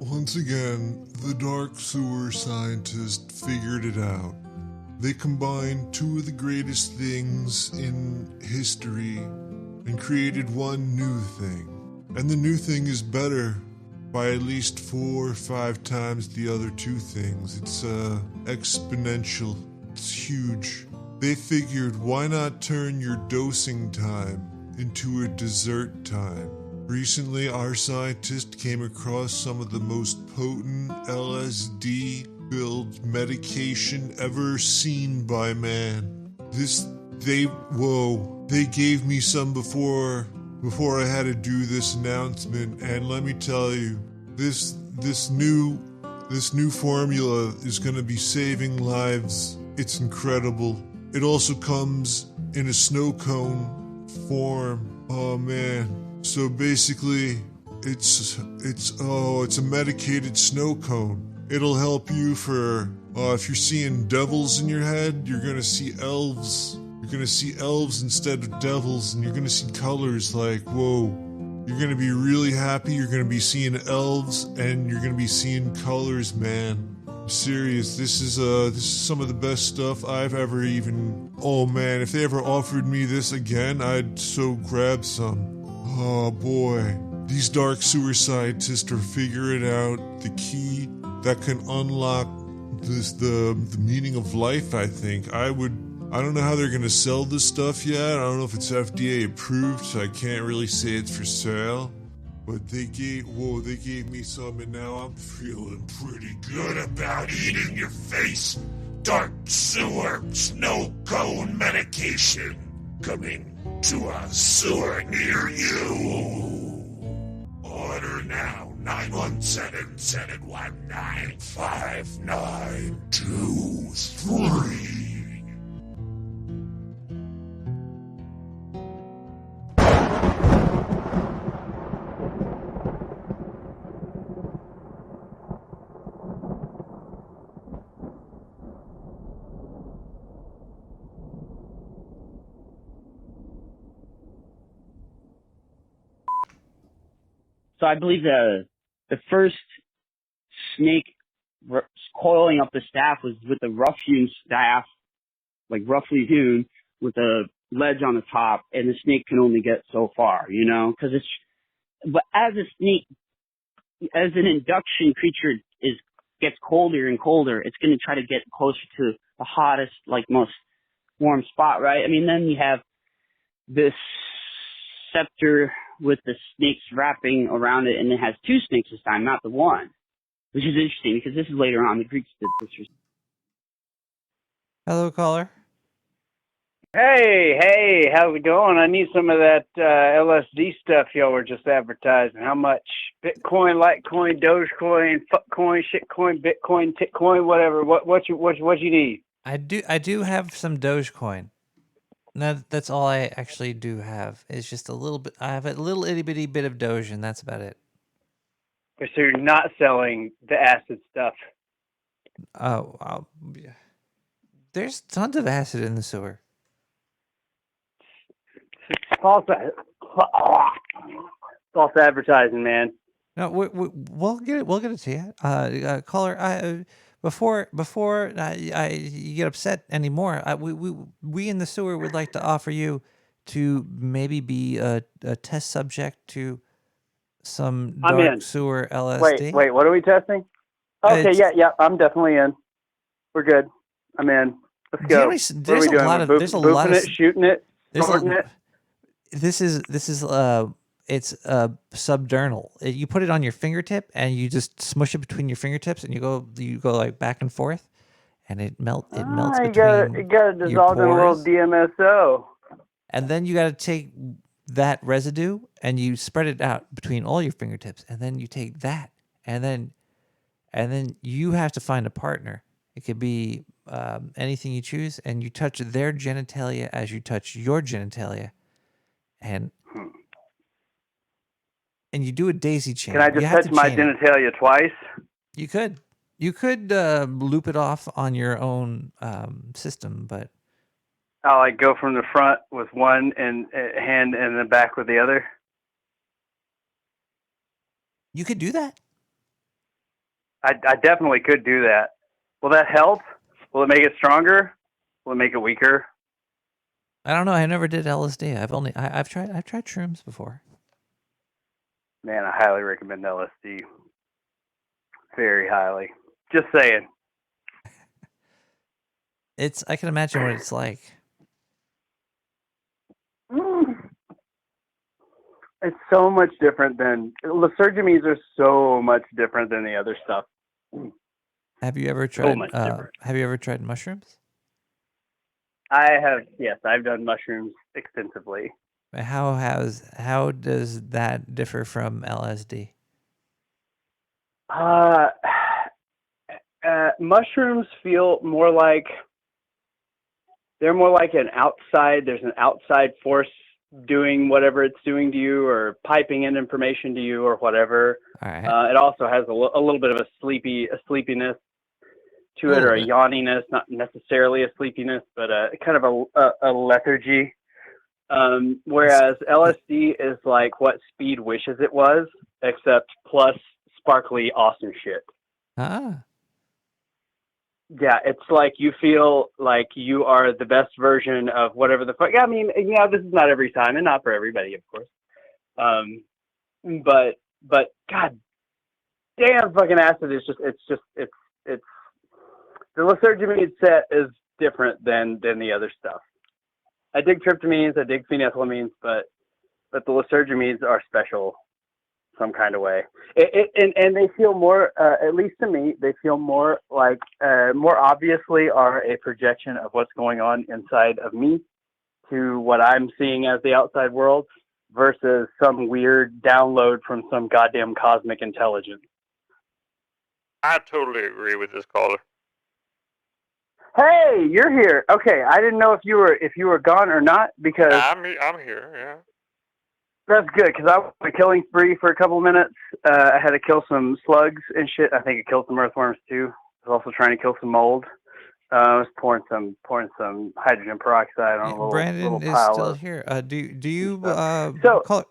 Once again, the Dark Sewer scientists figured it out. They combined two of the greatest things in history and created one new thing. And the new thing is better by at least 4 or 5 times the other two things. It's exponential. It's huge. They figured, why not turn your dosing time into a dessert time? Recently, our scientist came across some of the most potent LSD-filled medication ever seen by man. They gave me some before I had to do this announcement, and let me tell you, this new formula is going to be saving lives It's incredible. It also comes in a snow cone form. Oh man. So basically, it's a medicated snow cone. It'll help you for if you're seeing devils in your head, you're gonna see elves. You're gonna see elves instead of devils, and you're gonna see colors like, whoa. You're gonna be really happy. You're gonna be seeing elves, and you're gonna be seeing colors, man. I'm serious. This is some of the best stuff I've ever even. Oh man, if they ever offered me this again, I'd so grab some. Oh boy, these dark sewer scientists are figuring out the key that can unlock the meaning of life. I think I don't know how they're gonna sell this stuff yet. I don't know if it's FDA approved, so I can't really say it's for sale. But they gave me some, and now I'm feeling pretty good about eating your face. Dark sewer snow cone medication coming to a sewer near you. Order now, 917-719-5923. So I believe the first snake coiling up the staff was with the rough-hewn staff, like roughly hewn, with a ledge on the top, and the snake can only get so far, you know? But as a snake, as an induction creature gets colder and colder, it's going to try to get closer to the hottest, like most warm spot, right? I mean, then you have this scepter with the snakes wrapping around it, and it has two snakes this time, not the one, which is interesting because this is later on. The Greeks did this. Hello, caller. Hey, how's it going? I need some of that LSD stuff y'all were just advertising. How much? Bitcoin, Litecoin, Dogecoin, fuckcoin, shitcoin, Bitcoin, Titcoin, whatever. What you need? I do have some Dogecoin. No, that's all I actually do have. It's just a little bit. I have a little itty bitty bit of Doge, and that's about it. So you're not selling the acid stuff? Oh, yeah. There's tons of acid in the sewer. False advertising, man. No, we'll get it. We'll get it to you, caller. Before you get upset anymore, we in the sewer would like to offer you to maybe be a test subject to some dark sewer LSD. Wait, what are we testing? Okay, yeah, I'm definitely in. We're good. I'm in. Let's go. What are we doing? There's a lot of shooting it, snorting it. This is it's subdermal. You put it on your fingertip and you just smush it between your fingertips, and you go like back and forth, and it melts between you got to dissolve in a little DMSO. And then you got to take that residue and you spread it out between all your fingertips, and then you take that, and then you have to find a partner. It could be anything you choose, and you touch their genitalia as you touch your genitalia, and you do a daisy chain. Can I just touch my genitalia twice? You could loop it off on your own system, but I'll like go from the front with one and hand and the back with the other. You could do that. I definitely could do that. Will that help? Will it make it stronger? Will it make it weaker? I don't know. I never did LSD. I've tried shrooms before. Man, I highly recommend LSD. Very highly. Just saying. I can imagine what it's like. It's so much different than lysergamies are so much different than the other stuff. Have you ever tried? Have you ever tried mushrooms? I have. Yes, I've done mushrooms extensively. How does that differ from LSD? Mushrooms feel more like they're more like an outside. There's an outside force doing whatever it's doing to you, or piping in information to you, or whatever. All right. It also has a little bit of a sleepiness to it, or a yawniness, not necessarily a sleepiness, but kind of a lethargy. Whereas LSD is like what Speed wishes it was, except plus sparkly awesome shit. Ah. Yeah, it's like you feel like you are the best version of whatever the fuck. I mean, this is not every time and not for everybody, of course. But god damn, fucking acid is it's the lysergamide set is different than the other stuff. I dig tryptamines, I dig phenethylamines, but the lysergamides are special some kind of way. And they feel more, at least to me, they feel more like, more obviously are a projection of what's going on inside of me to what I'm seeing as the outside world versus some weird download from some goddamn cosmic intelligence. I totally agree with this caller. Hey, you're here. Okay, I didn't know if you were gone or not because I'm here. Yeah. That's good because I was on a killing spree for a couple of minutes. I had to kill some slugs and shit. I think I killed some earthworms too. I was also trying to kill some mold. I was pouring some hydrogen peroxide on a little Brandon is pile still of. here. Do you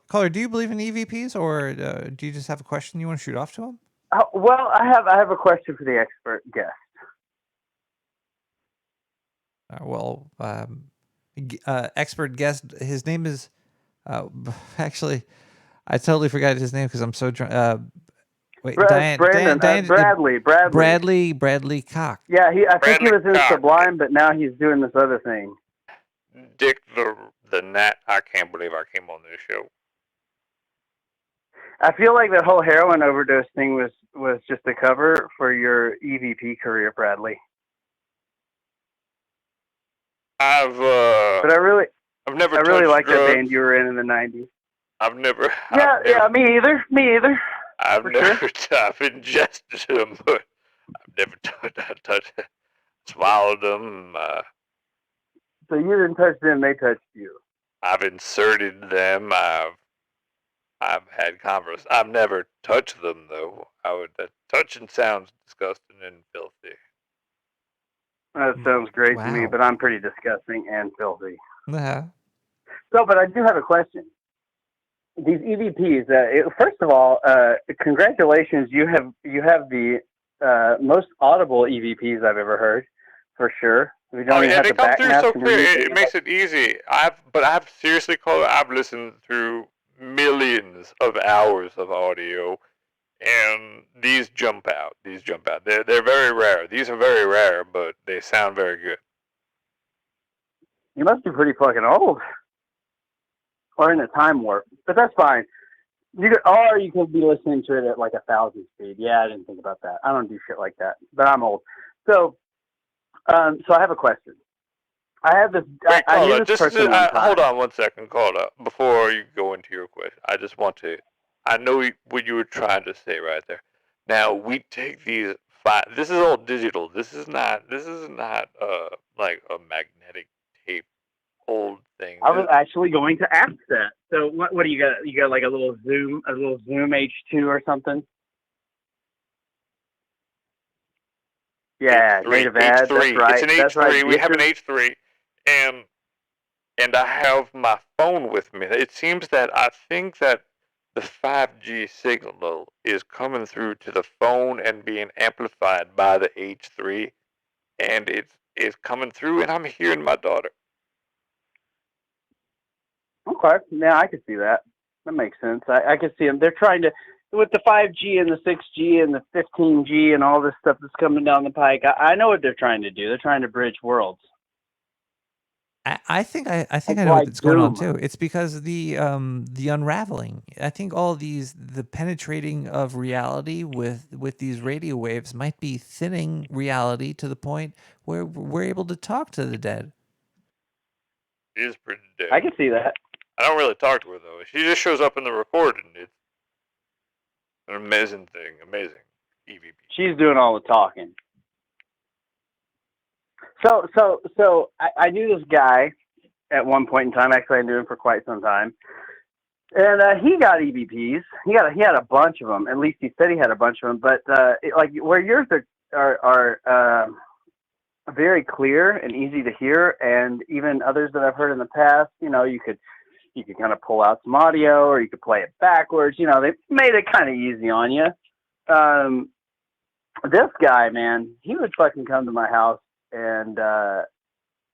caller? Do you believe in EVPs, or do you just have a question you want to shoot off to him? Well, I have a question for the expert guest. Expert guest. His name is. Actually, I totally forgot his name because I'm so drunk. Wait, Bradley Cock. Yeah, I think he was in Cock. Sublime, but now he's doing this other thing. Dick the Gnat. I can't believe I came on this show. I feel like that whole heroin overdose thing was just a cover for your EVP career, Bradley. I've never. I really like drugs. that band you were in the '90s. I've never. Me either. I've ingested them, but I've never touched swallowed them. So you didn't touch them; they touched you. I've inserted them. I've had converse. I've never touched them though. Touching sounds disgusting and filthy. That sounds great to me, but I'm pretty disgusting and filthy. Yeah. So, but I do have a question. These EVPs. First of all, congratulations! You have the most audible EVPs I've ever heard, for sure. We don't even have they to come back through so clear. It makes it easy. I've seriously called. I've listened through millions of hours of audio, and these jump out. They're very rare. These are very rare, but they sound very good. You must be pretty fucking old. Or in a time warp. But that's fine. You could be listening to it at like 1,000 speed. Yeah, I didn't think about that. I don't do shit like that. But I'm old. So I have a question. I have this. I knew this person one time. Hold on one second, Carla. Before you go into your question, I just want to. I know what you were trying to say right there. Now we take these. This is all digital. This is not like a magnetic tape old thing. I was actually going to ask that. So what do you got? You got like a little Zoom H2 or something? Yeah, native ad. That's right. It's an H3. Right. We have an H3, and I have my phone with me. It seems that I think that the 5G signal is coming through to the phone and being amplified by the H3, and it's coming through, and I'm hearing my daughter. Okay, yeah, I can see that. That makes sense. I can see them. They're trying to, with the 5G and the 6G and the 15G and all this stuff that's coming down the pike. I know what they're trying to do. They're trying to bridge worlds. I think I know what's going on too. It's because the unraveling. I think all the penetrating of reality with these radio waves might be thinning reality to the point where we're able to talk to the dead. It is pretty dead. I can see that. I don't really talk to her though. She just shows up in the recording. It's an amazing thing. Amazing EVP. She's doing all the talking. So I knew this guy at one point in time. Actually, I knew him for quite some time, and he got EVPs. He had a bunch of them. At least he said he had a bunch of them. But like where yours are very clear and easy to hear, and even others that I've heard in the past, you could kind of pull out some audio, or you could play it backwards. They made it kind of easy on you. This guy, man, he would fucking come to my house and,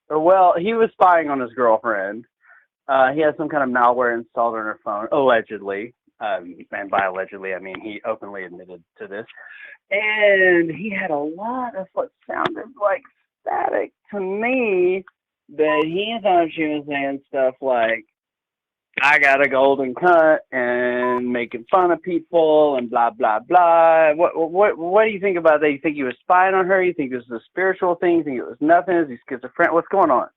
he was spying on his girlfriend. He had some kind of malware installed on her phone, allegedly. And by allegedly, I mean he openly admitted to this. And he had a lot of what sounded like static to me, but he thought she was saying stuff like, I got a golden cunt and making fun of people and blah, blah, blah. What do you think about that? You think he was spying on her? You think this was a spiritual thing? You think it was nothing? Is he schizophrenic? What's going on?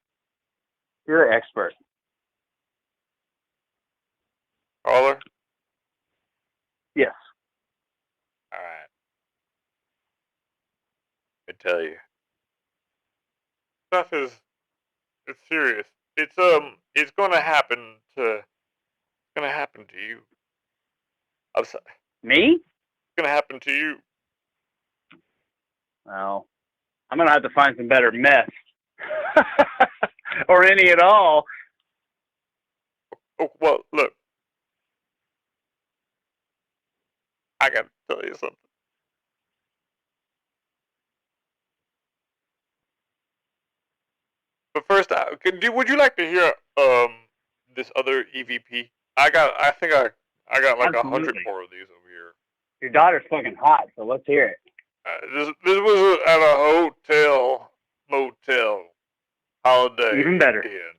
You're an expert. Caller? Yes. All right. I tell you. Stuff it's serious. It's gonna happen to you. I'm sorry. Me? It's gonna happen to you. Well, I'm gonna have to find some better meth. Or any at all. Oh, well, look. I gotta tell you something. But first, would you like to hear this other EVP? I think I got like 100 more of these over here. Your daughter's fucking hot, so let's hear it. This was at a motel, Holiday Even better. Inn.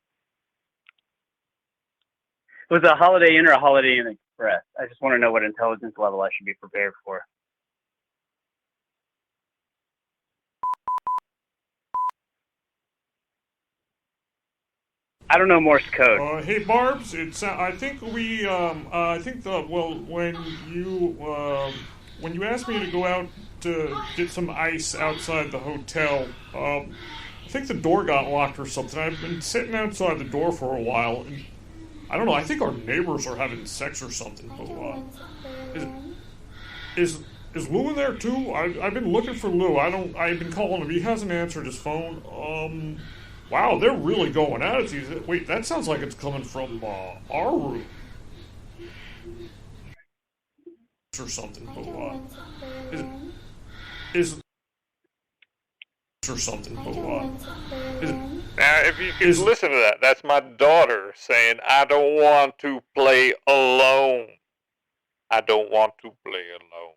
Was it a Holiday Inn or a Holiday Inn Express? I just want to know what intelligence level I should be prepared for. I don't know Morse code. Hey Barbs, I think when you asked me to go out to get some ice outside the hotel, I think the door got locked or something. I've been sitting outside the door for a while, and I don't know. I think our neighbors are having sex or something. But is Lou in there too? I've been looking for Lou. I've been calling him. He hasn't answered his phone. Wow, they're really going at it. Wait, that sounds like it's coming from our room or something. But is or something. But now, if you can listen to that, that's my daughter saying, "I don't want to play alone. I don't want to play alone."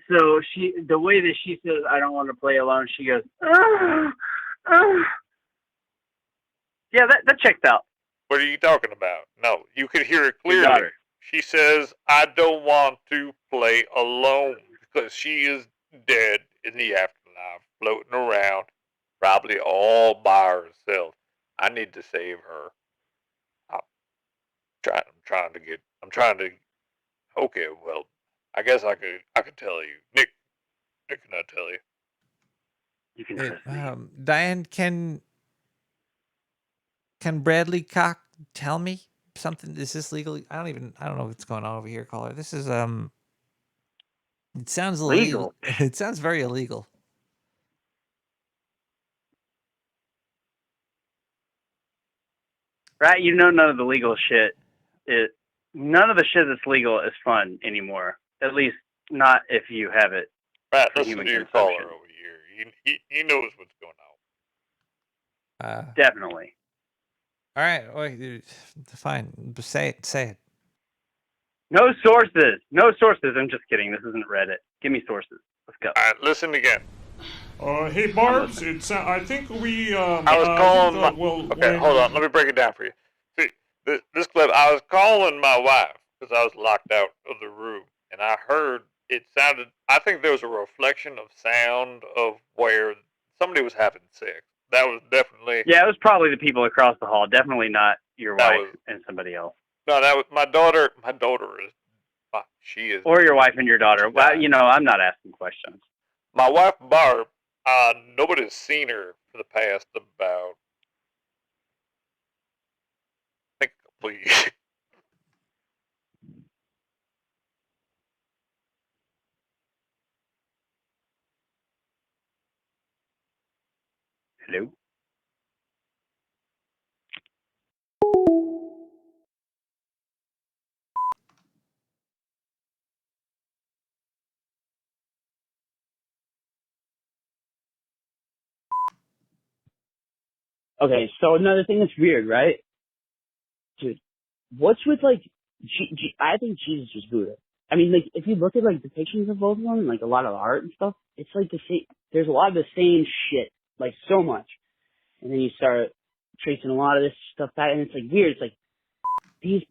So the way that she says, "I don't want to play alone," she goes, Yeah, that checks out. What are you talking about? No, you could hear it clearly. She says, "I don't want to play alone," because she is dead in the afterlife, floating around, probably all by herself. I need to save her. I'm trying to. Okay, well, I guess I could tell you, Nick. Can I tell you? You can. Diane, can Bradley Cock tell me something? Is this legal? I don't know what's going on over here, caller. This is it sounds illegal. It sounds very illegal. Right? None of the legal shit none of the shit that's legal is fun anymore. At least not if you have it. Right, listen to your caller over here. He knows what's going on. Definitely. All right. Wait, fine. Say it. No sources. I'm just kidding. This isn't Reddit. Give me sources. Let's go. All right, listen again. Hey Barbs, I think we. I was calling. Okay, hold on. Let me break it down for you. See, this clip. I was calling my wife because I was locked out of the room, and I heard it sounded. I think there was a reflection of sound of where somebody was having sex. That was definitely. Yeah, it was probably the people across the hall. Definitely not your wife and somebody else. No, that was my daughter. My daughter is She is. Or your wife and your daughter. Well, you know, I'm not asking questions. My wife Barb, nobody's seen her for the past about, I think, a couple of years. Hello? Okay, so another thing that's weird, right? Dude, what's with, like, I think Jesus was Buddha. I mean, like, if you look at, like, depictions of both of them, and, like, a lot of art and stuff, it's, like, the same, there's a lot of the same shit, like, so much. And then you start tracing a lot of this stuff back, and it's, like, weird. It's, like, these...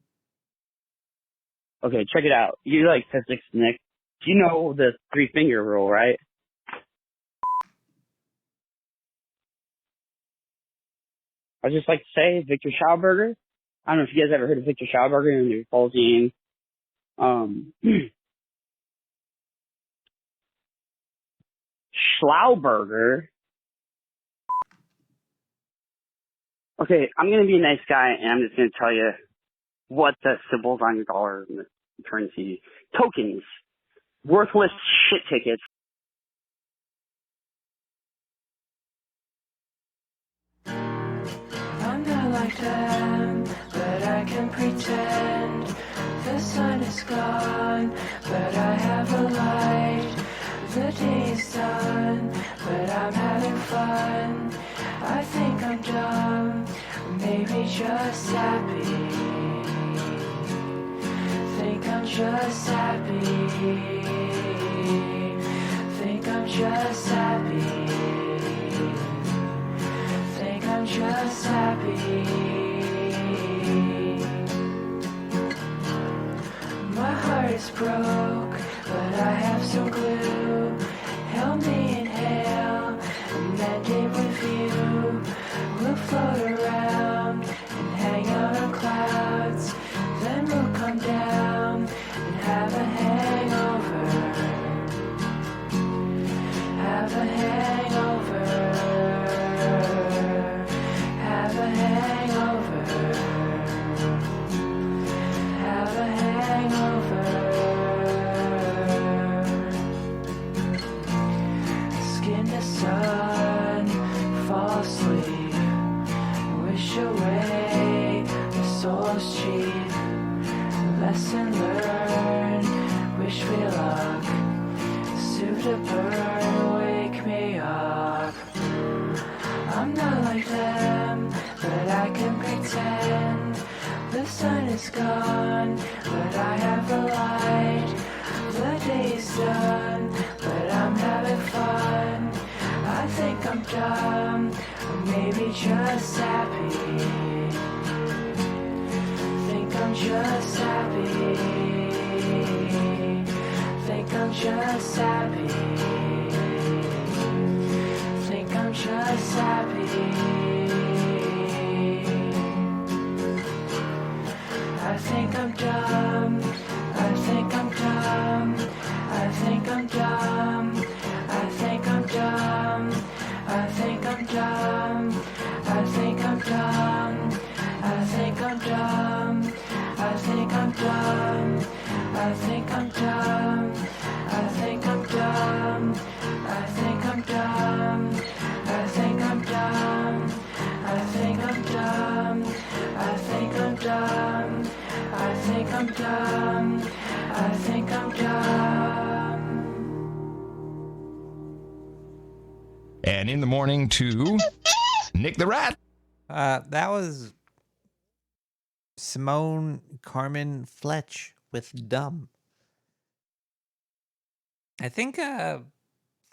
Okay, check it out. You like physics, Nick. Do you know the three-finger rule, right? I just like to say, Victor Schauberger. I don't know if you guys ever heard of Victor Schauberger and your Paulsian. Schlauberger. Okay, I'm going to be a nice guy, and I'm just going to tell you what the symbols on your dollar and the currency tokens. Worthless shit tickets. I'm not like them, but I can pretend. The sun is gone, but I have a light. The day is done, but I'm having fun. I think I'm dumb, maybe just happy. Think I'm just happy. Think I'm just happy. Think I'm just happy. My heart is broke, but I have some glue. Help me inhale and mend it with you. We'll float around and hang out on clouds. Then we'll come down and have a hangover. Have a hangover. Have a hangover. Have a hangover. Skin to sun, fall asleep. Wish away, the soul's cheap. Lesson learned, wish me luck. Suit to burn, wake me up. I'm not like them, but I can pretend. The sun is gone, but I have the light. The day is done, but I'm having fun. I think I'm dumb, or maybe just happy. Think I'm just happy. Think I'm just happy. Think I'm just happy. I think I'm dumb. I think I'm dumb. I think I'm dumb. I think I'm dumb. I think I'm dumb. I think I'm dumb. I think I'm dumb. I think I'm dumb. I think I'm dumb. I think I'm dumb. I think I'm dumb. I think I'm dumb. I think I'm dumb. I think I'm dumb. I think I'm dumb. I think I'm dumb. And in the morning to Nick the Rat. That was Simone Carmen Fletch with Dumb. I think the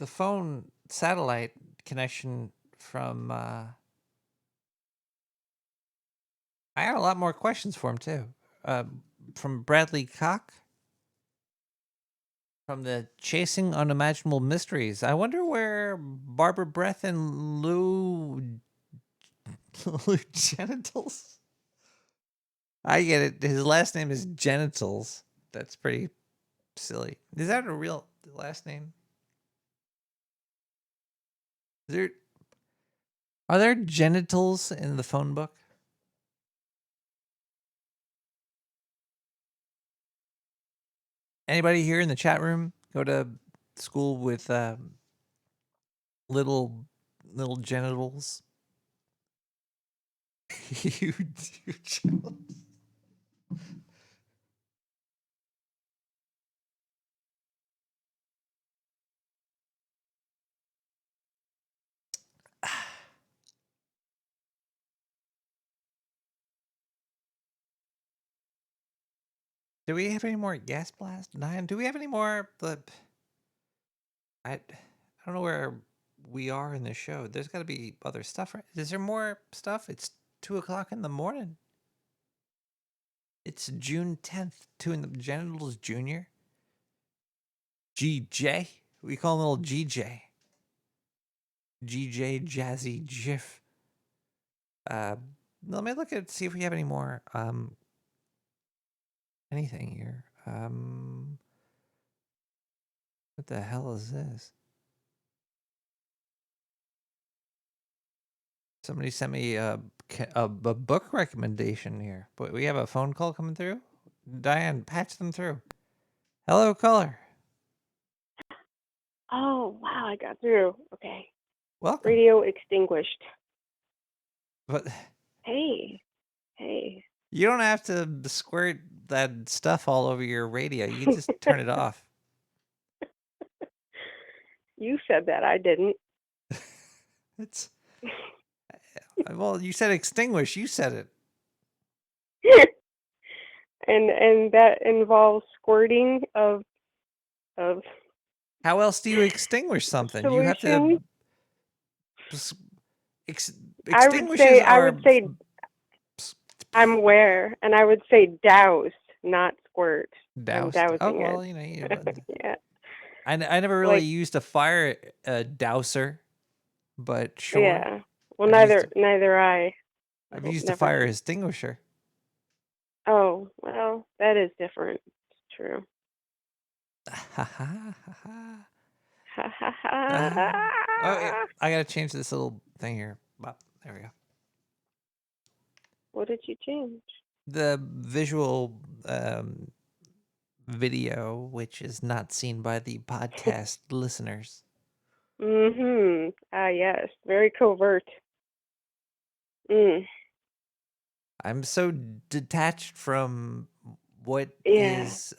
phone satellite connection from... I had a lot more questions for him, too. From Bradley Koch. From the Chasing Unimaginable Mysteries. I wonder where Barbara Breath and Lou Genitals? I get it. His last name is Genitals. That's pretty silly. Is that a real last name? Are there genitals in the phone book? Anybody here in the chat room go to school with little genitals? Huge genitals. Do we have any more Gas Blast 9? Do we have any more? I don't know where we are in the show. There's got to be other stuff, right? Is there more stuff? It's 2:00 in the morning. It's June 10th. Two in the Genitals Junior. GJ. We call him little GJ. GJ Jazzy Jiff. Let me look at see if we have any more anything here. What the hell is this? Somebody sent me a book recommendation here, but we have a phone call coming through. Diane, patch them through. Hello, caller. Oh, wow, I got through. Okay. Welcome. Radio extinguished. But Hey. Hey. you don't have to squirt that stuff all over your radio. You can just turn it off. You said that. I didn't. It's well, you said extinguish. You said it. And that involves squirting of How else do you extinguish something? You have to. solution. Extinguishes I would say I'm aware, and I would say douse, not squirt. I'm doused. dousing Oh well, it. Yeah. I never really Like- used a fire dowser, but sure. Yeah. Well, I've used neither I. I've used a Never fire did. extinguisher. Oh, well, that is different. It's true. Ha ha ha ha. Ha ha ha. Oh, yeah. I gotta change this little thing here. Oh, there we go. What did you change? The visual video, which is not seen by the podcast listeners. Mm-hmm. Ah, yes. Very covert. I'm so detached from what Yeah. is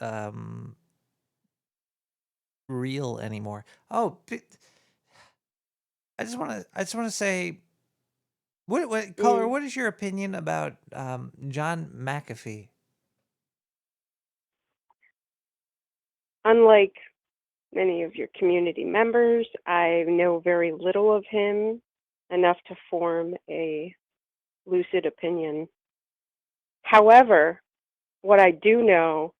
real anymore. Oh, I just want to say, what caller? What is your opinion about John McAfee? Unlike many of your community members, I know very little of him, enough to form a lucid opinion. However, what I do know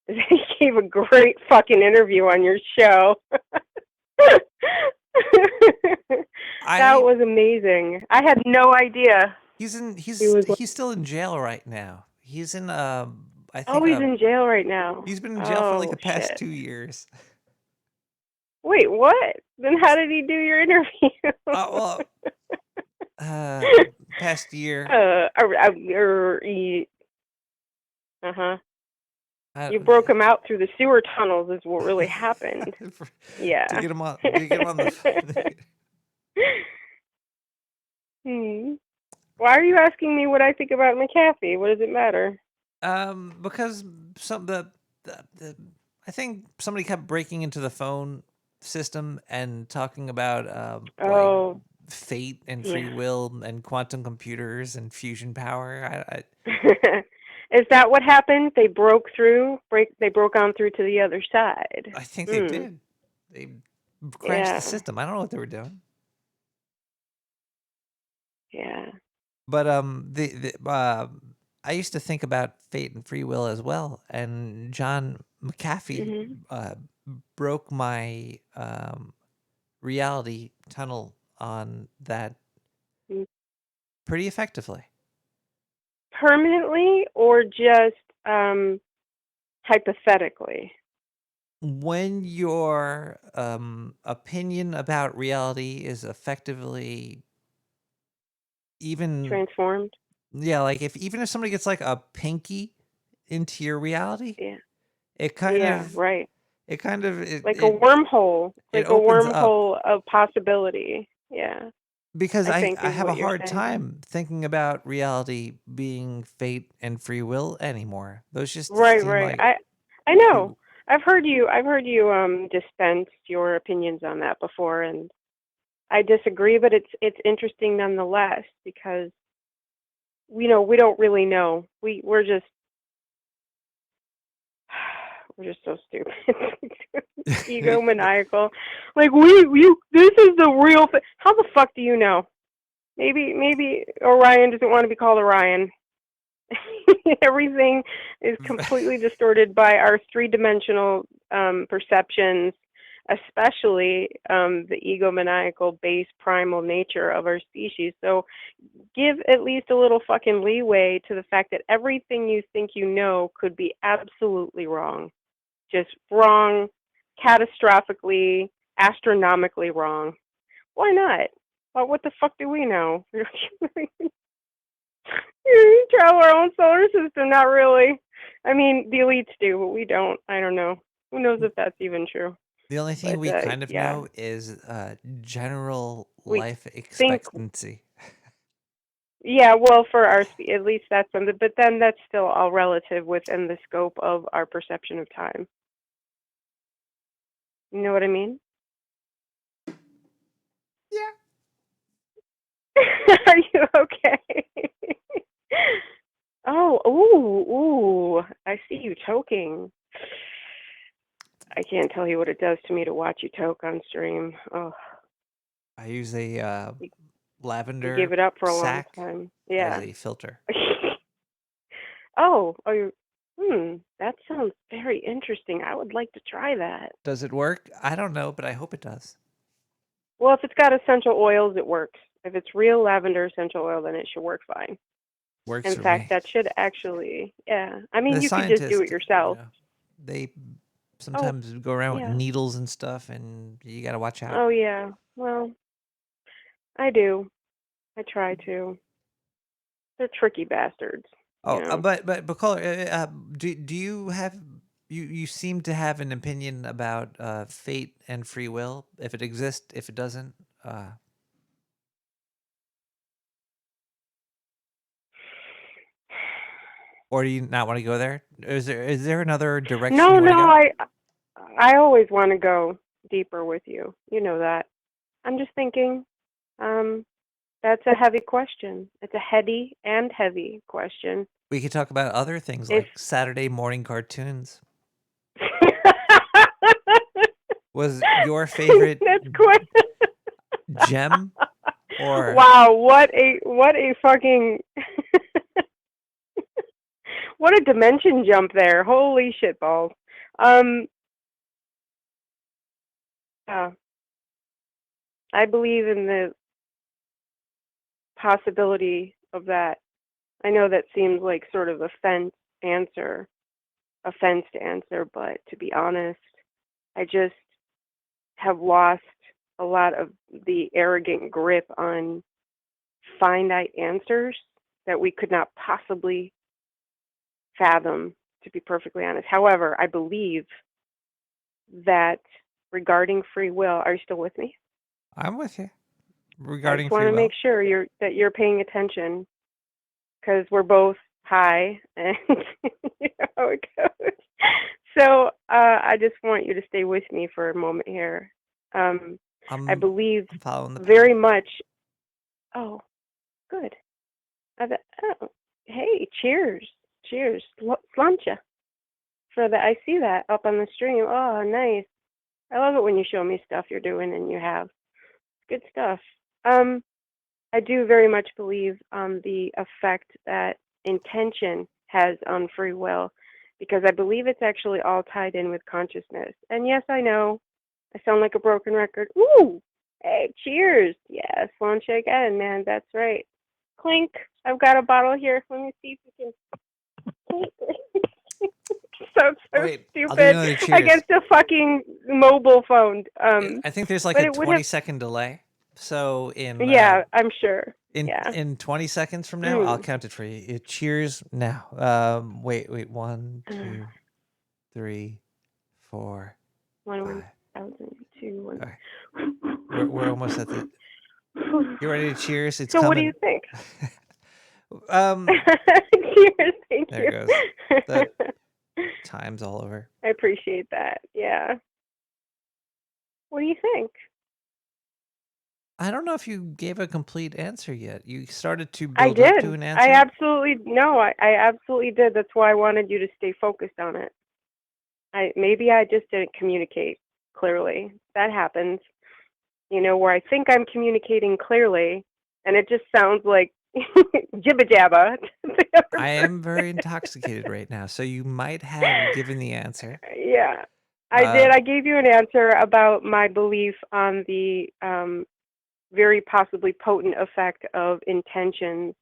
is he gave a great fucking interview on your show. That was amazing. I had no idea. He's He's still in jail right now. He's in I think Oh, he's in jail right now. he's been in jail for like Oh, the past shit. 2 years. Wait, what? Then how did he do your interview? Past year. Uh-huh. You broke him out through the sewer tunnels is what really happened. Yeah. To get him on the Why are you asking me what I think about McAfee? What does it matter? Because I think somebody kept breaking into the phone system and talking about like fate and free will and quantum computers and fusion power. Is that what happened? They broke on through to the other side. I think they did. They crashed the system. I don't know what they were doing. Yeah. But I used to think about fate and free will as well, and John McAfee broke my reality tunnel on that pretty effectively. Permanently or just hypothetically? when your opinion about reality is effectively even Transformed. yeah, like even if somebody gets like a pinky into your reality, Yeah. it kind Yeah, of right. it kind of it Like a it, wormhole. it Like a opens up wormhole of possibility. Yeah. because I I think I is have a what you're hard saying. time thinking about reality being fate and free will anymore. Those just Right, seem right. like I know. too I've heard you dispense your opinions on that before, and I disagree, but it's interesting nonetheless because we don't really know. We're just so stupid. Egomaniacal. Like this is the real thing. How the fuck do you know? Maybe Orion doesn't want to be called Orion. Everything is completely distorted by our three-dimensional perceptions, especially the egomaniacal base primal nature of our species. So give at least a little fucking leeway to the fact that everything you think you know could be absolutely wrong. Just wrong, catastrophically, astronomically wrong. Why not? Well, what the fuck do we know? We travel our own solar system, not really. I mean, the elites do, but we don't. I don't know. Who knows if that's even true? the only thing But we kind of yeah, know is general we life think. expectancy. Yeah, well, for our at least that's something. But then that's still all relative within the scope of our perception of time. You know what I mean? Are you okay? Oh, ooh, I see you choking. I can't tell you what it does to me to watch you choke on stream. Oh, I use a you gave lavender it up for a long sack time. as Yeah. a filter. Oh, that sounds very interesting. I would like to try that. Does it work? I don't know, but I hope it does. Well, if it's got essential oils, it works. If it's real lavender essential oil, then it should work fine. Works In for fact, me. that should actually, yeah. I mean, The you could just do it scientists, yourself. they Oh, sometimes go around with yeah. needles and stuff, and you got to watch out. Oh, yeah. Well, I do. I try to. They're tricky bastards. Oh, You know. but caller, do you have you seem to have an opinion about fate and free will? If it exists, if it doesn't, or do you not want to go there? Is there another direction No, you want to no, go? I always want to go deeper with you. You know that. I'm just thinking, that's a heavy question. It's a heady and heavy question. We could talk about other things If like Saturday morning cartoons. Was your favorite that's quite gem or wow, what a fucking what a dimension jump there. Holy shit balls. Yeah. I believe in the possibility of that. I know that seems like sort of a fenced answer, but to be honest, I just have lost a lot of the arrogant grip on finite answers that we could not possibly fathom, to be perfectly honest. However, I believe that regarding free will, are you still with me? I'm with you I regarding just want free to will. make sure you're paying attention because we're both high and you know how it goes. So I just want you to stay with me for a moment here. I believe I'm following the very much. Oh, good. Oh, hey, cheers, slancha. For that, I see that up on the stream. Oh, nice. I love it when you show me stuff you're doing and you have. Good stuff. I do very much believe the effect that intention has on free will, because I believe it's actually all tied in with consciousness. And yes, I know I sound like a broken record. Ooh, hey, cheers. Yes, launch again, man. That's right. Clink. I've got a bottle here. Let me see if we can. sounds so Wait, I'll do stupid another cheers. against a fucking mobile phone. I think there's like but a it would 20-second delay. So Yeah, I'm sure. in Yeah. in 20 seconds from now, I'll count it for you. Cheers now. Wait. 1, 2, 3, 4, 5. 1,002. We're almost at the. You ready to cheers? It's So coming. what do you think? Cheers. Thank There you. goes. The time's all over. I appreciate that. Yeah. What do you think? I don't know if you gave a complete answer yet. You started to I build up did. to an answer. I absolutely did. That's why I wanted you to stay focused on it. Maybe I just didn't communicate clearly. That happens. Where I think I'm communicating clearly, and it just sounds like jibba jabba. I am very intoxicated right now, so you might have given the answer. Yeah, I did. I gave you an answer about my belief on the very possibly potent effect of intentions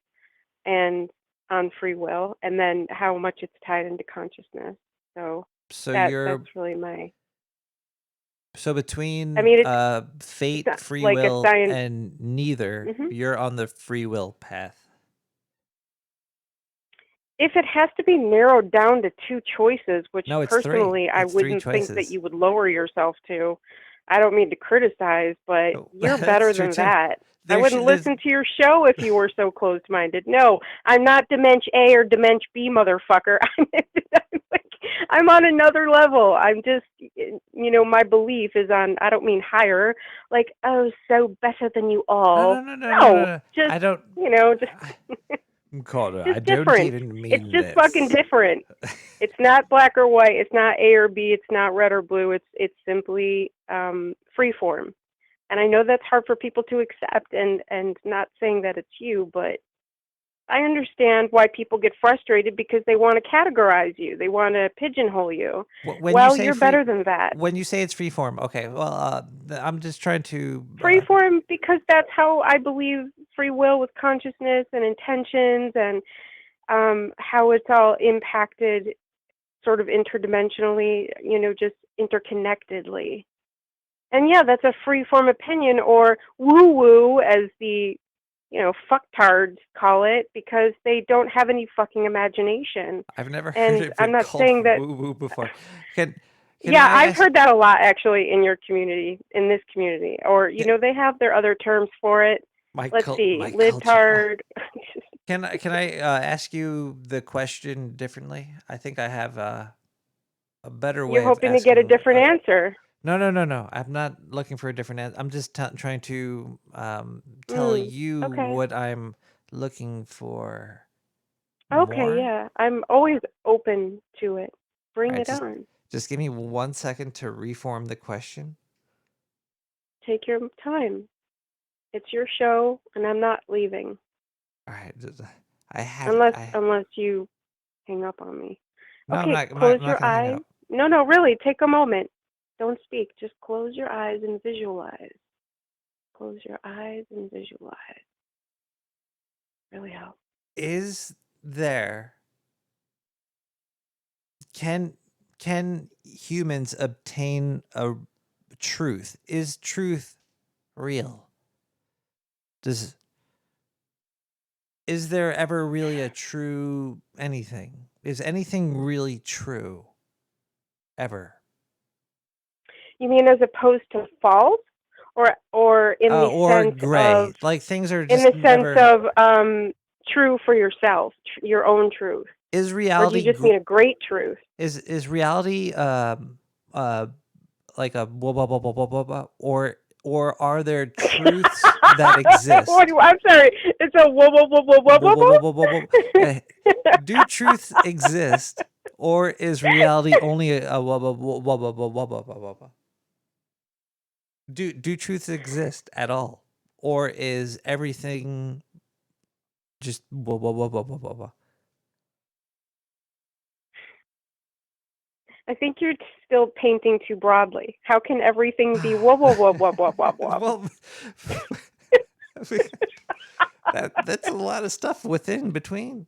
and on free will, and then how much it's tied into consciousness. So that's really my. So between fate, it's free like a will, science- and neither, you're on the free will path. If it has to be narrowed down to two choices, which No, it's personally three. I It's three wouldn't think that choices. you would lower yourself to. I don't mean to criticize, but you're that's better true than too. that. I There's- wouldn't there's- listen to your show if you were so closed-minded. No, I'm not Dimension A or Dimension B, motherfucker. I'm on another level. I'm just, my belief is on, I don't mean higher, like, oh, so better than you all. No. Just, I don't. just Carter, just I don't different. even mean It's just this. fucking different. It's not black or white. It's not A or B. It's not red or blue. It's simply free form. And I know that's hard for people to accept, and not saying that it's you, but I understand why people get frustrated because they want to categorize you. They want to pigeonhole you. When Well, you say you're better than that. When you say it's free form, okay. Well, I'm just trying to. Free form, because that's how I believe free will with consciousness and intentions, and how it's all impacted sort of interdimensionally, just interconnectedly. And yeah, that's a free form opinion, or woo-woo, as the, fucktards call it, because they don't have any fucking imagination. I've never And heard of I'm it not called saying that. woo-woo before. Can Yeah, I I've ask- heard that a lot actually in your community, in this community, or they have their other terms for it. Let's see, libtard. Can I ask you the question differently? I think I have a better way. You're hoping to get a asking, different answer. No. I'm not looking for a different answer. I'm just trying to tell you okay. what I'm looking for. Okay, more. yeah, I'm always open to it. Bring Alright, it on. Just give me 1 second to reform the question. Take your time. It's your show, and I'm not leaving. All right, I have. Unless you hang up on me. No, I'm Okay, not- I'm close not your gonna hang eyes. up. No, really, take a moment. Don't speak. Just close your eyes and visualize. Close your eyes and visualize. Really helps. Is there? Can humans obtain a truth? Is truth real? Is there ever really a true anything? Is anything really true? Ever? You mean as opposed to false, or in the or sense gray? of Like things are in just the sense never. of true for yourself, your own truth, Is or do reality? you just mean a great truth? Is reality like a blah blah blah blah blah blah blah, or are there truths that exist? I'm sorry. It's a whoa whoa whoa whoa whoa whoa Whoa, whoa, whoa, whoa, whoa. Do truths exist, or is reality only a blah blah blah blah blah blah blah blah blah blah? Do truths exist at all, or is everything just blah blah blah blah blah blah blah? I think you're still painting too broadly. How can everything be whoa whoa whoa whoa whoa whoa whoa? Well, that's a lot of stuff within between.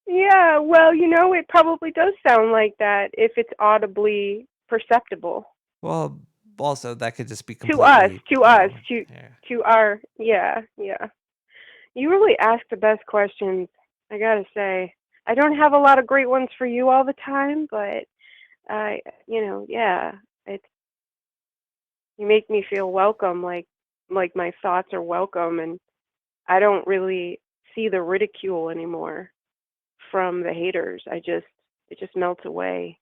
Yeah, Yeah, well, it probably does sound like that if it's audibly perceptible. Well, also that could just be To us, completely to us, wrong. to our, yeah. You really ask the best questions, I gotta say. I don't have a lot of great ones for you all the time, but, yeah, you make me feel welcome, like my thoughts are welcome, and I don't really see the ridicule anymore from the haters. It just melts away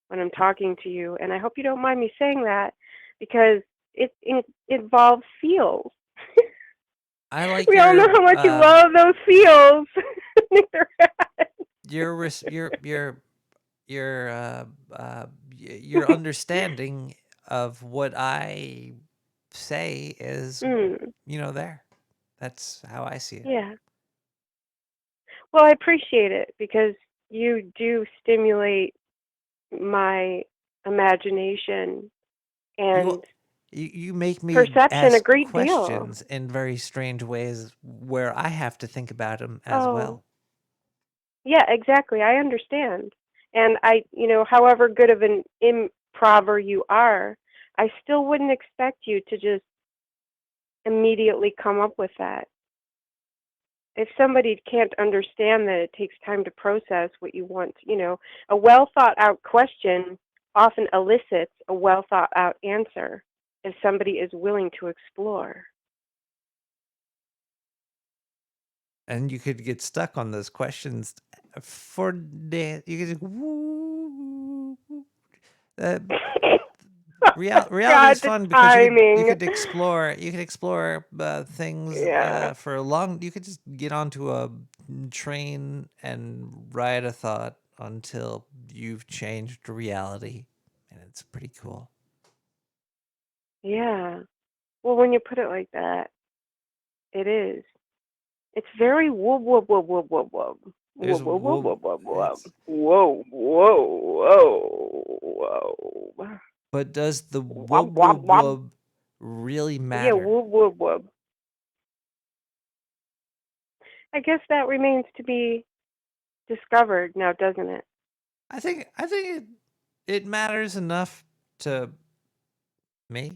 when I'm talking to you, and I hope you don't mind me saying that because it involves feels. I like We all know how much you love those feels. your understanding of what I say is, there. That's how I see it. Yeah. Well, I appreciate it because you do stimulate my imagination and You make me perception a ask great deal. questions in very strange ways where I have to think about them as well. Yeah, exactly. I understand. And however good of an improver you are, I still wouldn't expect you to just immediately come up with that. If somebody can't understand that it takes time to process what you want, a well thought out question often elicits a well thought out answer if somebody is willing to explore. And you could get stuck on those questions for days. You could just reality is fun because you could explore things for a long. You could just get onto a train and ride a thought until you've changed reality, and it's pretty cool. Yeah. Well, when you put it like that, it is. It's very whoop whoop whoop whoop whoop whoop. There's Whoop whoop whoop whoop whoop. Whoa, whoa, whoa. But does the Whoop, wub whoop, wub whoop. wub really Yeah, matter? whoop whoop whoop. I guess that remains to be discovered now, doesn't it? I think it matters enough to me.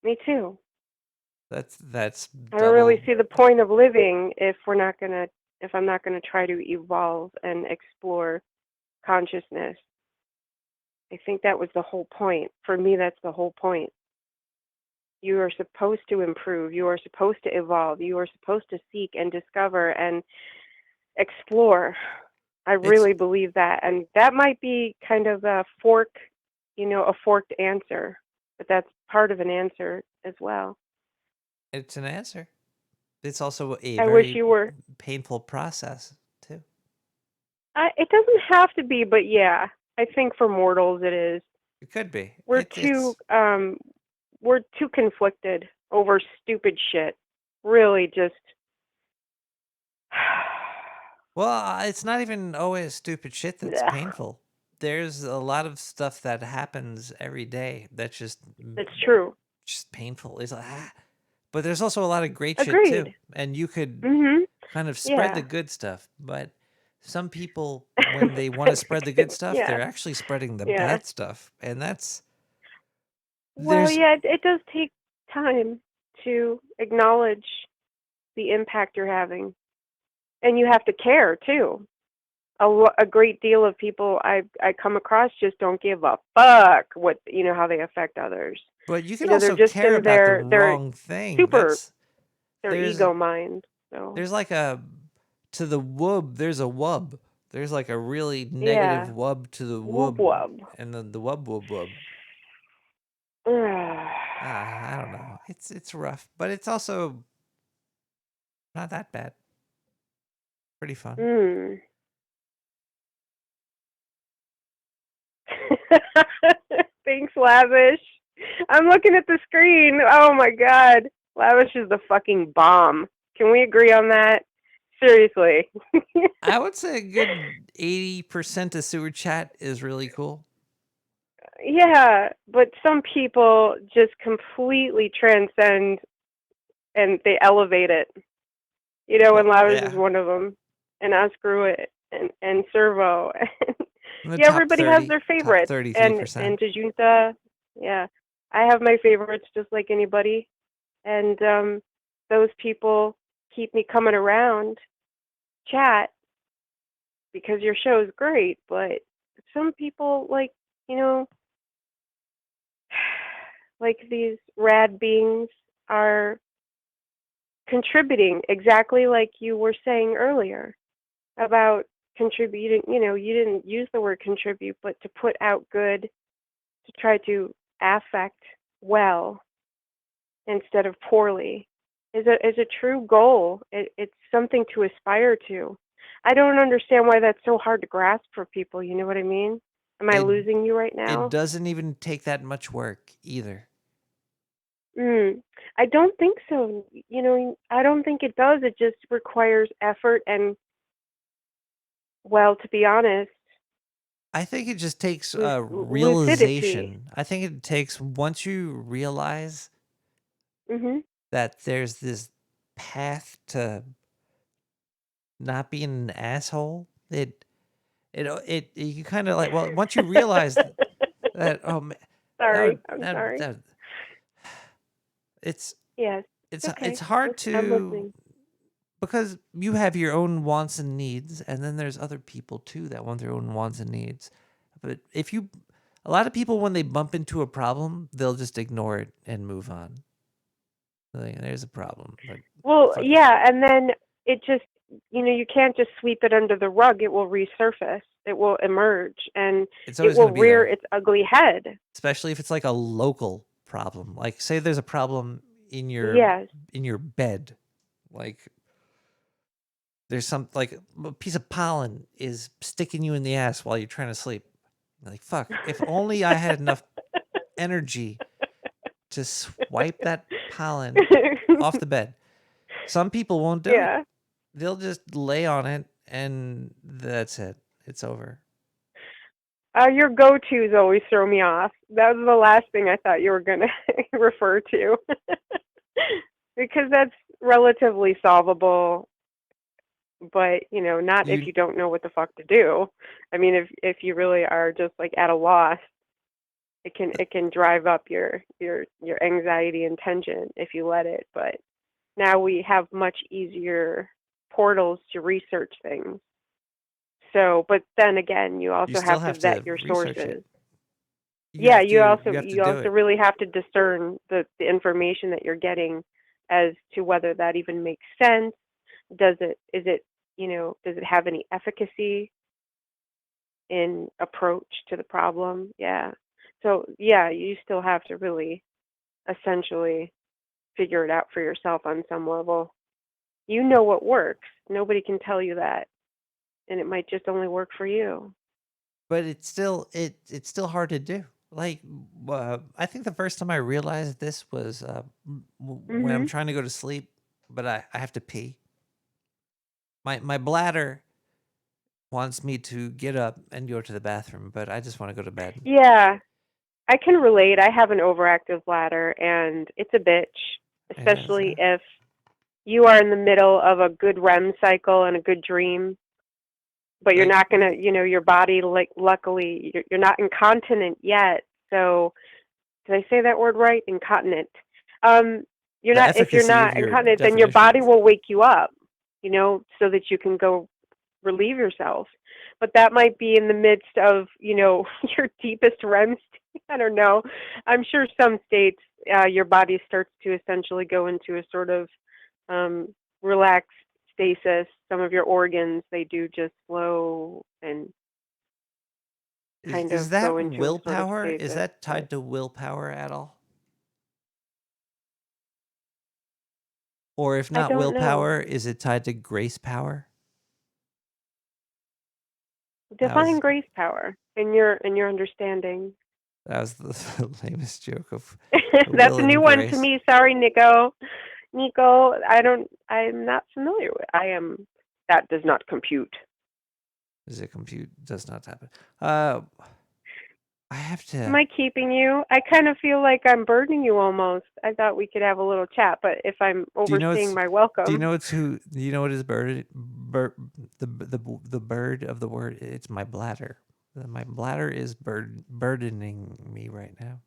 Me too. That's I don't really see the point of living if I'm not gonna try to evolve and explore consciousness. I think that was the whole point. For me, that's the whole point. You are supposed to improve. You are supposed to evolve. You are supposed to seek and discover and explore. I really believe that. And that might be kind of a forked answer, but that's part of an answer as well. It's an answer. It's also a I very wish you were. painful process too. It doesn't have to be, but yeah, I think for mortals it is. It could be. We're too conflicted over stupid shit. Really, just. Well, it's not even always stupid shit that's Ugh. painful. There's a lot of stuff that happens every day that's just. It's true. Just painful. It's like, but there's also a lot of great Agreed. shit too, and you could kind of spread the good stuff. But some people, when they want to spread the good stuff, they're actually spreading the bad stuff, and that's. Well, yeah, it does take time to acknowledge the impact you're having, and you have to care too. A great deal of people I come across just don't give a fuck how they affect others. But you can they're also just care in about the wrong thing. Their ego mind. So. There's like to the wub. There's a wub. There's like a really negative wub to the wub, and then the wub wub wub. I don't know. It's rough, but it's also not that bad. Pretty fun. Thanks, Lavish. I'm looking at the screen. Oh my god. Lavish is the fucking bomb. Can we agree on that? Seriously. I would say a good 80% of sewer chat is really cool. Yeah, but some people just completely transcend and they elevate it. And Lavish is one of them. and Oscar and Servo. The Yeah, top everybody has 30, their top favorites. 33%. And Tajunta, yeah. I have my favorites just like anybody. And those people keep me coming around chat because your show is great, but some people like, like these rad beings are contributing exactly like you were saying earlier about contributing. You didn't use the word contribute, but to put out good, to try to affect well instead of poorly is a true goal. It's something to aspire to. I don't understand why that's so hard to grasp for people. You know what I mean? Am I losing you right now? It doesn't even take that much work either. I don't think so. I don't think it does. It just requires effort and, well, to be honest, I think it just takes lucidity. realization. I think it takes, once you realize that there's this path to not being an asshole, you kind of like, well, once you realize that, oh man, Sorry, I'm sorry. it's Yes, it's okay. it's hard I'm to, listening. because you have your own wants and needs, and then there's other people too that want their own wants and needs. But a lot of people, when they bump into a problem, they'll just ignore it and move on. Like, there's a problem. Like, Well, fuck it. yeah, and then it just, you can't just sweep it under the rug. It will resurface. It will emerge, and It's it always will gonna be rear there. its ugly head. Especially if it's like a local problem. Like, say there's a problem in Yes. your bed. Like, there's like a piece of pollen is sticking you in the ass while you're trying to sleep. You're like, fuck, if only I had enough energy to swipe that pollen off the bed. Some people won't do Yeah. it. They'll just lay on it and that's it. It's over. Your go-tos always throw me off. That was the last thing I thought you were going to refer to. Because that's relatively solvable, but, not if you don't know what the fuck to do. I mean, if you really are just like at a loss, it can drive up your anxiety and tension if you let it. But now we have much easier portals to research things. So, but then again, you also still have to vet your research sources. it. You also do really have to discern the information that you're getting as to whether that even makes sense. Does it have any efficacy in approach to the problem? Yeah. So yeah, you still have to really essentially figure it out for yourself on some level. You know what works. Nobody can tell you that. And it might just only work for you. But it's still hard to do. Like, I think the first time I realized this was when I'm trying to go to sleep, but I have to pee. My bladder wants me to get up and go to the bathroom, but I just want to go to bed. Yeah, I can relate. I have an overactive bladder, and it's a bitch, especially if you are in the middle of a good REM cycle and a good dream. But you're not gonna, your body, like, luckily, you're not incontinent yet. So, did I say that word right? Incontinent. You're not. If you're not incontinent, then your body will wake you up, so that you can go relieve yourself. But that might be in the midst of, your deepest REM state. I don't know. I'm sure some states, your body starts to essentially go into a sort of relaxed stasis. Some of your organs, they do just slow and kind Is of that go into willpower? a sort of Is stasis. that tied to willpower at all? Or if not don't know. willpower, is it tied to grace power? Define grace power in your understanding. That was the lamest joke of That's will a and new one to grace. me. Sorry, Nico. I'm not familiar with. That does not compute. Does it compute? Does not happen. I have to. Am I keeping you? I kind of feel like I'm burdening you almost. I thought we could have a little chat, but if I'm overstaying my welcome. Do you know it's who? Do you know what is the bird of the word? It's my bladder. My bladder is burdening me right now.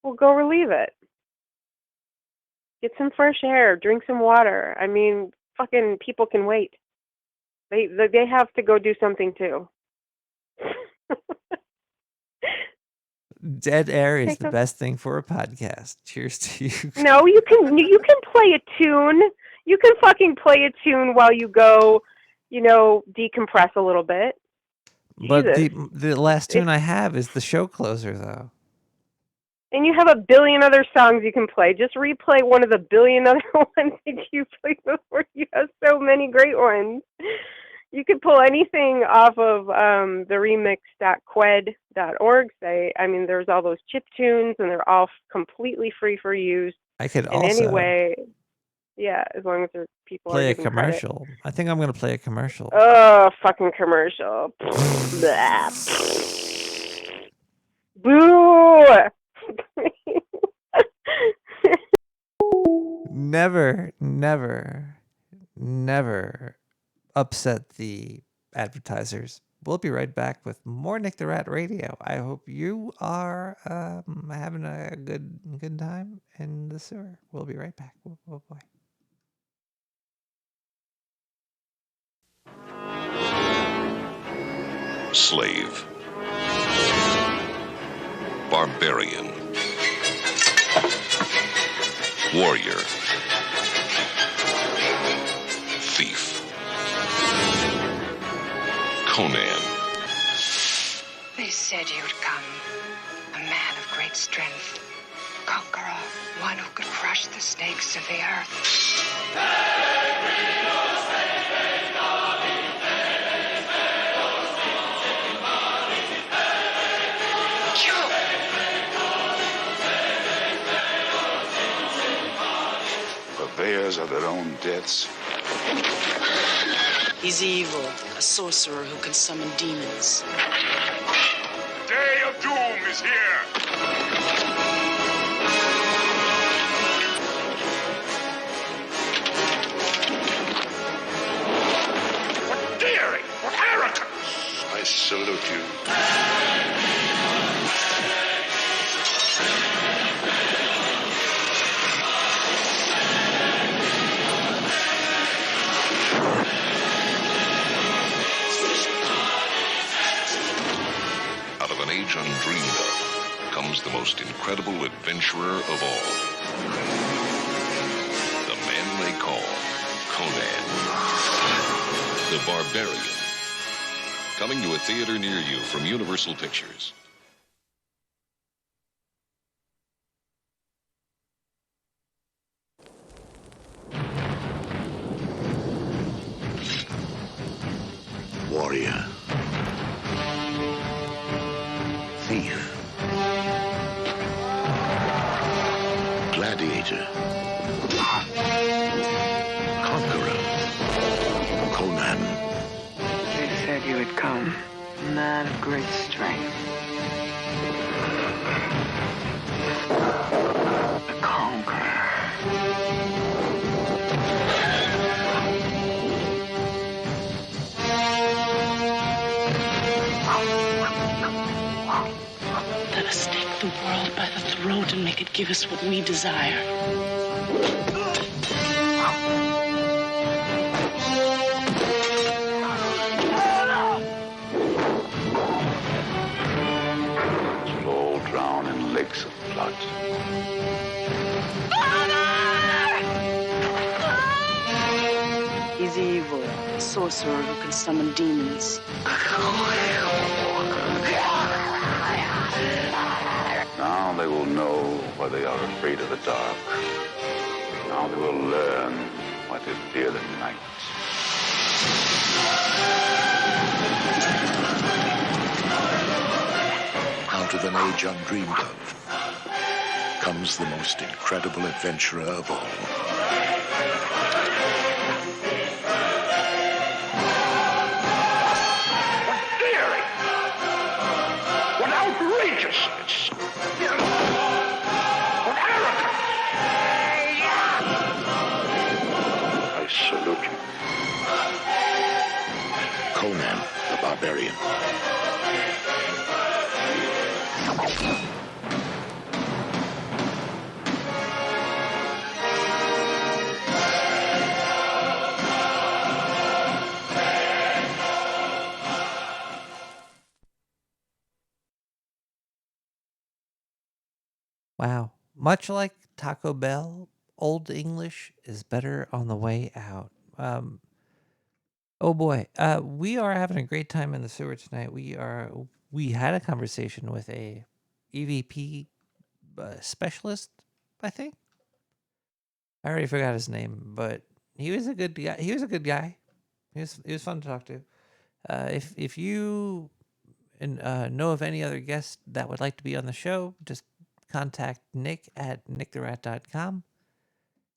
Well, go relieve it. Get some fresh air. Drink some water. I mean, fucking people can wait. They have to go do something too. Dead air is the best thing for a podcast. Cheers to you. No, you can play a tune. You can fucking play a tune while you go, decompress a little bit. But Jesus. the last tune I have is the show closer, though. And you have a billion other songs you can play. Just replay one of the billion other ones that you played before. You have so many great ones. You could pull anything off of the remix.qued.org site. I mean, there's all those chip tunes, and they're all completely free for use. I could in also any way. Yeah, as long as there's people play are a giving commercial. credit. I think I'm going to play a commercial. Oh, fucking commercial. Boo! Never upset the advertisers. We'll be right back with more Nick the Rat Radio. I hope you are having a good time in the sewer. We'll be right back. Oh boy. Slave. Barbarian. Warrior. Thief. Conan. They said you'd come. A man of great strength. Conqueror. One who could crush the snakes of the earth. Purveyors of their own deaths. He's evil, a sorcerer who can summon demons. Day of doom is here. What daring! What arrogance! I salute you. Out of an age undreamed of comes the most incredible adventurer of all. The man they call Conan. The Barbarian. Coming to a theater near you from Universal Pictures. Warrior. Thief. Gladiator. Conqueror. Conan. They said you would come. A man of great strength. A conqueror. Let us take the world by the throat and make it give us what we desire. We'll all drown in lakes of blood. He's evil, a sorcerer who can summon demons. Now they will know why they are afraid of the dark. Now they will learn why they fear the night. Out of an age undreamed of comes the most incredible adventurer of all. Conan the Barbarian. Wow. Much like Taco Bell, Old English is better on the way out. Oh boy, we are having a great time in the sewer tonight. We had a conversation with a EVP specialist, I think. I already forgot his name, but he was a good guy. He was a good guy. He was fun to talk to. If you know of any other guests that would like to be on the show, just contact Nick at nicktherat.com,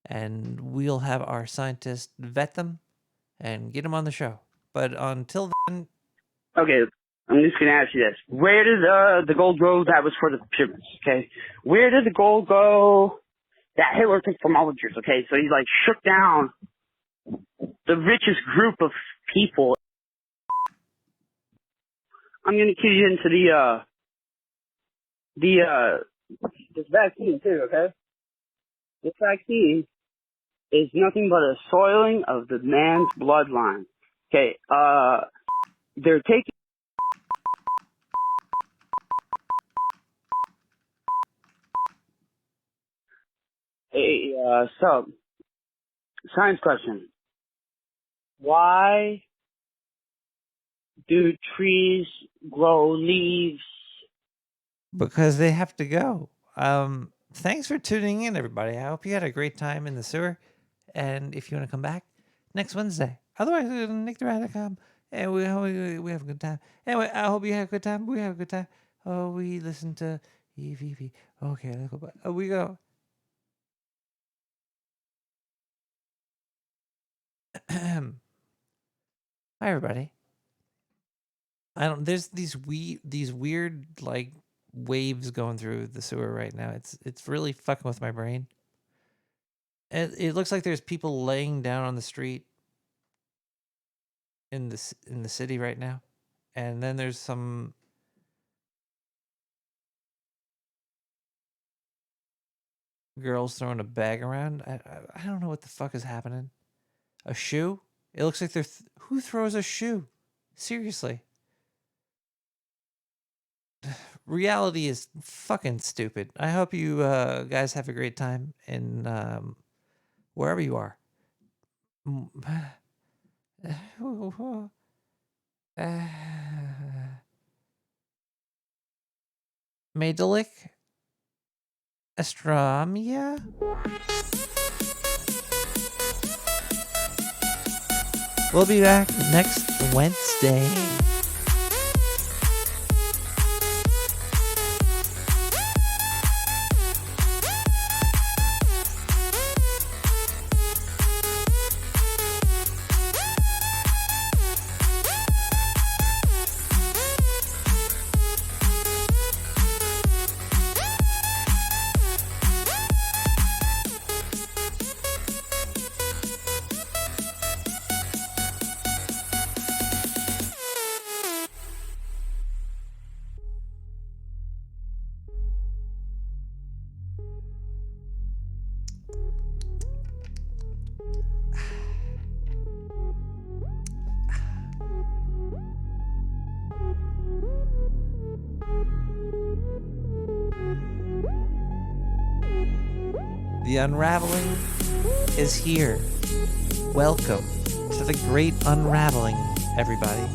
and we'll have our scientists vet them and get them on the show. But until then... Okay, I'm just going to ask you this. Where did the gold go that was for the pyramids, okay? Where did the gold go that Hitler took from Algiers, okay? So he, like, shook down the richest group of people. I'm going to key you into this vaccine, too, okay? This vaccine is nothing but a soiling of the man's bloodline. Okay, they're taking... So, science question. Why do trees grow leaves? Because they have to go. Thanks for tuning in, everybody. I hope you had a great time in the sewer. And if you want to come back next Wednesday, otherwise, nicktherat.com. And we have a good time. Anyway, I hope you had a good time. We have a good time. Oh, we listen to EVP. Okay, let's go back. We go. Hi, everybody. There's these weird like waves going through the sewer right now. It's really fucking with my brain. It looks like there's people laying down on the street in the city right now, and then there's some girls throwing a bag around. I don't know what the fuck is happening. A shoe? It looks like who throws a shoe? Seriously. Reality is fucking stupid. I hope you guys have a great time in wherever you are. Medelic? Astramia? We'll be back next Wednesday. The unraveling is here. Welcome to the great unraveling, everybody.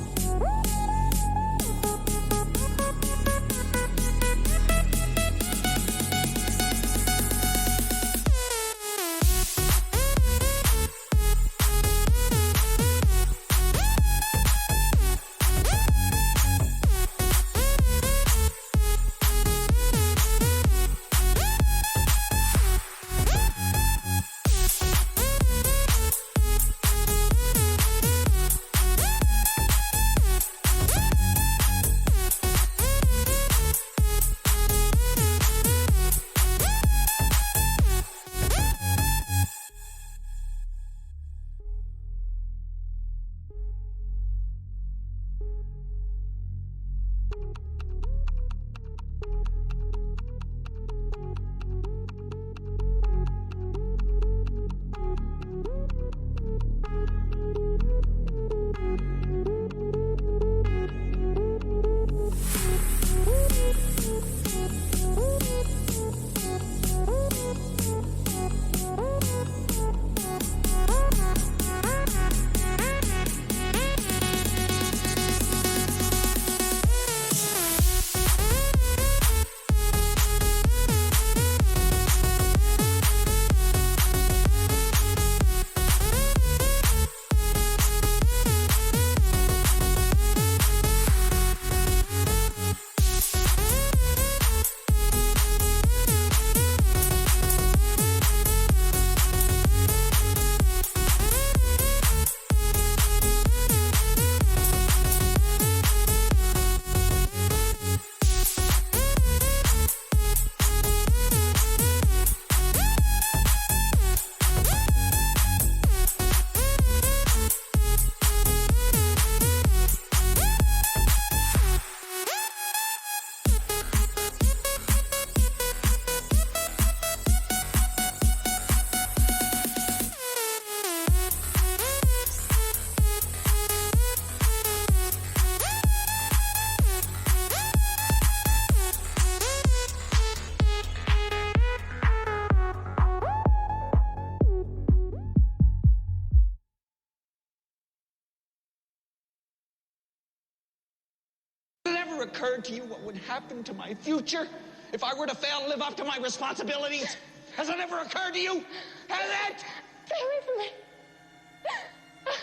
occurred to you what would happen to my future if I were to fail to live up to my responsibilities? Has it ever occurred to you? Has it? Stay away from me.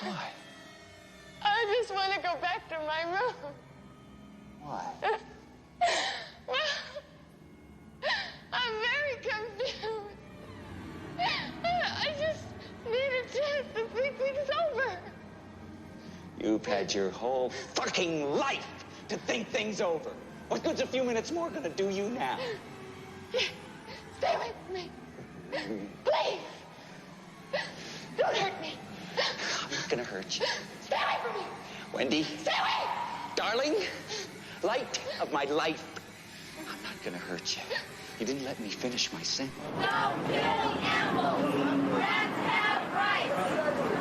Why? I just want to go back to my room. Why? I'm very confused. I just need a chance to think things over. You've had your whole fucking life to think things over. What good's a few minutes more gonna do you now? Stay away from me. Please. Don't hurt me. I'm not gonna hurt you. Stay away from me. Wendy. Stay away. Darling, light of my life. I'm not gonna hurt you. You didn't let me finish my sentence. Stop killing animals. Rats have rights.